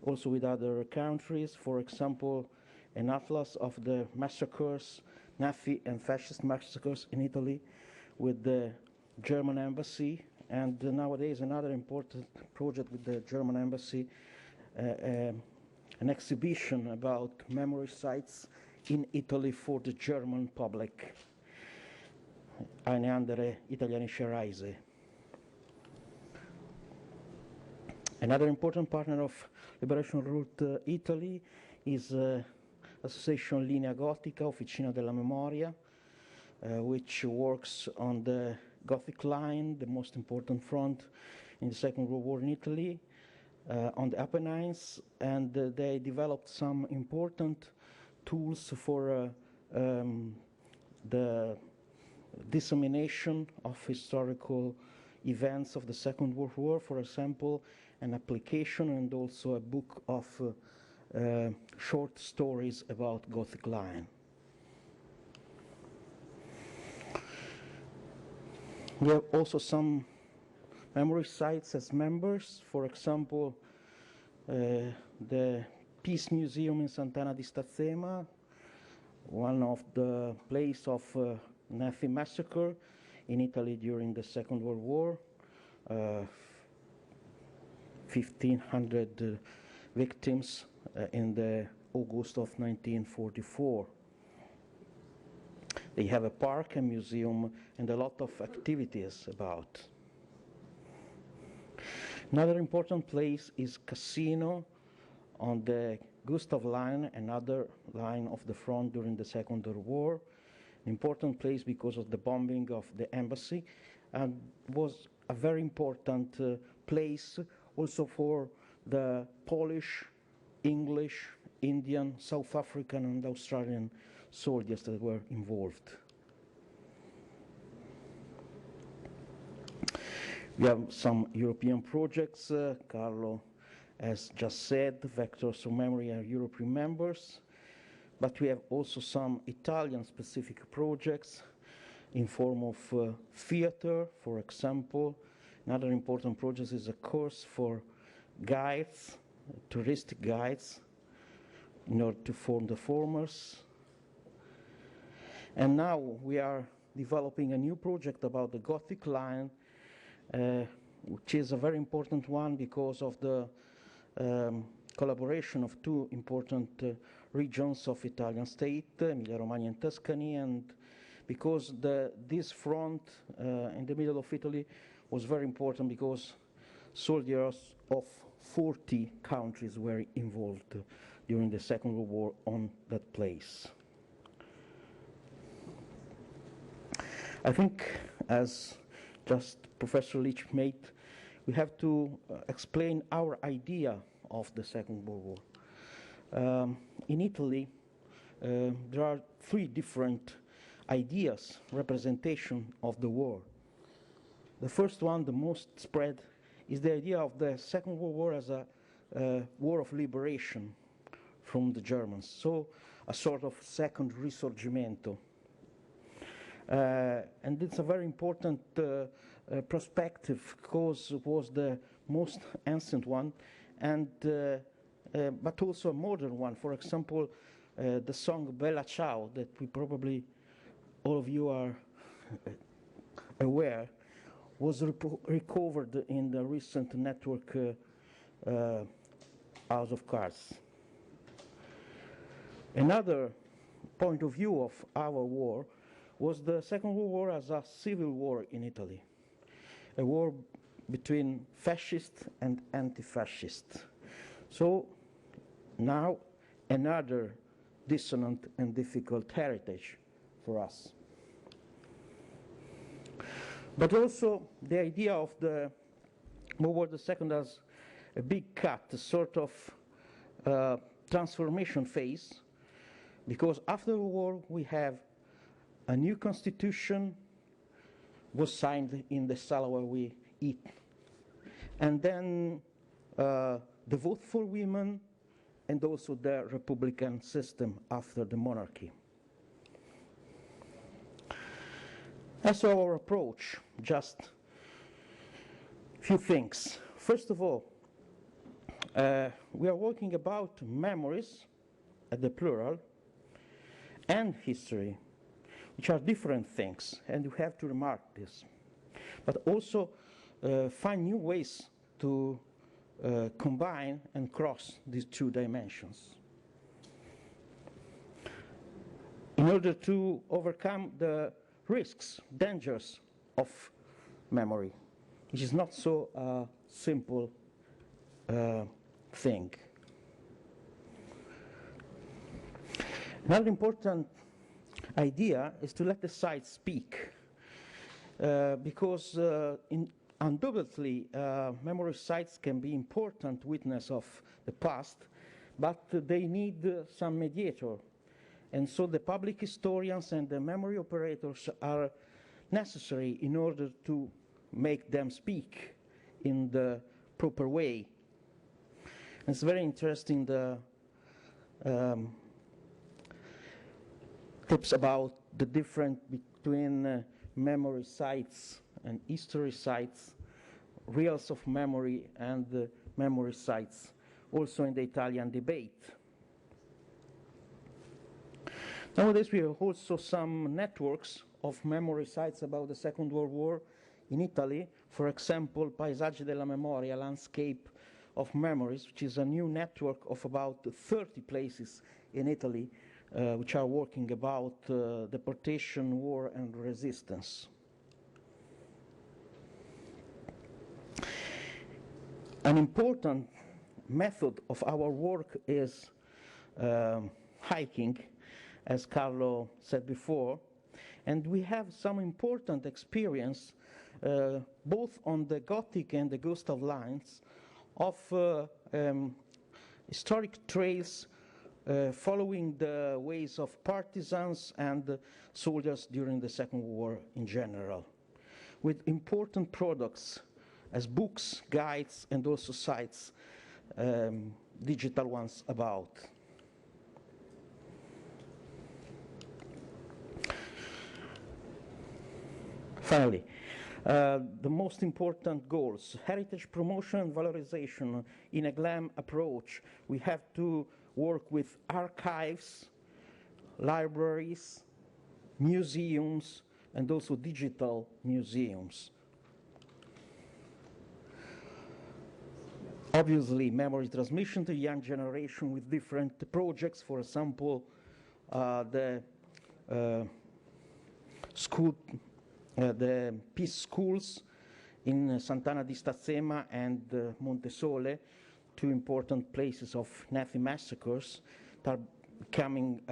also with other countries. For example, an atlas of the massacres, Nazi and fascist massacres in Italy with the German embassy, and nowadays another important project with the German embassy, an exhibition about memory sites in Italy for the German public, Eine andere italienische Reise. Another important partner of Liberation Route Italy is Association Linea Gotica, Officina della Memoria, which works on the Gothic line, the most important front in the Second World War in Italy, on the Apennines, and they developed some important tools for the dissemination of historical events of the Second World War. For example, an application and also a book of short stories about Gothic line. We have also some memory sites as members. For example, the Peace Museum in Sant'Anna di Stazzema, one of the place of Nazi massacre in Italy during the Second World War. 1,500 victims in the August of 1944. They have a park, a museum, and a lot of activities about. Another important place is Cassino on the Gustav line, another line of the front during the Second World War. An important place because of the bombing of the embassy, and was a very important place also for the Polish, English, Indian, South African, and Australian soldiers that were involved. We have some European projects. Carlo has just said, Vectors of Memory are European members, but we have also some Italian-specific projects in form of theater, for example. Another important project is a course for guides, touristic guides, in order to form the formers. And now we are developing a new project about the Gothic line, which is a very important one because of the collaboration of two important regions of Italian state, Emilia-Romagna and Tuscany, and because this front in the middle of Italy was very important because soldiers of 40 countries were involved during the Second World War on that place. I think, as just Professor Leach made, we have to explain our idea of the Second World War. In Italy, there are three different ideas, representation of the war. The first one, the most spread, is the idea of the Second World War as a war of liberation from the Germans, so a sort of second risorgimento. And it's a very important perspective because it was the most ancient one, and but also a modern one. For example, the song Bella Ciao, that we probably all of you are aware, was recovered in the recent network House of Cards. Another point of view of our war was the Second World War as a civil war in Italy, a war between fascists and anti-fascists. So now another dissonant and difficult heritage for us. But also the idea of the World War II as a big cut, a sort of transformation phase, because after the war we have a new constitution was signed in the sala where we eat, and then the vote for women, and also the republican system after the monarchy. As to our approach, just a few things. First of all, we are working about memories, at the plural, and history, which are different things, and you have to remark this. But also find new ways to combine and cross these two dimensions in order to overcome the risks, dangers of memory, which is not so simple thing. Another important idea is to let the sides speak, because undoubtedly memory sites can be important witness of the past, but they need some mediator. And so the public historians and the memory operators are necessary in order to make them speak in the proper way. It's very interesting, the tips about the difference between memory sites and history sites, reals of memory and memory sites, also in the Italian debate. Nowadays we have also some networks of memory sites about the Second World War in Italy. For example, Paesaggi della Memoria, Landscape of Memories, which is a new network of about 30 places in Italy which are working about deportation, war, and resistance. An important method of our work is hiking, as Carlo said before, and we have some important experience both on the Gothic and the Gustav lines of historic trails following the ways of partisans and soldiers during the Second World War in general, with important products as books, guides, and also sites, digital ones about. Finally, the most important goals: heritage promotion and valorization in a GLAM approach. We have to work with archives, libraries, museums, and also digital museums. Obviously, memory transmission to young generation with different projects. For example, the the peace schools in Sant'Anna di Stazzema and Montesole, two important places of Nazi massacres that are becoming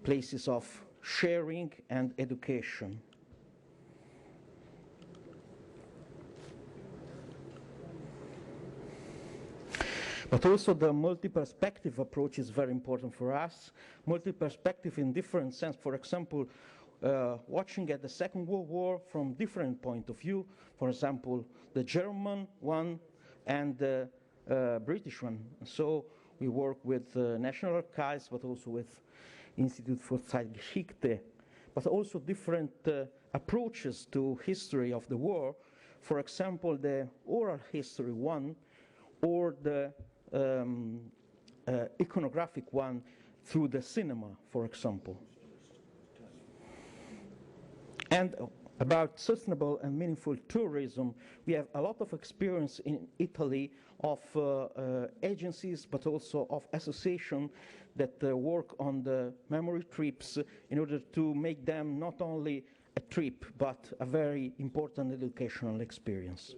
places of sharing and education. But also the multi-perspective approach is very important for us. Multi-perspective in different sense. For example, watching at the Second World War from different point of view. For example, the German one and the British one. So we work with National Archives, but also with Institute for Zeitgeschichte, but also different approaches to history of the war. For example, the oral history one, or the iconographic one through the cinema, for example. And about sustainable and meaningful tourism, we have a lot of experience in Italy of agencies, but also of associations that work on the memory trips in order to make them not only a trip, but a very important educational experience.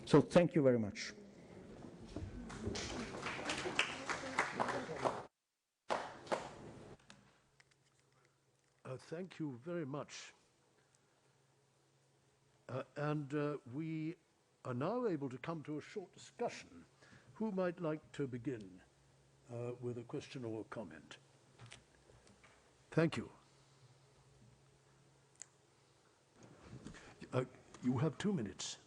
So thank you very much. Thank you very much. We are now able to come to a short discussion. Who might like to begin with a question or a comment? Thank you. You have 2 minutes.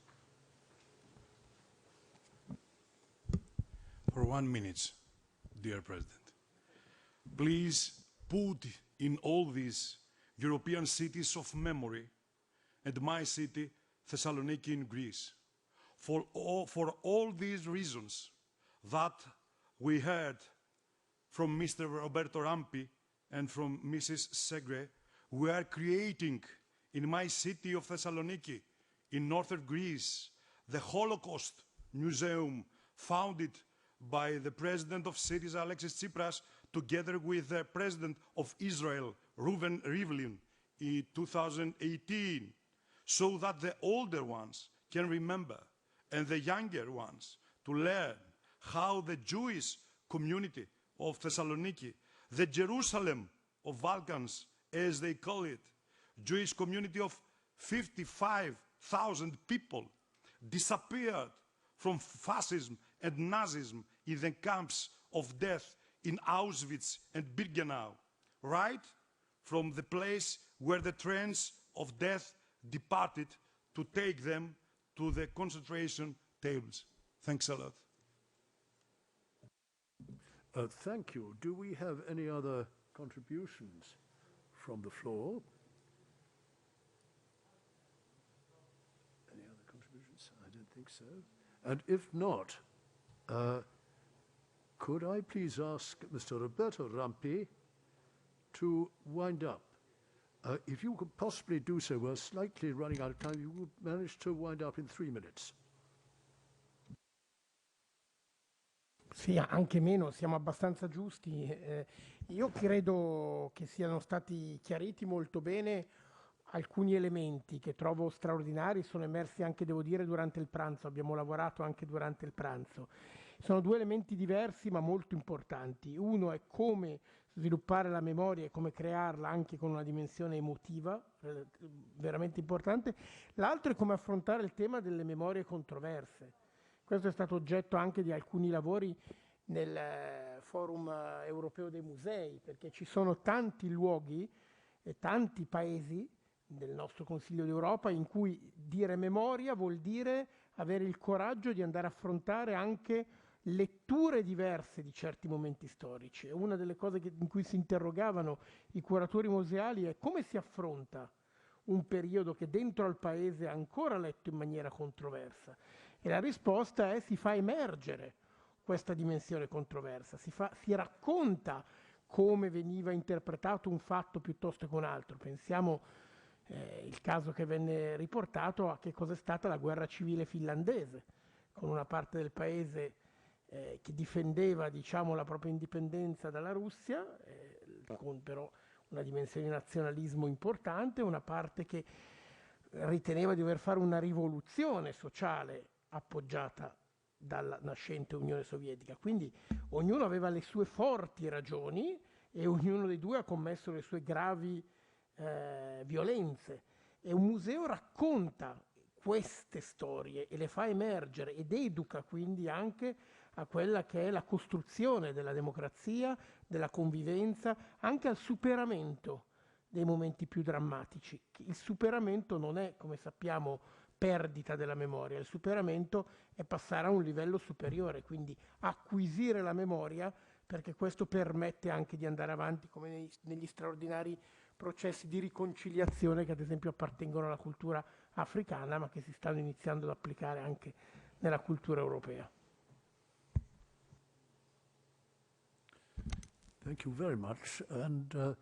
For 1 minute, dear President. Please put in all these European cities of memory and my city, Thessaloniki in Greece. For all these reasons that we heard from Mr. Roberto Rampi and from Mrs. Segre, we are creating in my city of Thessaloniki, in northern Greece, the Holocaust Museum founded by the President of Syriza, Alexis Tsipras, together with the President of Israel, Reuven Rivlin, in 2018, so that the older ones can remember and the younger ones to learn how the Jewish community of Thessaloniki, the Jerusalem of Balkans, as they call it, Jewish community of 55,000 people, disappeared from fascism and Nazism in the camps of death in Auschwitz and Birkenau, right from the place where the trains of death departed to take them to the concentration tables. Thanks a lot. Thank you. Do we have any other contributions from the floor? Any other contributions? I don't think so. And if not, could I please ask Mr. Roberto Rampi to wind up? If you could possibly do so, we're slightly running out of time. You would manage to wind up in 3 minutes. Sì, anche meno, siamo abbastanza giusti. Io credo che siano stati chiariti molto bene alcuni elementi che trovo straordinari, sono emersi anche, devo dire, durante il pranzo, abbiamo lavorato anche durante il pranzo. Sono due elementi diversi ma molto importanti. Uno è come sviluppare la memoria e come crearla anche con una dimensione emotiva, veramente importante. L'altro è come affrontare il tema delle memorie controverse. Questo è stato oggetto anche di alcuni lavori nel Forum Europeo dei Musei, perché ci sono tanti luoghi e tanti paesi del nostro Consiglio d'Europa in cui dire memoria vuol dire avere il coraggio di andare a affrontare anche letture diverse di certi momenti storici. E una delle cose in cui si interrogavano i curatori museali è come si affronta un periodo che dentro al paese è ancora letto in maniera controversa. E la risposta è: si fa emergere questa dimensione controversa, si racconta come veniva interpretato un fatto piuttosto che un altro. Pensiamo il caso che venne riportato a che cosa è stata la guerra civile finlandese, con una parte del paese che difendeva, diciamo, la propria indipendenza dalla Russia, con però una dimensione di nazionalismo importante, una parte che riteneva di dover fare una rivoluzione sociale appoggiata dalla nascente Unione Sovietica. Quindi ognuno aveva le sue forti ragioni e ognuno dei due ha commesso le sue gravi violenze. E un museo racconta queste storie e le fa emergere ed educa quindi anche a quella che è la costruzione della democrazia, della convivenza, anche al superamento dei momenti più drammatici. Il superamento non è, come sappiamo, perdita della memoria, il superamento è passare a un livello superiore, quindi acquisire la memoria, perché questo permette anche di andare avanti come negli straordinari processi di riconciliazione che ad esempio appartengono alla cultura africana, ma che si stanno iniziando ad applicare anche nella cultura europea. Thank you very much. And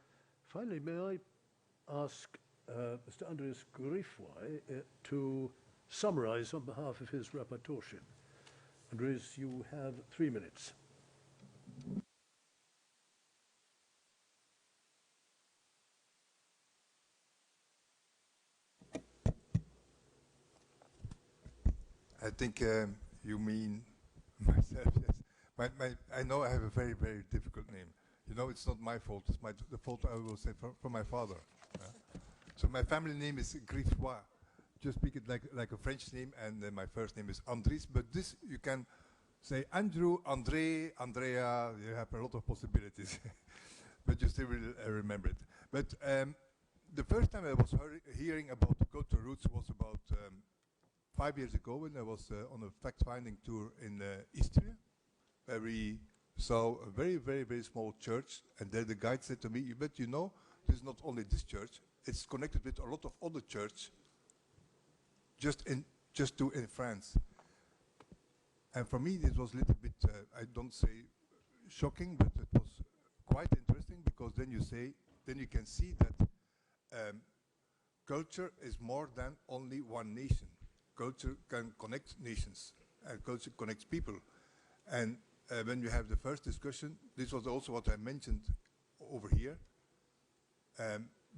finally, may I ask Mr. Andreas Griffwey to summarize on behalf of his rapporteurship. Andreas, you have 3 minutes. I think you mean myself, yes. I know I have a very, very difficult name. You know, it's not my fault. It's the fault, I will say, from my father. So my family name is Griffwey. Just speak it like a French name, and my first name is Andries. But this, you can say Andrew, André, Andrea. You have a lot of possibilities. But you still will remember it. But the first time I was hearing about the cultural roots was about 5 years ago, when I was on a fact-finding tour in Istria, where we saw a very, very, very small church, and there the guide said to me, but you know, there's not only this church, it's connected with a lot of other churches, just in France. And for me, it was a little bit, I don't say shocking, but it was quite interesting, because then you can see that culture is more than only one nation. Culture can connect nations, and culture connects people. And when you have the first discussion, this was also what I mentioned over here.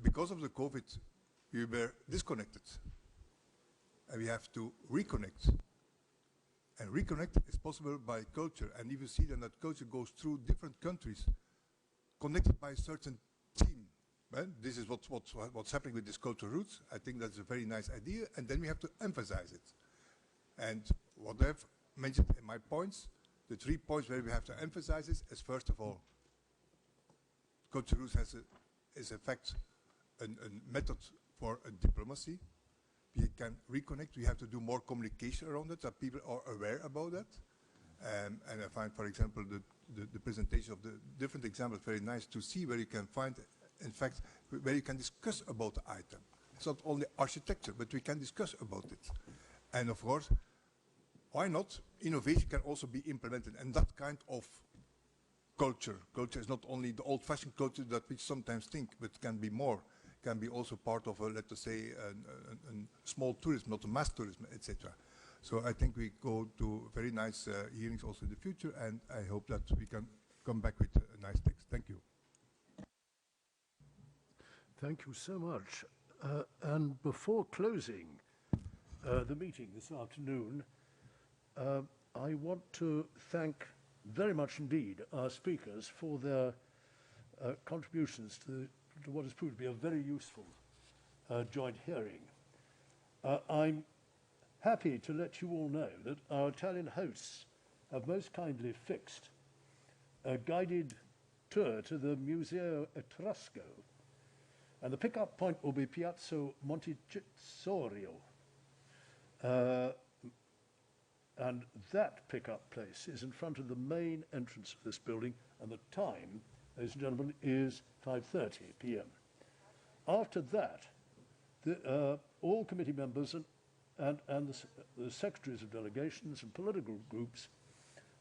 Because of the COVID, we were disconnected. And we have to reconnect. And reconnect is possible by culture. And if you see then that culture goes through different countries, connected by a certain theme. Well, this is what's happening with this cultural roots. I think that's a very nice idea, and then we have to emphasize it. And what I've mentioned in my points, the 3 points where we have to emphasize is first of all, cultural roots is in fact a method for a diplomacy. We can reconnect. We have to do more communication around it, that people are aware about that. And I find, for example, the presentation of the different examples very nice to see, where you can find, in fact, where you can discuss about the item. It's not only architecture, but we can discuss about it. And of course, why not? Innovation can also be implemented, and that kind of culture. Culture is not only the old-fashioned culture that we sometimes think, but can be more. Can be also part of, let us say, a small tourism, not a mass tourism, etc. So I think we go to very nice hearings also in the future, and I hope that we can come back with a nice text. Thank you. Thank you so much. And before closing the meeting this afternoon, I want to thank very much indeed our speakers for their contributions to what has proved to be a very useful joint hearing. I'm happy to let you all know that our Italian hosts have most kindly fixed a guided tour to the Museo Etrusco, and the pickup point will be Piazza Montecitorio. And that pickup place is in front of the main entrance of this building, and the time, ladies and gentlemen, is 5:30 p.m. After that, all committee members and the secretaries of delegations and political groups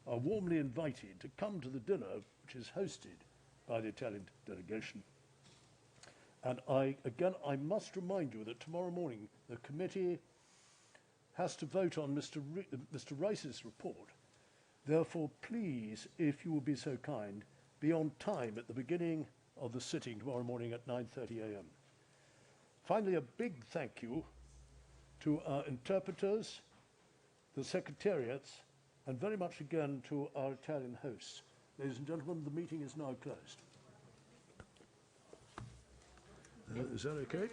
are warmly invited to come to the dinner, which is hosted by the Italian delegation. And I must remind you that tomorrow morning the committee has to vote on Mr. Rice's report. Therefore, please, if you will be so kind, be on time at the beginning of the sitting tomorrow morning at 9:30 a.m. Finally, a big thank you to our interpreters, the secretariats, and very much again to our Italian hosts. Ladies and gentlemen, the meeting is now closed. Is that okay?